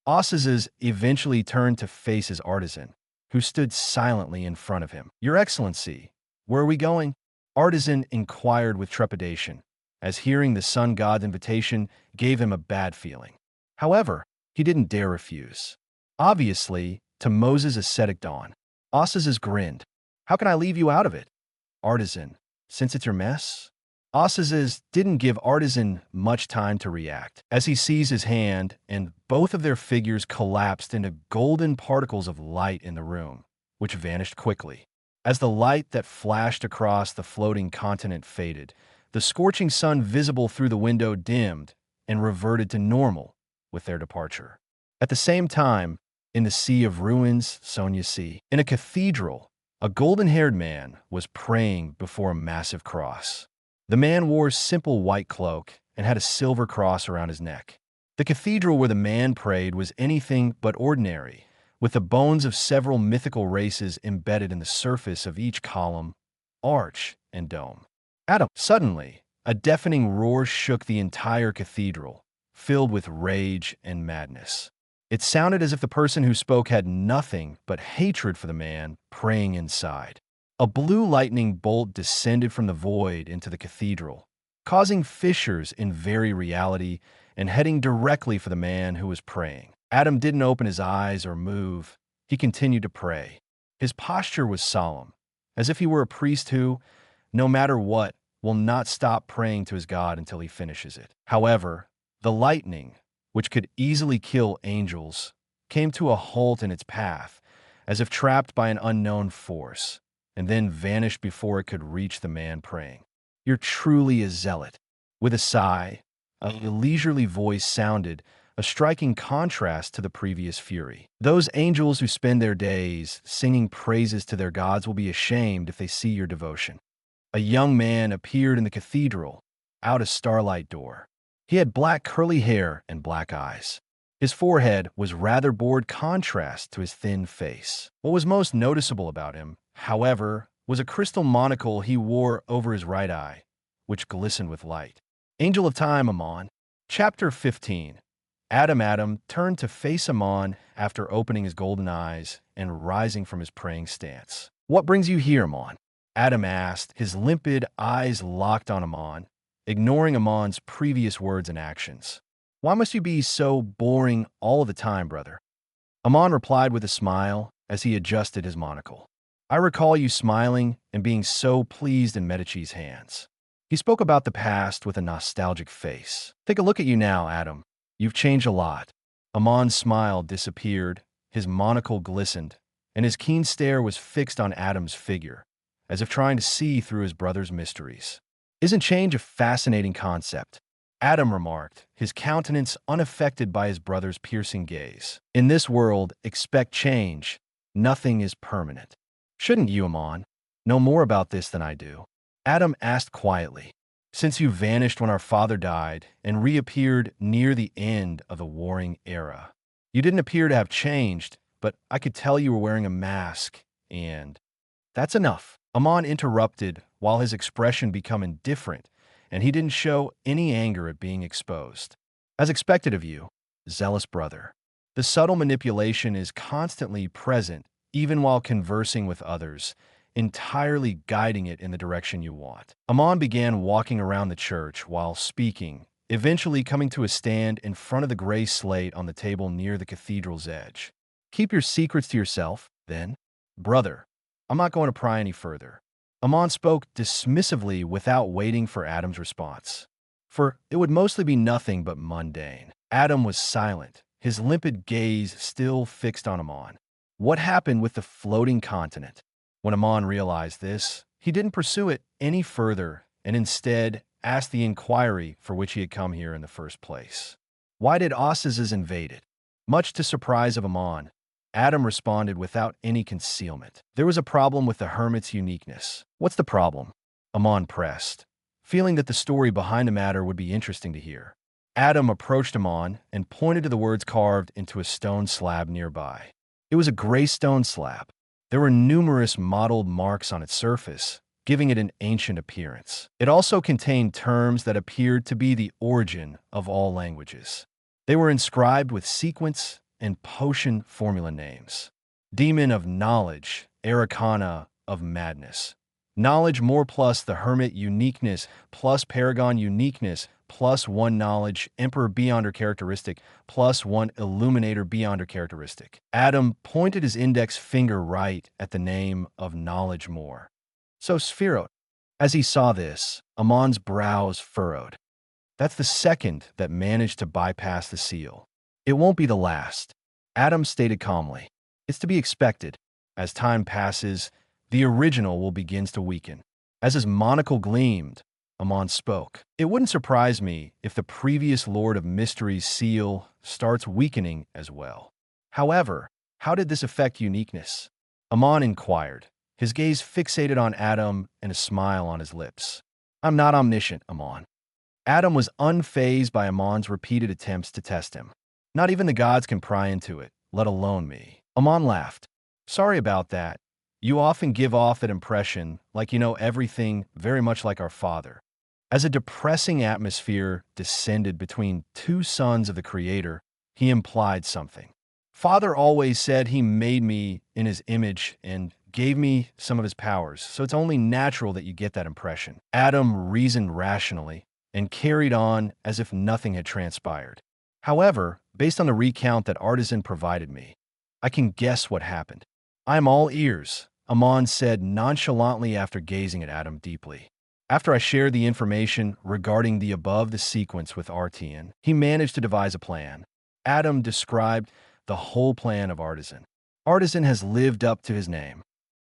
Osazes eventually turned to face his artisan, who stood silently in front of him. "Your Excellency, where are we going?" Artisan inquired with trepidation, as hearing the sun god's invitation gave him a bad feeling. However, he didn't dare refuse. Obviously, to Moses' ascetic dawn, Osazes grinned. "How can I leave you out of it?" "Artisan, since it's your mess?" Osazes didn't give Artisan much time to react, as he seized his hand and both of their figures collapsed into golden particles of light in the room, which vanished quickly. As the light that flashed across the floating continent faded, the scorching sun visible through the window dimmed and reverted to normal with their departure. At the same time, in the sea of ruins, Sonia Sea, in a cathedral, a golden-haired man was praying before a massive cross. The man wore a simple white cloak and had a silver cross around his neck. The cathedral where the man prayed was anything but ordinary, with the bones of several mythical races embedded in the surface of each column, arch, and dome. Suddenly, a deafening roar shook the entire cathedral, filled with rage and madness. It sounded as if the person who spoke had nothing but hatred for the man praying inside. A blue lightning bolt descended from the void into the cathedral, causing fissures in very reality and heading directly for the man who was praying. Adam didn't open his eyes or move. He continued to pray. His posture was solemn, as if he were a priest who, no matter what, will not stop praying to his God until he finishes it. However, the lightning, which could easily kill angels, came to a halt in its path, as if trapped by an unknown force, and then vanished before it could reach the man praying. "You're truly a zealot." With a sigh, a leisurely voice sounded, a striking contrast to the previous fury. "Those angels who spend their days singing praises to their gods will be ashamed if they see your devotion." A young man appeared in the cathedral, out a starlight door. He had black curly hair and black eyes. His forehead was rather bored contrast to his thin face. What was most noticeable about him, however, was a crystal monocle he wore over his right eye, which glistened with light. Angel of Time, Amon. Chapter 15. Adam turned to face Amon after opening his golden eyes and rising from his praying stance. "What brings you here, Amon?" Adam asked, his limpid eyes locked on Amon, ignoring Amon's previous words and actions. "Why must you be so boring all of the time, brother?" Amon replied with a smile as he adjusted his monocle. "I recall you smiling and being so pleased in Medici's hands." He spoke about the past with a nostalgic face. "Take a look at you now, Adam. You've changed a lot." Amon's smile disappeared, his monocle glistened, and his keen stare was fixed on Adam's figure, as if trying to see through his brother's mysteries. "Isn't change a fascinating concept?" Adam remarked, his countenance unaffected by his brother's piercing gaze. "In this world, expect change. Nothing is permanent." "Shouldn't you, Amon, know more about this than I do?" Adam asked quietly. "Since you vanished when our father died and reappeared near the end of the Warring Era, you didn't appear to have changed, but I could tell you were wearing a mask, and—" "That's enough," Amon interrupted while his expression became indifferent, and he didn't show any anger at being exposed. "As expected of you, zealous brother. The subtle manipulation is constantly present, even while conversing with others, entirely guiding it in the direction you want." Amon began walking around the church while speaking, eventually coming to a stand in front of the gray slate on the table near the cathedral's edge. "Keep your secrets to yourself, then, brother. I'm not going to pry any further." Amon spoke dismissively without waiting for Adam's response, for it would mostly be nothing but mundane. Adam was silent, his limpid gaze still fixed on Amon. What happened with the floating continent? When Amon realized this, he didn't pursue it any further and instead asked the inquiry for which he had come here in the first place. "Why did Osses invade it?" Much to surprise of Amon, Adam responded without any concealment. "There was a problem with the hermit's uniqueness." "What's the problem?" Amon pressed, feeling that the story behind the matter would be interesting to hear. Adam approached Amon and pointed to the words carved into a stone slab nearby. It was a gray stone slab. There were numerous mottled marks on its surface, giving it an ancient appearance. It also contained terms that appeared to be the origin of all languages. They were inscribed with sequence and potion formula names. Demon of knowledge, Arcana of madness. Knowledge more plus the hermit uniqueness plus paragon uniqueness plus one knowledge, emperor beyonder characteristic plus one illuminator beyonder characteristic. Adam pointed his index finger right at the name of knowledge more. "So Sphirot." As he saw this, Amon's brows furrowed. "That's the second that managed to bypass the seal. It won't be the last," Adam stated calmly. "It's to be expected. As time passes, the original will begin to weaken." As his monocle gleamed, Amon spoke. "It wouldn't surprise me if the previous Lord of Mystery's seal starts weakening as well. However, how did this affect uniqueness?" Amon inquired, his gaze fixated on Adam and a smile on his lips. "I'm not omniscient, Amon." Adam was unfazed by Amon's repeated attempts to test him. "Not even the gods can pry into it, let alone me." Amon laughed. "Sorry about that. You often give off that impression, like you know everything, very much like our father." As a depressing atmosphere descended between two sons of the Creator, he implied something. "Father always said he made me in his image and gave me some of his powers, so it's only natural that you get that impression." Adam reasoned rationally and carried on as if nothing had transpired. "However, based on the recount that Artisan provided me, I can guess what happened." "I am all ears," Amon said nonchalantly after gazing at Adam deeply. "After I shared the information regarding the sequence with Artian, he managed to devise a plan." Adam described the whole plan of Artisan. "Artisan has lived up to his name."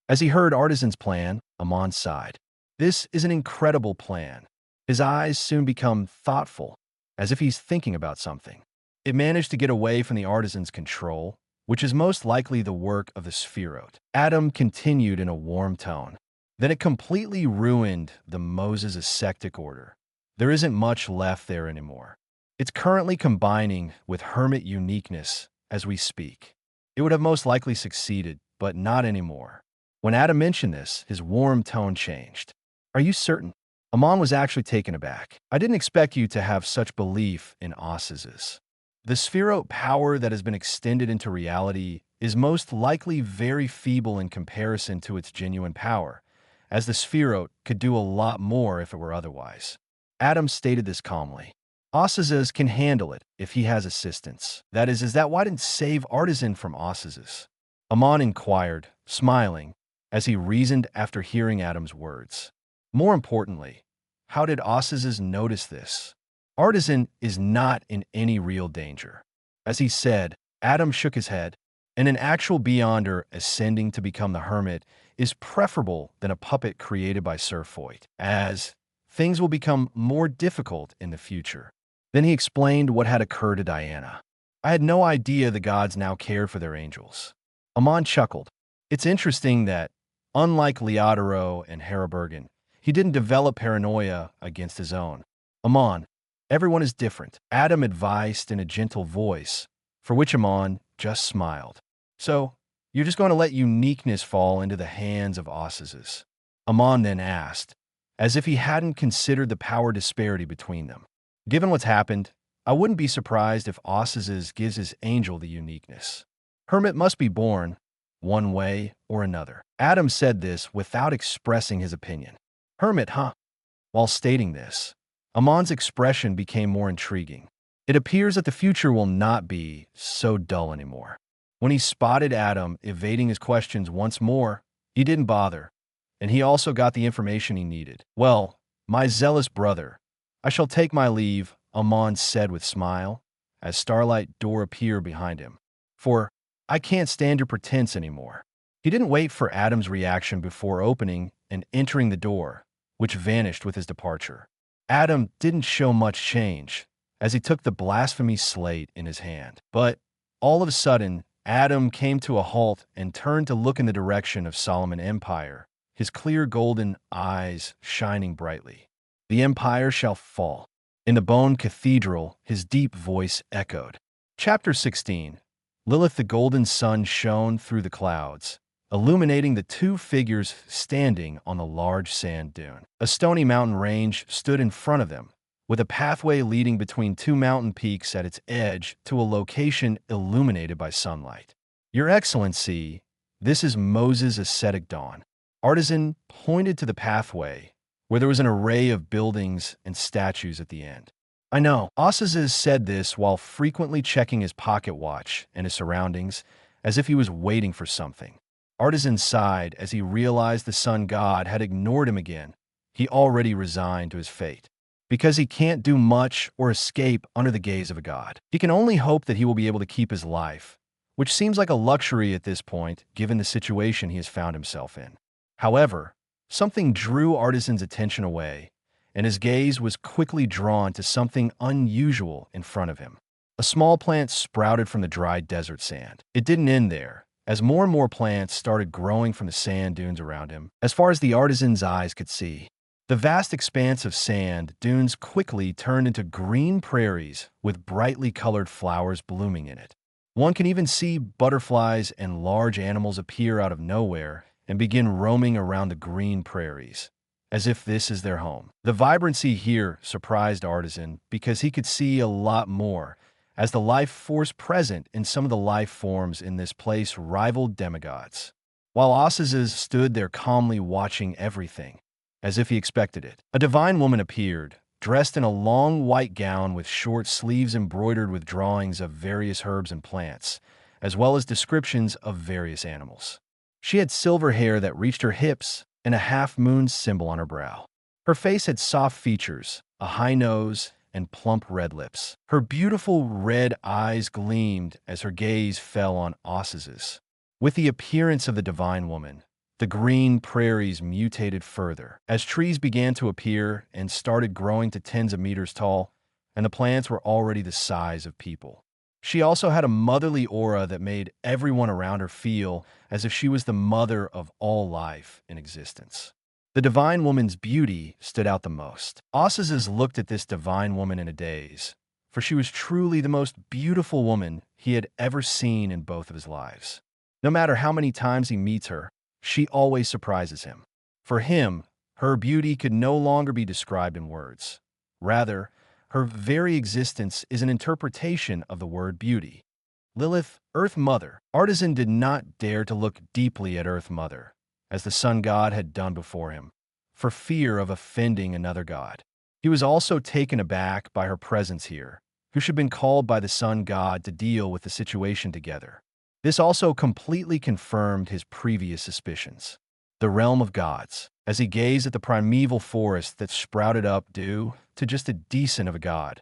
As he heard Artisan's plan, Amon sighed. "This is an incredible plan." His eyes soon become thoughtful, as if he's thinking about something. "It managed to get away from the Artisan's control, which is most likely the work of the Sphirot." Adam continued in a warm tone. "Then it completely ruined the Moses ascetic order. There isn't much left there anymore." It's currently combining with hermit uniqueness as we speak. It would have most likely succeeded, but not anymore. When Adam mentioned this, his warm tone changed. Are you certain? Amon was actually taken aback. I didn't expect you to have such belief in Osses. The spherote power that has been extended into reality is most likely very feeble in comparison to its genuine power, as the spherote could do a lot more if it were otherwise. Adam stated this calmly. Osses can handle it if he has assistance. That is that why didn't save Artisan from Osses? Amon inquired, smiling, as he reasoned after hearing Adam's words. More importantly, how did Osses notice this? Artisan is not in any real danger. As he said, Adam shook his head, and an actual Beyonder ascending to become the hermit is preferable than a puppet created by Sir Foyt, as things will become more difficult in the future. Then he explained what had occurred to Diana. I had no idea the gods now cared for their angels. Amon chuckled. It's interesting that, unlike Leodoro and Herabergen, he didn't develop paranoia against his own. Amon, everyone is different, Adam advised in a gentle voice, for which Amon just smiled. So, you're just going to let uniqueness fall into the hands of Osses? Amon then asked, as if he hadn't considered the power disparity between them. Given what's happened, I wouldn't be surprised if Osses gives his angel the uniqueness. Hermit must be born, one way or another. Adam said this without expressing his opinion. Hermit, huh? While stating this, Amon's expression became more intriguing. It appears that the future will not be so dull anymore. When he spotted Adam evading his questions once more, he didn't bother, and he also got the information he needed. Well, my zealous brother, I shall take my leave, Amon said with smile, as Starlight door appeared behind him. For I can't stand your pretense anymore. He didn't wait for Adam's reaction before opening and entering the door, which vanished with his departure. Adam didn't show much change, as he took the blasphemy slate in his hand. But all of a sudden, Adam came to a halt and turned to look in the direction of Solomon Empire, his clear golden eyes shining brightly. The empire shall fall. In the bone cathedral, his deep voice echoed. Chapter 16. Lilith the golden sun shone through the clouds, illuminating the two figures standing on the large sand dune. A stony mountain range stood in front of them, with a pathway leading between two mountain peaks at its edge to a location illuminated by sunlight. Your Excellency, this is Moses' ascetic dawn. Artisan pointed to the pathway, where there was an array of buildings and statues at the end. I know, Osses said this while frequently checking his pocket watch and his surroundings, as if he was waiting for something. Artisan sighed as he realized the sun god had ignored him again. He already resigned to his fate. Because he can't do much or escape under the gaze of a god. He can only hope that he will be able to keep his life, which seems like a luxury at this point, given the situation he has found himself in. However, something drew Artisan's attention away, and his gaze was quickly drawn to something unusual in front of him. A small plant sprouted from the dry desert sand. It didn't end there, as more and more plants started growing from the sand dunes around him, as far as the Artisan's eyes could see. The vast expanse of sand dunes quickly turned into green prairies with brightly colored flowers blooming in it. One can even see butterflies and large animals appear out of nowhere and begin roaming around the green prairies, as if this is their home. The vibrancy here surprised Artisan because he could see a lot more, as the life force present in some of the life forms in this place rivaled demigods. While Osses stood there calmly watching everything, as if he expected it, a divine woman appeared, dressed in a long white gown with short sleeves embroidered with drawings of various herbs and plants, as well as descriptions of various animals. She had silver hair that reached her hips and a half-moon symbol on her brow. Her face had soft features, a high nose, and plump red lips. Her beautiful red eyes gleamed as her gaze fell on Osses. With the appearance of the divine woman, the green prairies mutated further, as trees began to appear and started growing to tens of meters tall, and the plants were already the size of people. She also had a motherly aura that made everyone around her feel as if she was the mother of all life in existence. The divine woman's beauty stood out the most. Osses looked at this divine woman in a daze, for she was truly the most beautiful woman he had ever seen in both of his lives. No matter how many times he meets her, she always surprises him. For him, her beauty could no longer be described in words. Rather, her very existence is an interpretation of the word beauty. Lilith, Earth Mother. Artisan did not dare to look deeply at Earth Mother, as the sun god had done before him, for fear of offending another god. He was also taken aback by her presence here, who should have been called by the sun god to deal with the situation together. This also completely confirmed his previous suspicions. The realm of gods, as he gazed at the primeval forest that sprouted up due to just a decent of a god,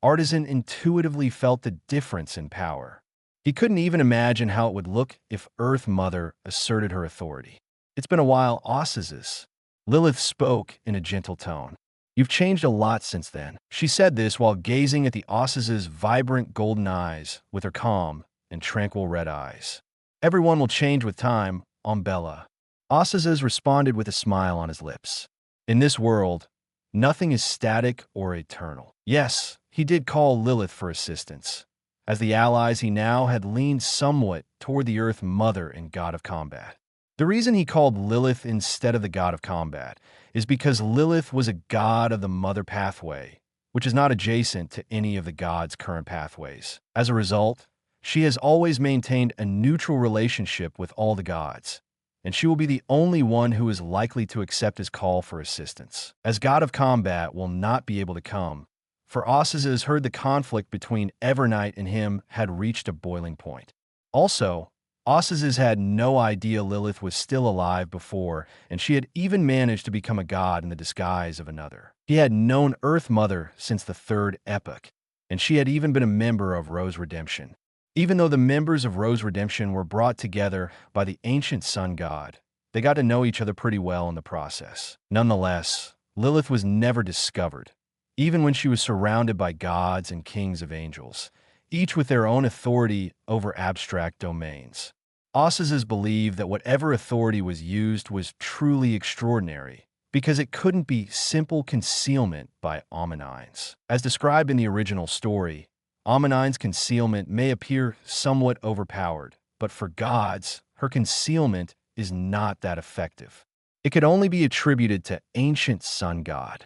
Artisan intuitively felt the difference in power. He couldn't even imagine how it would look if Earth Mother asserted her authority. It's been a while, Osses. Lilith spoke in a gentle tone. You've changed a lot since then. She said this while gazing at the Osses' vibrant golden eyes with her calm and tranquil red eyes. Everyone will change with time, Umbella. Osses responded with a smile on his lips. In this world, nothing is static or eternal. Yes, he did call Lilith for assistance. As the allies, he now had leaned somewhat toward the Earth Mother and God of Combat. The reason he called Lilith instead of the God of Combat is because Lilith was a god of the Mother pathway, which is not adjacent to any of the gods' current pathways. As a result, she has always maintained a neutral relationship with all the gods, and she will be the only one who is likely to accept his call for assistance, as God of Combat will not be able to come, for Osses heard the conflict between Evernight and him had reached a boiling point. Also, Osses had no idea Lilith was still alive before, and she had even managed to become a god in the disguise of another. He had known Earth Mother since the Third Epoch, and she had even been a member of Rose Redemption. Even though the members of Rose Redemption were brought together by the ancient sun god, they got to know each other pretty well in the process. Nonetheless, Lilith was never discovered, even when she was surrounded by gods and kings of angels, each with their own authority over abstract domains. Osses believed that whatever authority was used was truly extraordinary, because it couldn't be simple concealment by Ammonines. As described in the original story, Ammonine's concealment may appear somewhat overpowered, but for gods, her concealment is not that effective. It could only be attributed to ancient sun god.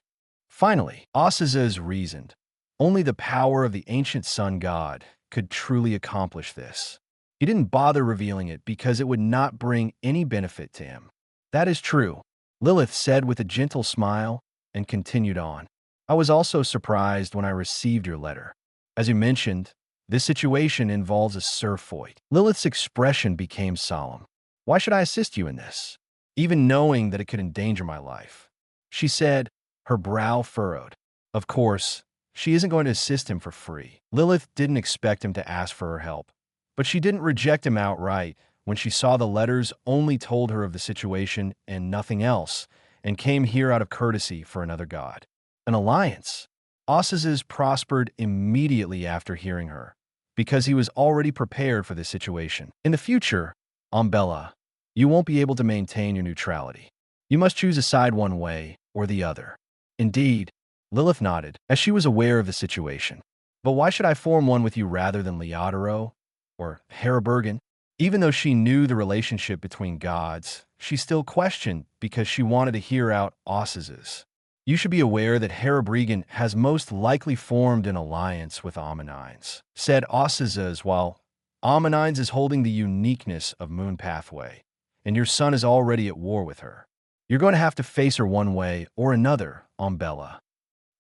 Finally, Osses reasoned, only the power of the ancient sun god could truly accomplish this. He didn't bother revealing it because it would not bring any benefit to him. That is true, Lilith said with a gentle smile and continued on. I was also surprised when I received your letter. As you mentioned, this situation involves a serfoid. Lilith's expression became solemn. Why should I assist you in this? Even knowing that it could endanger my life. She said, her brow furrowed. Of course, she isn't going to assist him for free. Lilith didn't expect him to ask for her help, but she didn't reject him outright when she saw the letters only told her of the situation and nothing else, and came here out of courtesy for another god. An alliance. Osses prospered immediately after hearing her, because he was already prepared for this situation. In the future, Umbella, you won't be able to maintain your neutrality. You must choose a side one way or the other. Indeed, Lilith nodded, as she was aware of the situation. But why should I form one with you rather than Leodoro or Herabergen? Even though she knew the relationship between gods, she still questioned because she wanted to hear out Osses's. You should be aware that Herabergen has most likely formed an alliance with Ammonines, said Osses, while Ammonines is holding the uniqueness of Moon Pathway, and your son is already at war with her. You're going to have to face her one way or another, Umbella.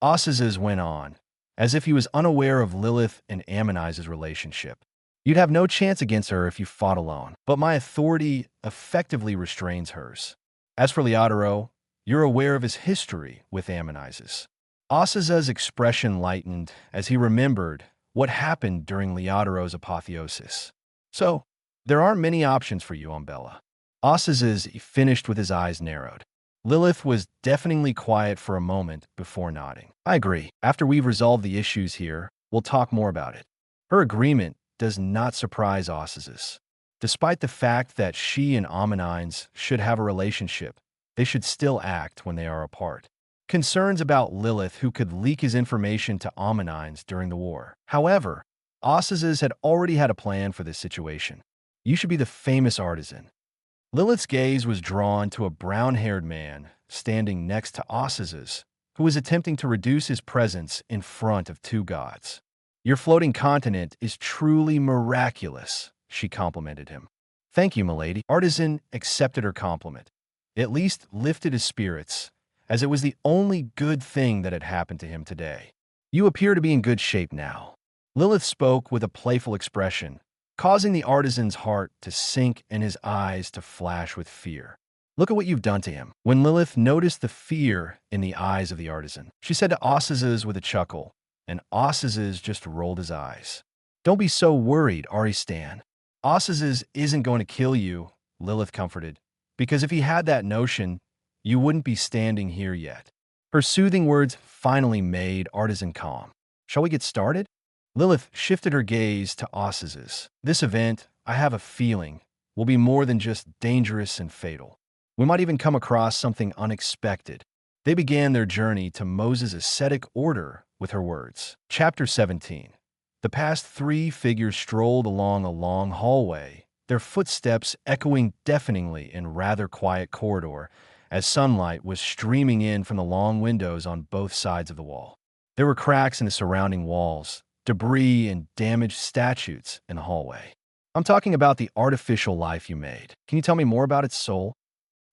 Osses went on, as if he was unaware of Lilith and Ammonize's relationship. You'd have no chance against her if you fought alone, but my authority effectively restrains hers. As for Leodoro, you're aware of his history with Ammonize's. Osses' expression lightened as he remembered what happened during Leodoro's apotheosis. So, there aren't many options for you, Umbella. Osses finished with his eyes narrowed. Lilith was deafeningly quiet for a moment before nodding. I agree. After we've resolved the issues here, we'll talk more about it. Her agreement does not surprise Osses. Despite the fact that she and Ammonines should have a relationship, they should still act when they are apart. concerns about Lilith who could leak his information to Ammonites during the war. However, Ossizes had already had a plan for this situation. You should be the famous artisan. Lilith's gaze was drawn to a brown-haired man standing next to Ossizes, who was attempting to reduce his presence in front of two gods. Your floating continent is truly miraculous, she complimented him. Thank you, milady. Artisan accepted her compliment. It at least lifted his spirits, as it was the only good thing that had happened to him today. You appear to be in good shape now. Lilith spoke with a playful expression, causing the artisan's heart to sink and his eyes to flash with fear. Look at what you've done to him. When Lilith noticed the fear in the eyes of the artisan, she said to Ossizes with a chuckle, and Ossizes just rolled his eyes. Don't be so worried, Aristan. Ossizes isn't going to kill you, Lilith comforted, because if he had that notion, you wouldn't be standing here yet. Her soothing words finally made Artisan calm. Shall we get started? Lilith shifted her gaze to Ossizes. This event, I have a feeling, will be more than just dangerous and fatal. We might even come across something unexpected. They began their journey to Moses' ascetic order with her words. Chapter 17. The past three figures strolled along a long hallway, their footsteps echoing deafeningly in rather quiet corridor as sunlight was streaming in from the long windows on both sides of the wall. There were cracks in the surrounding walls, debris and damaged statues in the hallway. I'm talking about the artificial life you made. Can you tell me more about its soul?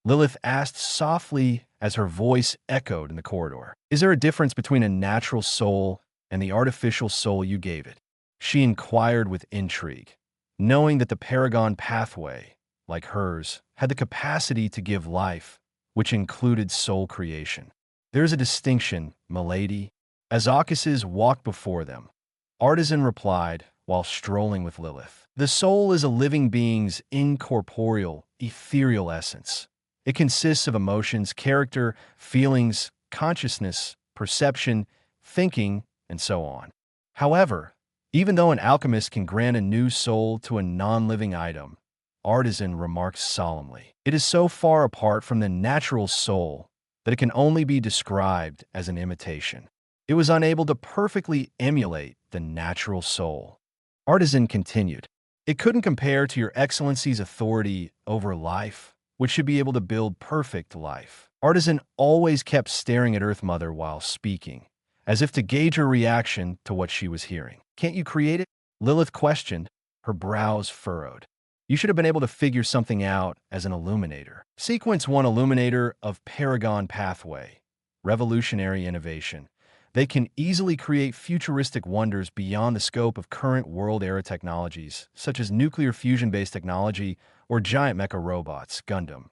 Lilith asked softly as her voice echoed in the corridor. Is there a difference between a natural soul and the artificial soul you gave it? She inquired with intrigue, knowing that the Paragon pathway, like hers, had the capacity to give life, which included soul creation. There is a distinction, milady. As Ossizes walked before them, Artisan replied while strolling with Lilith. The soul is a living being's incorporeal, ethereal essence. It consists of emotions, character, feelings, consciousness, perception, thinking, and so on. However, even though an alchemist can grant a new soul to a non-living item, Artisan remarked solemnly, it is so far apart from the natural soul that it can only be described as an imitation. It was unable to perfectly emulate the natural soul. Artisan continued, it couldn't compare to your excellency's authority over life, which should be able to build perfect life. Artisan always kept staring at Earth Mother while speaking, as if to gauge her reaction to what she was hearing. Can't you create it? Lilith questioned, her brows furrowed. You should have been able to figure something out as an illuminator. Sequence 1 Illuminator of Paragon Pathway. Revolutionary innovation. They can easily create futuristic wonders beyond the scope of current world-era technologies, such as nuclear fusion-based technology or giant mecha robots, Gundam.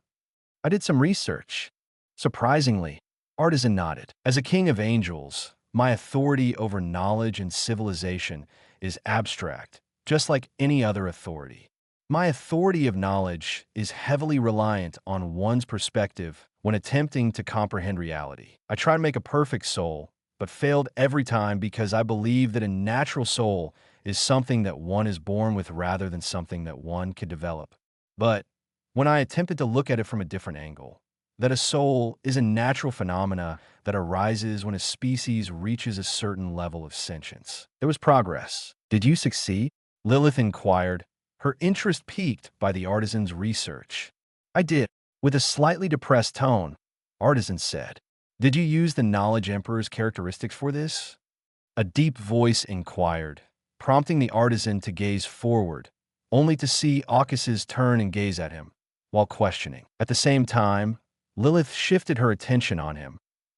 I did some research. Surprisingly, Artisan nodded. As a king of angels, my authority over knowledge and civilization is abstract, just like any other authority. My authority of knowledge is heavily reliant on one's perspective when attempting to comprehend reality. I try to make a perfect soul, but failed every time because I believe that a natural soul is something that one is born with rather than something that one could develop. But when I attempted to look at it from a different angle, that a soul is a natural phenomena that arises when a species reaches a certain level of sentience. There was progress. Did you succeed? Lilith inquired, her interest piqued by the artisan's research. I did. With a slightly depressed tone, Artisan said, did you use the Knowledge Emperor's characteristics for this? A deep voice inquired, prompting the artisan to gaze forward, only to see Ossizes turn and gaze at him, while questioning. At the same time, Lilith shifted her attention on him,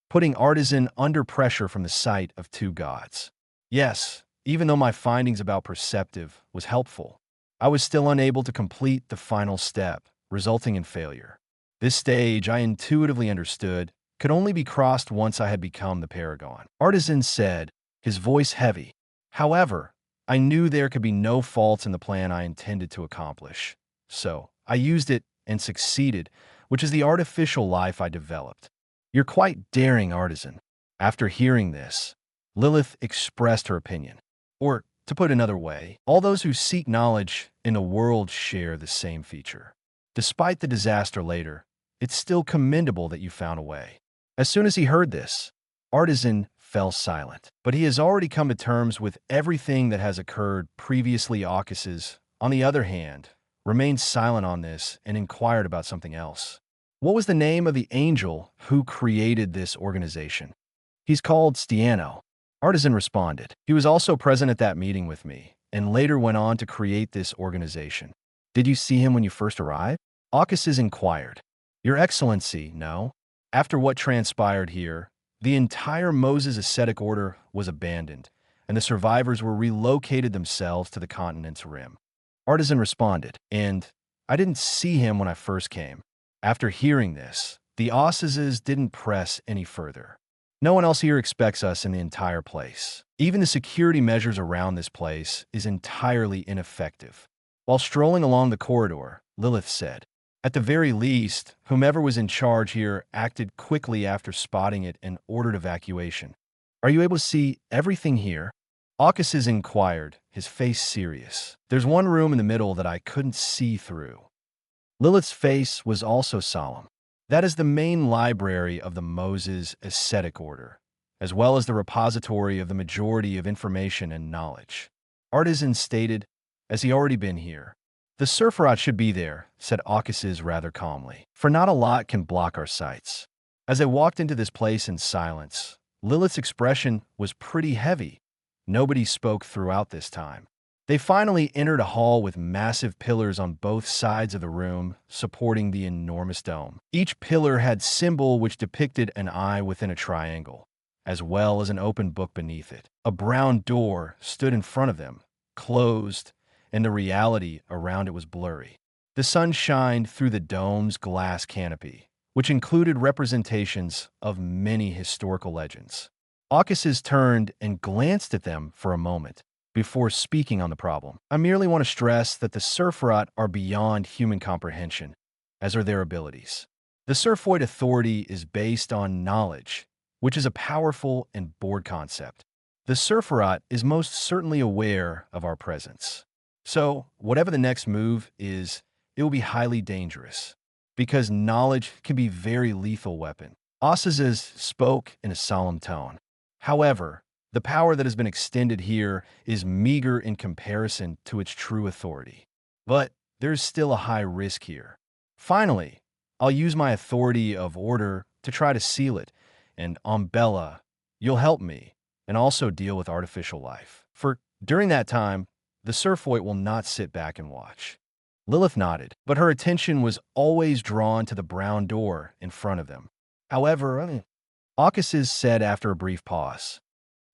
putting Artisan under pressure from the sight of two gods. Yes, even though my findings about perceptive was helpful, I was still unable to complete the final step, resulting in failure. This stage, I intuitively understood, could only be crossed once I had become the Paragon. Artisan said, his voice heavy. However, I knew there could be no faults in the plan I intended to accomplish. So, I used it and succeeded, which is the artificial life I developed. You're quite daring, Artisan. After hearing this, Lilith expressed her opinion. Or, to put another way, all those who seek knowledge in the world share the same feature. Despite the disaster later, it's still commendable that you found a way. As soon as he heard this, Artisan fell silent. But he has already come to terms with everything that has occurred previously. Aucus's, on the other hand, remained silent on this and inquired about something else. What was the name of the angel who created this organization? He's called Stiano. Artisan responded. He was also present at that meeting with me, and later went on to create this organization. Did you see him when you first arrived? Aucus's inquired. Your Excellency, no. After what transpired here, the entire Moses ascetic order was abandoned, and the survivors were relocated themselves to the continent's rim. Artisan responded, and I didn't see him when I first came. After hearing this, the Aucus's didn't press any further. No one else here expects us in the entire place. Even the security measures around this place is entirely ineffective. While strolling along the corridor, Lilith said, at the very least, whomever was in charge here acted quickly after spotting it and ordered evacuation. Are you able to see everything here? Aucus's inquired, his face serious. There's one room in the middle that I couldn't see through. Lilith's face was also solemn. That is the main library of the Moses ascetic order, as well as the repository of the majority of information and knowledge. Artisan stated, as he already been here. The Sephiroth should be there, said Aucus's rather calmly, for not a lot can block our sights. As they walked into this place in silence, Lilith's expression was pretty heavy. Nobody spoke throughout this time. They finally entered a hall with massive pillars on both sides of the room, supporting the enormous dome. Each pillar had symbol which depicted an eye within a triangle, as well as an open book beneath it. A brown door stood in front of them, closed, and the reality around it was blurry. The sun shined through the dome's glass canopy, which included representations of many historical legends. Aucus's turned and glanced at them for a moment before speaking on the problem. I merely want to stress that the Sephiroth are beyond human comprehension, as are their abilities. The Sephiroth authority is based on knowledge, which is a powerful and broad concept. The Sephiroth is most certainly aware of our presence. So, whatever the next move is, it will be highly dangerous, because knowledge can be a very lethal weapon. Aucus's spoke in a solemn tone. However, the power that has been extended here is meager in comparison to its true authority. But there's still a high risk here. Finally, I'll use my authority of order to try to seal it, and Umbella, you'll help me, and also deal with artificial life. For during that time, the Sephiroth will not sit back and watch. Lilith nodded, but her attention was always drawn to the brown door in front of them. However, Aucus's said after a brief pause,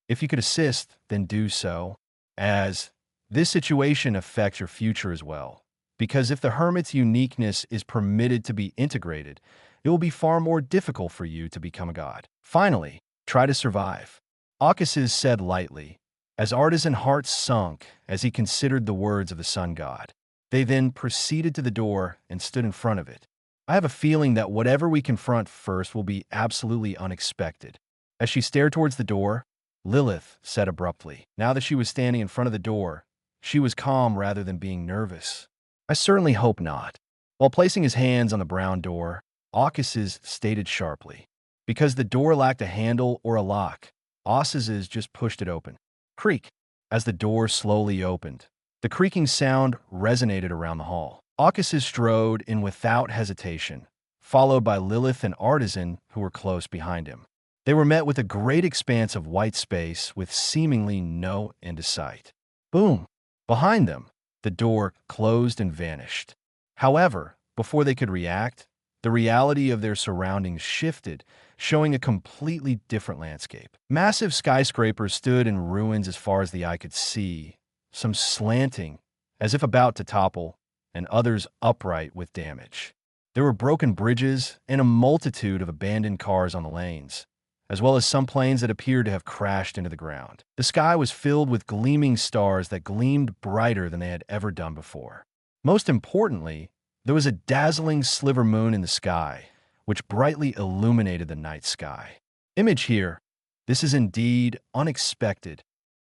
if you could assist, then do so, as this situation affects your future as well. Because if the hermit's uniqueness is permitted to be integrated, it will be far more difficult for you to become a god. Finally, try to survive. Aucus's said lightly, as Artisan's heart sunk as he considered the words of the sun god. They then proceeded to the door and stood in front of it. I have a feeling that whatever we confront first will be absolutely unexpected. As she stared towards the door, Lilith said abruptly. Now that she was standing in front of the door, she was calm rather than being nervous. I certainly hope not. While placing his hands on the brown door, Aucus's stated sharply. Because the door lacked a handle or a lock, Aucus's just pushed it open. Creak. As the door slowly opened, the creaking sound resonated around the hall. Aucus's strode in without hesitation, followed by Lilith and Artisan, who were close behind him. They were met with a great expanse of white space with seemingly no end to sight. Boom! Behind them, the door closed and vanished. However, before they could react, the reality of their surroundings shifted, showing a completely different landscape. Massive skyscrapers stood in ruins as far as the eye could see, some slanting, as if about to topple, and others upright with damage. There were broken bridges and a multitude of abandoned cars on the lanes, as well as some planes that appeared to have crashed into the ground. The sky was filled with gleaming stars that gleamed brighter than they had ever done before. Most importantly, there was a dazzling sliver moon in the sky, which brightly illuminated the night sky. Image here. This is indeed unexpected.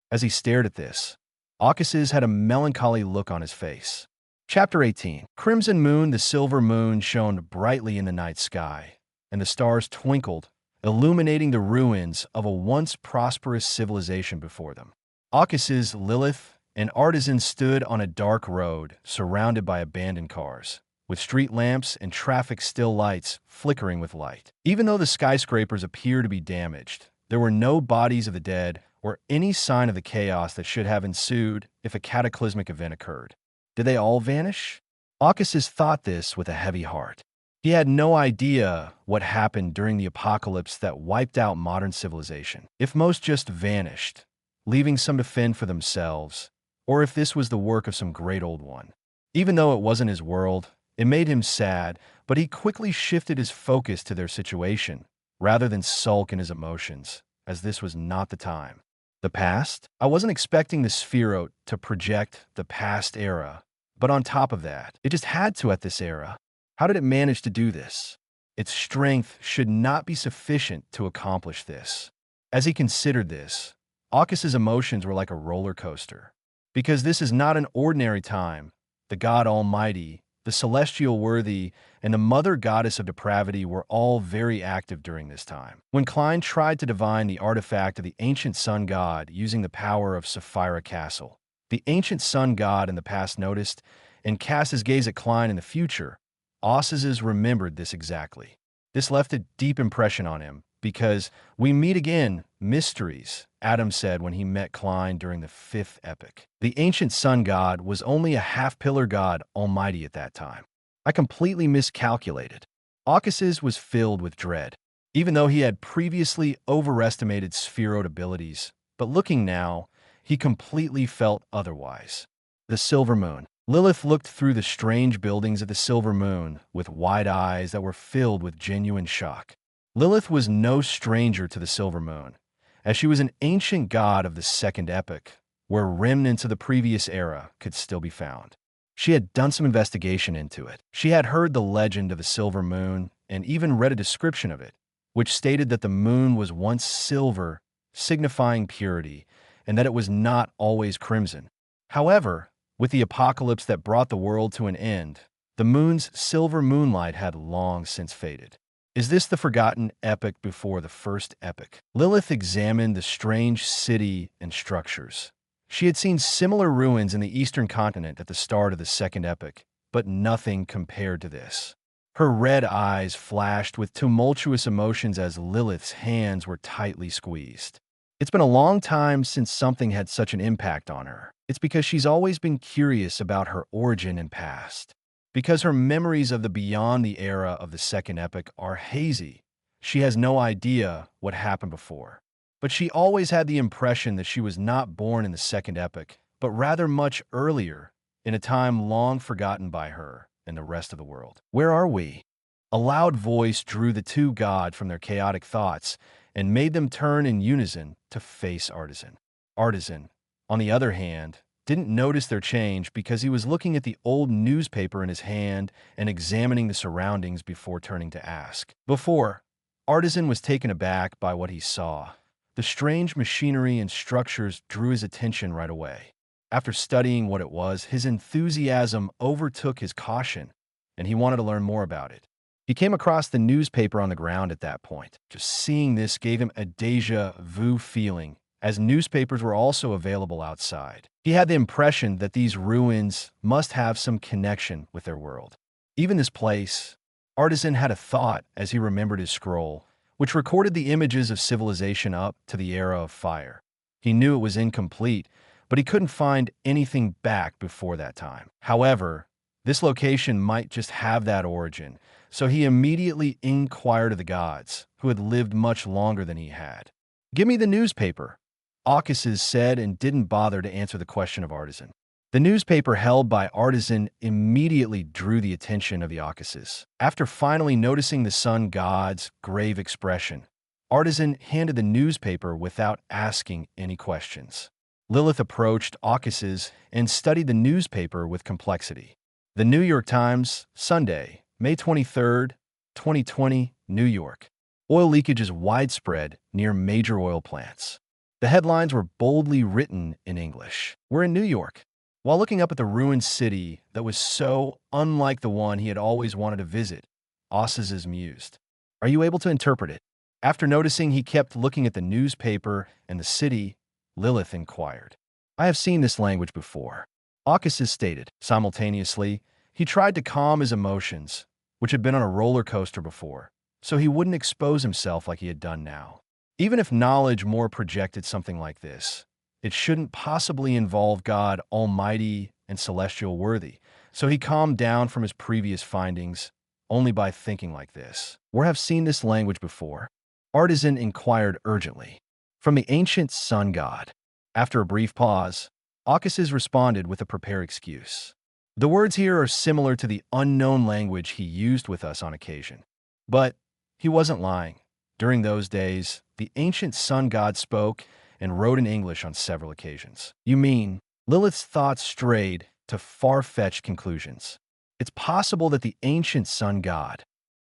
As he stared at this, Aucus's had a melancholy look on his face. Chapter 18. Crimson moon, the silver moon shone brightly in the night sky, and the stars twinkled illuminating the ruins of a once prosperous civilization before them. Arcas's Lilith, an artisan, stood on a dark road surrounded by abandoned cars, with street lamps and traffic still lights flickering with light. Even though the skyscrapers appear to be damaged, there were no bodies of the dead or any sign of the chaos that should have ensued if a cataclysmic event occurred. Did they all vanish? Arcas thought this with a heavy heart. He had no idea what happened during the apocalypse that wiped out modern civilization. If most just vanished, leaving some to fend for themselves, or if this was the work of some great old one. Even though it wasn't his world, it made him sad, but he quickly shifted his focus to their situation, rather than sulk in his emotions, as this was not the time. The past? I wasn't expecting the Spherote to project the past era, but on top of that, it just had to at this era. How did it manage to do this? Its strength should not be sufficient to accomplish this. As he considered this, Arcas's emotions were like a roller coaster. Because this is not an ordinary time. The God Almighty, the celestial worthy, and the mother goddess of depravity were all very active during this time. When Klein tried to divine the artifact of the ancient sun god using the power of Sapphira Castle, the ancient sun god in the past noticed and cast his gaze at Klein in the future. Arcas remembered this exactly. This left a deep impression on him, because we meet again, mysteries, Adam said when he met Klein during the 5th epoch. The ancient sun god was only a half-pillar god almighty at that time. I completely miscalculated. Arcas was filled with dread, even though he had previously overestimated Spheroid abilities, but looking now, he completely felt otherwise. The Silver Moon. Lilith looked through the strange buildings of the Silver Moon with wide eyes that were filled with genuine shock. Lilith was no stranger to the Silver Moon, as she was an ancient god of the 2nd epoch, where remnants of the previous era could still be found. She had done some investigation into it. She had heard the legend of the Silver Moon and even read a description of it, which stated that the moon was once silver, signifying purity, and that it was not always crimson. However, with the apocalypse that brought the world to an end, the moon's silver moonlight had long since faded. Is this the forgotten epoch before the 1st epoch? Lilith examined the strange city and structures. She had seen similar ruins in the eastern continent at the start of the 2nd epoch, but nothing compared to this. Her red eyes flashed with tumultuous emotions as Lilith's hands were tightly squeezed. It's been a long time since something had such an impact on her. It's because she's always been curious about her origin and past. Because her memories of the beyond the era of the 2nd epoch are hazy, she has no idea what happened before. But she always had the impression that she was not born in the 2nd epoch, but rather much earlier, in a time long forgotten by her and the rest of the world. Where are we? A loud voice drew the two gods from their chaotic thoughts and made them turn in unison to face Artisan. Artisan, on the other hand, didn't notice their change because he was looking at the old newspaper in his hand and examining the surroundings before turning to ask. Before, Artisan was taken aback by what he saw. The strange machinery and structures drew his attention right away. After studying what it was, his enthusiasm overtook his caution, and he wanted to learn more about it. He came across the newspaper on the ground at that point. Just seeing this gave him a déjà vu feeling, as newspapers were also available outside. He had the impression that these ruins must have some connection with their world. Even this place, Artisan had a thought as he remembered his scroll, which recorded the images of civilization up to the era of fire. He knew it was incomplete, but he couldn't find anything back before that time. However, this location might just have that origin, so he immediately inquired of the gods, who had lived much longer than he had. "Give me the newspaper," Arcas said, and didn't bother to answer the question of Artisan. The newspaper held by Artisan immediately drew the attention of the Arcases. After finally noticing the sun god's grave expression, Artisan handed the newspaper without asking any questions. Lilith approached Arcases and studied the newspaper with complexity. The New York Times, Sunday, May 23, 2020, New York. Oil leakage is widespread near major oil plants. The headlines were boldly written in English. We're in New York. While looking up at the ruined city that was so unlike the one he had always wanted to visit, Arcas mused. "Are you able to interpret it?" After noticing he kept looking at the newspaper and the city, Lilith inquired, "I have seen this language before." Caucasus stated. Simultaneously, he tried to calm his emotions, which had been on a roller coaster before, so he wouldn't expose himself like he had done now. Even if knowledge more projected something like this, it shouldn't possibly involve God Almighty and Celestial Worthy, so he calmed down from his previous findings only by thinking like this. "Where have seen this language before?" Artisan inquired urgently. "From the ancient sun god." After a brief pause, Caucasus responded with a prepared excuse. The words here are similar to the unknown language he used with us on occasion. But he wasn't lying. During those days, the ancient sun god spoke and wrote in English on several occasions. "You mean?" Lilith's thoughts strayed to far-fetched conclusions. "It's possible that the ancient sun god,"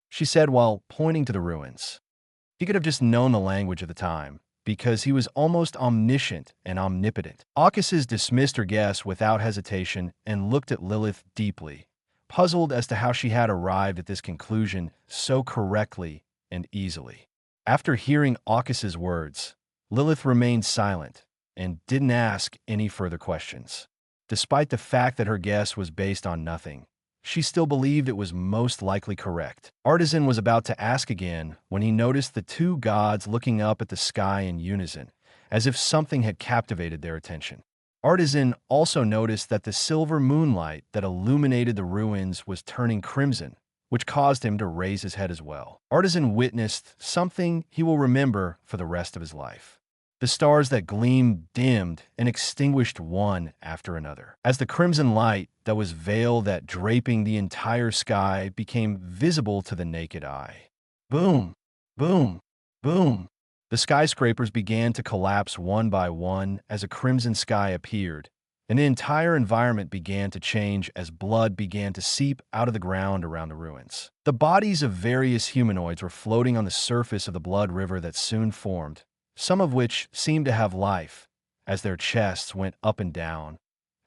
she said while pointing to the ruins. He could have just known the language of the time, because he was almost omniscient and omnipotent. Caucasus dismissed her guess without hesitation and looked at Lilith deeply, puzzled as to how she had arrived at this conclusion so correctly and easily. After hearing Caucasus' words, Lilith remained silent and didn't ask any further questions. Despite the fact that her guess was based on nothing, she still believed it was most likely correct. Artisan was about to ask again when he noticed the two gods looking up at the sky in unison, as if something had captivated their attention. Artisan also noticed that the silver moonlight that illuminated the ruins was turning crimson, which caused him to raise his head as well. Artisan witnessed something he will remember for the rest of his life. The stars that gleamed dimmed and extinguished one after another, as the crimson light that was veil that draping the entire sky became visible to the naked eye. Boom, boom, boom. The skyscrapers began to collapse one by one as a crimson sky appeared, and the entire environment began to change as blood began to seep out of the ground around the ruins. The bodies of various humanoids were floating on the surface of the blood river that soon formed, some of which seemed to have life, as their chests went up and down,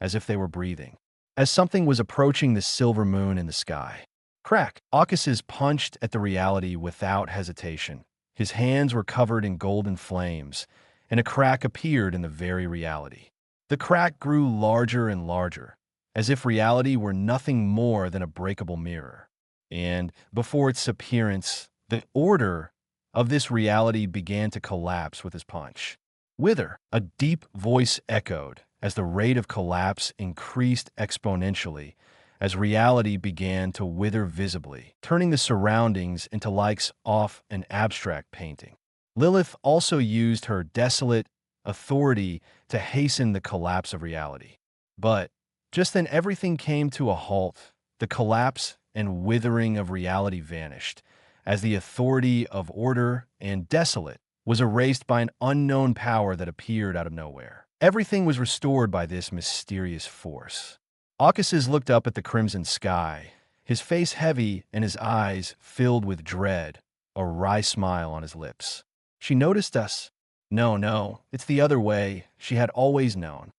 as if they were breathing. As something was approaching the silver moon in the sky. Crack! Caucasus punched at the reality without hesitation. His hands were covered in golden flames, and a crack appeared in the very reality. The crack grew larger and larger, as if reality were nothing more than a breakable mirror. And, before its appearance, the order of this reality began to collapse with his punch. "Whither?" a deep voice echoed as the rate of collapse increased exponentially as reality began to wither visibly, turning the surroundings into likes off an abstract painting. Lilith also used her desolate authority to hasten the collapse of reality. But just then everything came to a halt. The collapse and withering of reality vanished, as the authority of order and desolate was erased by an unknown power that appeared out of nowhere. Everything was restored by this mysterious force. Caucasus looked up at the crimson sky, his face heavy and his eyes filled with dread, a wry smile on his lips. "She noticed us." No, it's the other way. She had always known."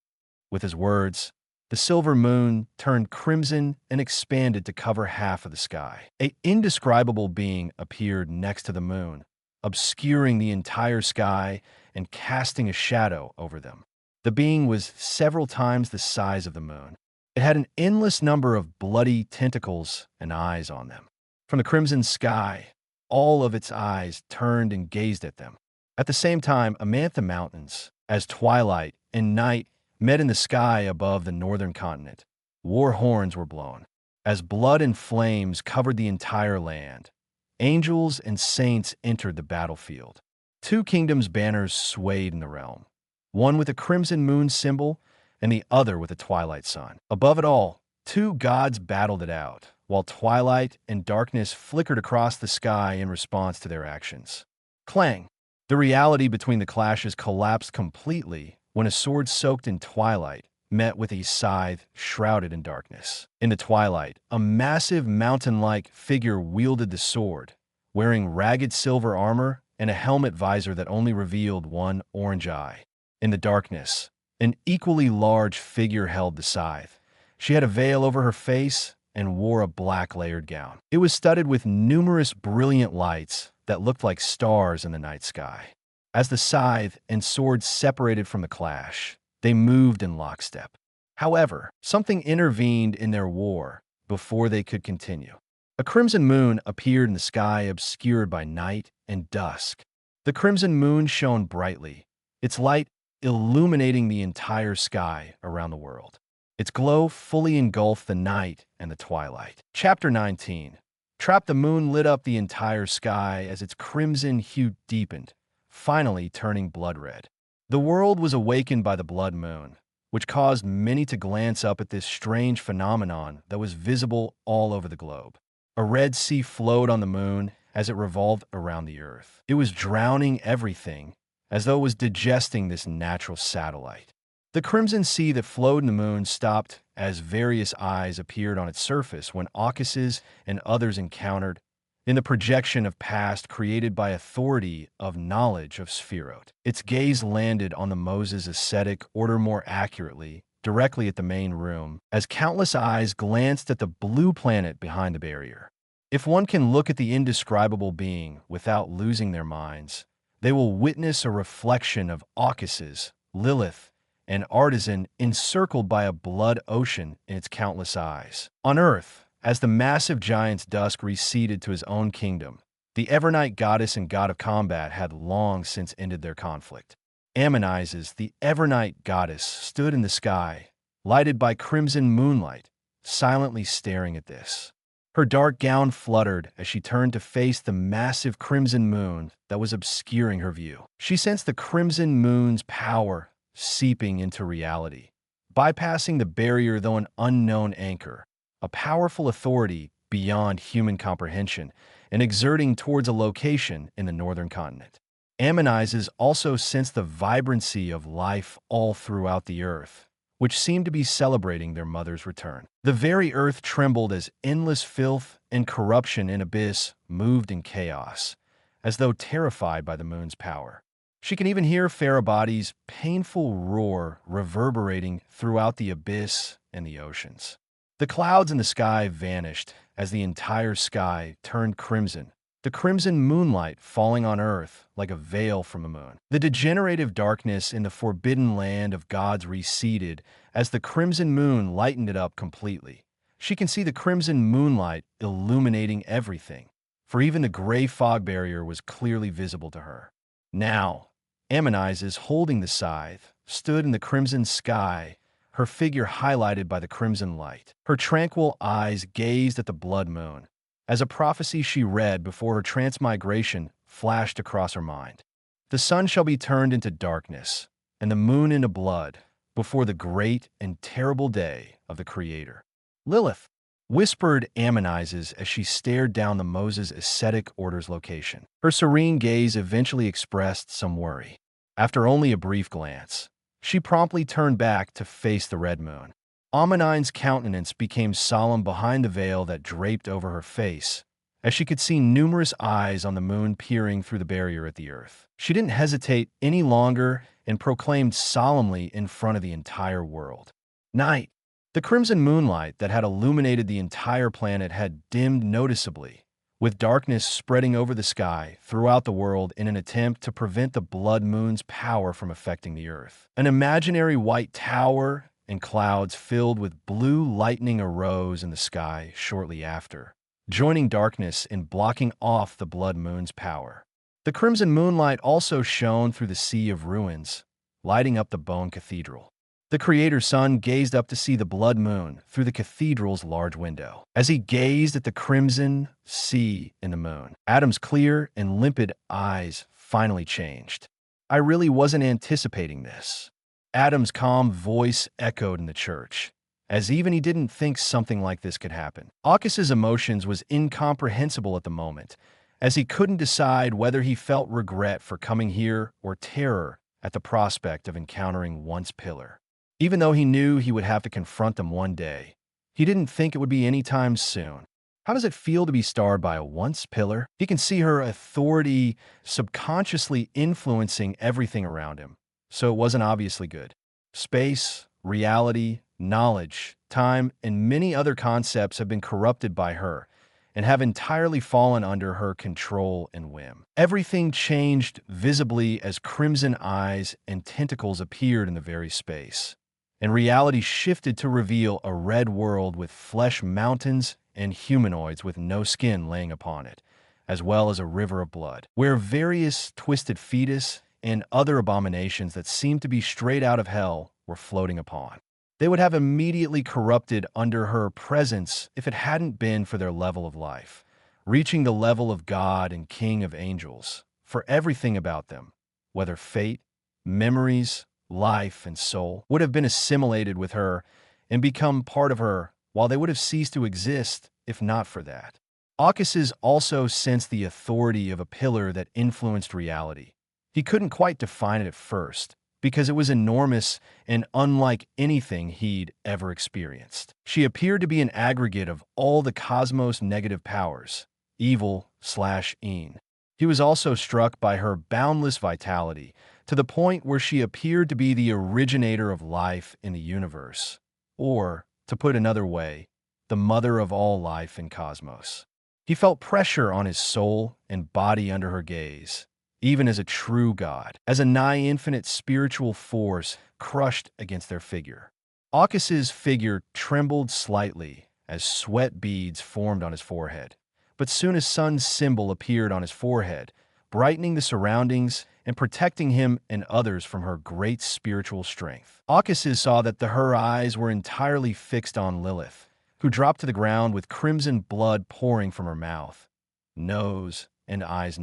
With his words, the silver moon turned crimson and expanded to cover half of the sky. An indescribable being appeared next to the moon, obscuring the entire sky and casting a shadow over them. The being was several times the size of the moon. It had an endless number of bloody tentacles and eyes on them. From the crimson sky, all of its eyes turned and gazed at them. At the same time, among the mountains, as twilight and night met in the sky above the northern continent, war horns were blown. As blood and flames covered the entire land, angels and saints entered the battlefield. Two kingdoms' banners swayed in the realm, one with a crimson moon symbol and the other with a twilight sun. Above it all, two gods battled it out, while twilight and darkness flickered across the sky in response to their actions. Clang! The reality between the clashes collapsed completely when a sword soaked in twilight met with a scythe shrouded in darkness. In the twilight, a massive mountain-like figure wielded the sword, wearing ragged silver armor and a helmet visor that only revealed one orange eye. In the darkness, an equally large figure held the scythe. She had a veil over her face and wore a black layered gown. It was studded with numerous brilliant lights that looked like stars in the night sky. As the scythe and sword separated from the clash, they moved in lockstep. However, something intervened in their war before they could continue. A crimson moon appeared in the sky, obscured by night and dusk. The crimson moon shone brightly, its light illuminating the entire sky around the world. Its glow fully engulfed the night and the twilight. Chapter 19. Trap. The moon lit up the entire sky as its crimson hue deepened, finally turning blood red. The world was awakened by the blood moon, which caused many to glance up at this strange phenomenon that was visible all over the globe. A red sea flowed on the moon as it revolved around the earth. It was drowning everything, as though it was digesting this natural satellite. The crimson sea that flowed in the moon stopped as various eyes appeared on its surface when Occuses and others encountered in the projection of past created by authority of knowledge of Sphirot. Its gaze landed on the Moses ascetic, or more accurately, directly at the main room, as countless eyes glanced at the blue planet behind the barrier. If one can look at the indescribable being without losing their minds, they will witness a reflection of Occuses, Lilith, and Artisan encircled by a blood ocean in its countless eyes. On Earth, as the massive giant's dusk receded to his own kingdom, the Evernight goddess and god of combat had long since ended their conflict. Ammonizes, the Evernight goddess, stood in the sky, lighted by crimson moonlight, silently staring at this. Her dark gown fluttered as she turned to face the massive crimson moon that was obscuring her view. She sensed the crimson moon's power seeping into reality, bypassing the barrier though an unknown anchor, a powerful authority beyond human comprehension, and exerting towards a location in the northern continent. Ammonizes also sensed the vibrancy of life all throughout the earth, which seemed to be celebrating their mother's return. The very earth trembled as endless filth and corruption in abyss moved in chaos, as though terrified by the moon's power. She can even hear Farabady's painful roar reverberating throughout the abyss and the oceans. The clouds in the sky vanished as the entire sky turned crimson, the crimson moonlight falling on earth like a veil from the moon. The degenerative darkness in the forbidden land of gods receded as the crimson moon lightened it up completely. She can see the crimson moonlight illuminating everything, for even the gray fog barrier was clearly visible to her. Now, Ammonizes, holding the scythe, stood in the crimson sky, her figure highlighted by the crimson light. Her tranquil eyes gazed at the blood moon, as a prophecy she read before her transmigration flashed across her mind. The sun shall be turned into darkness, and the moon into blood, before the great and terrible day of the Creator. Lilith, whispered Ammonizes as she stared down the Moses ascetic order's location. Her serene gaze eventually expressed some worry. After only a brief glance, she promptly turned back to face the red moon. Ammonine's countenance became solemn behind the veil that draped over her face, as she could see numerous eyes on the moon peering through the barrier at the earth. She didn't hesitate any longer and proclaimed solemnly in front of the entire world. Night. The crimson moonlight that had illuminated the entire planet had dimmed noticeably, with darkness spreading over the sky throughout the world in an attempt to prevent the blood moon's power from affecting the earth. An imaginary white tower and clouds filled with blue lightning arose in the sky shortly after, joining darkness in blocking off the blood moon's power. The crimson moonlight also shone through the sea of ruins, lighting up the bone cathedral. The Creator's Son gazed up to see the blood moon through the cathedral's large window. As he gazed at the crimson sea in the moon, Adam's clear and limpid eyes finally changed. I really wasn't anticipating this. Adam's calm voice echoed in the church, as even he didn't think something like this could happen. Ockus's emotions was incomprehensible at the moment, as he couldn't decide whether he felt regret for coming here or terror at the prospect of encountering Once Pillar. Even though he knew he would have to confront them one day, he didn't think it would be anytime soon. How does it feel to be starred by a Once Pillar? He can see her authority subconsciously influencing everything around him, so it wasn't obviously good. Space, reality, knowledge, time, and many other concepts have been corrupted by her, and have entirely fallen under her control and whim. Everything changed visibly as crimson eyes and tentacles appeared in the very space, and reality shifted to reveal a red world with flesh mountains and humanoids with no skin laying upon it, as well as a river of blood, where various twisted fetus and other abominations that seemed to be straight out of hell were floating upon. They would have immediately corrupted under her presence if it hadn't been for their level of life, reaching the level of God and King of angels, for everything about them, whether fate, memories, life, and soul, would have been assimilated with her and become part of her, while they would have ceased to exist if not for that. Aukas's also sensed the authority of a pillar that influenced reality. He couldn't quite define it at first, because it was enormous and unlike anything he'd ever experienced. She appeared to be an aggregate of all the cosmos' negative powers, evil/een. He was also struck by her boundless vitality, to the point where she appeared to be the originator of life in the universe, or, to put another way, the mother of all life in cosmos. He felt pressure on his soul and body under her gaze, even as a true god, as a nigh-infinite spiritual force crushed against their figure. Aukas's figure trembled slightly as sweat beads formed on his forehead, but soon a sun's symbol appeared on his forehead, brightening the surroundings and protecting him and others from her great spiritual strength. Aukas's saw that her eyes were entirely fixed on Lilith, who dropped to the ground with crimson blood pouring from her mouth, nose, and eyes.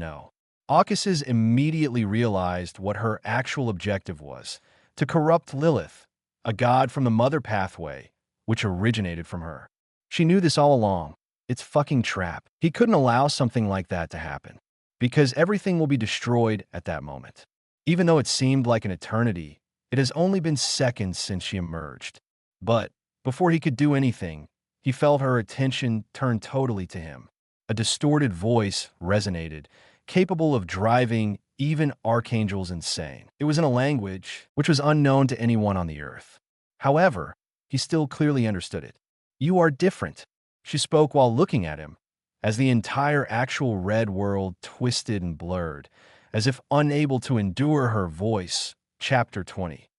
Aukas's immediately realized what her actual objective was: to corrupt Lilith, a god from the mother pathway, which originated from her. She knew this all along. It's fucking trap. He couldn't allow something like that to happen, because everything will be destroyed at that moment. Even though it seemed like an eternity, it has only been seconds since she emerged. But before he could do anything, he felt her attention turn totally to him. A distorted voice resonated, capable of driving even archangels insane. It was in a language which was unknown to anyone on the earth. However, he still clearly understood it. "You are different," she spoke while looking at him, as the entire actual red world twisted and blurred, as if unable to endure her voice. Chapter 20.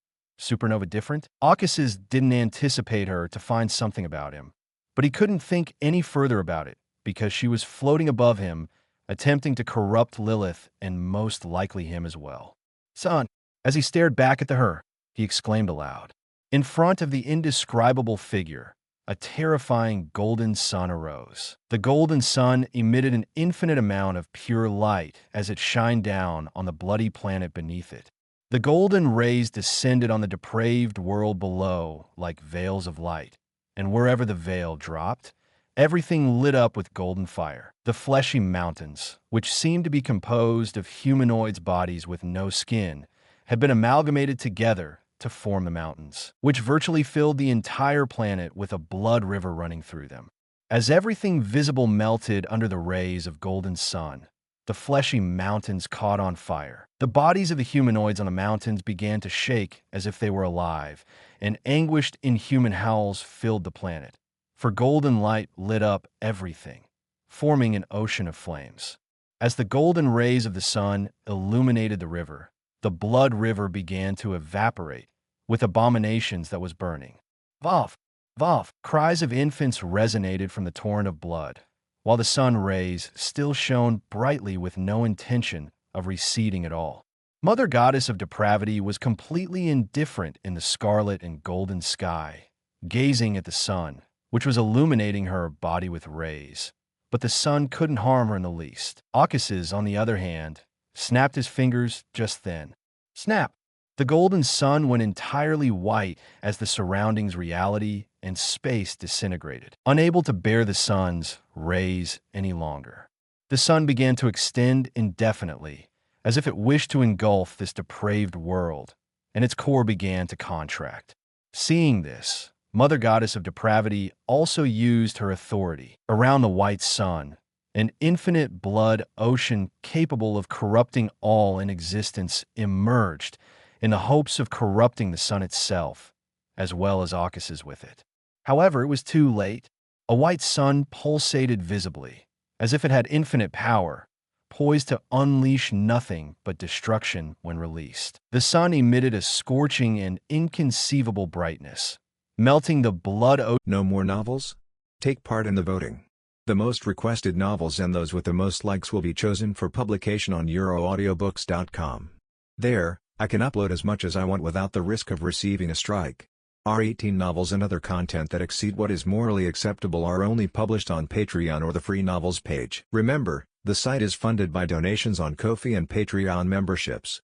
Supernova different? Aukas's didn't anticipate her to find something about him, but he couldn't think any further about it, because she was floating above him, attempting to corrupt Lilith and most likely him as well. "Son," as he stared back at her, he exclaimed aloud. In front of the indescribable figure, a terrifying golden sun arose. The golden sun emitted an infinite amount of pure light as it shined down on the bloody planet beneath it. The golden rays descended on the depraved world below like veils of light, and wherever the veil dropped, everything lit up with golden fire. The fleshy mountains, which seemed to be composed of humanoids' bodies with no skin, had been amalgamated together to form the mountains, which virtually filled the entire planet with a blood river running through them. As everything visible melted under the rays of golden sun, the fleshy mountains caught on fire. The bodies of the humanoids on the mountains began to shake as if they were alive, and anguished inhuman howls filled the planet, for golden light lit up everything, forming an ocean of flames. As the golden rays of the sun illuminated the river, the blood river began to evaporate with abominations that was burning. "Vav! Vav!" Cries of infants resonated from the torrent of blood, while the sun rays still shone brightly with no intention of receding at all. Mother Goddess of Depravity was completely indifferent in the scarlet and golden sky, gazing at the sun, which was illuminating her body with rays. But the sun couldn't harm her in the least. Aukas's, on the other hand, snapped his fingers just then. Snap! The golden sun went entirely white as the surroundings, reality, and space disintegrated, unable to bear the sun's rays any longer. The sun began to extend indefinitely, as if it wished to engulf this depraved world, and its core began to contract. Seeing this, Mother Goddess of Depravity also used her authority around the white sun, an infinite blood ocean capable of corrupting all in existence emerged in the hopes of corrupting the sun itself, as well as Aukas's with it. However, it was too late. A white sun pulsated visibly, as if it had infinite power, poised to unleash nothing but destruction when released. The sun emitted a scorching and inconceivable brightness, melting the blood. No more novels? Take part in the voting. The most requested novels and those with the most likes will be chosen for publication on euroaudiobooks.com. There, I can upload as much as I want without the risk of receiving a strike. Our 18 novels and other content that exceed what is morally acceptable are only published on Patreon or the free novels page. Remember, the site is funded by donations on Ko-fi and Patreon memberships.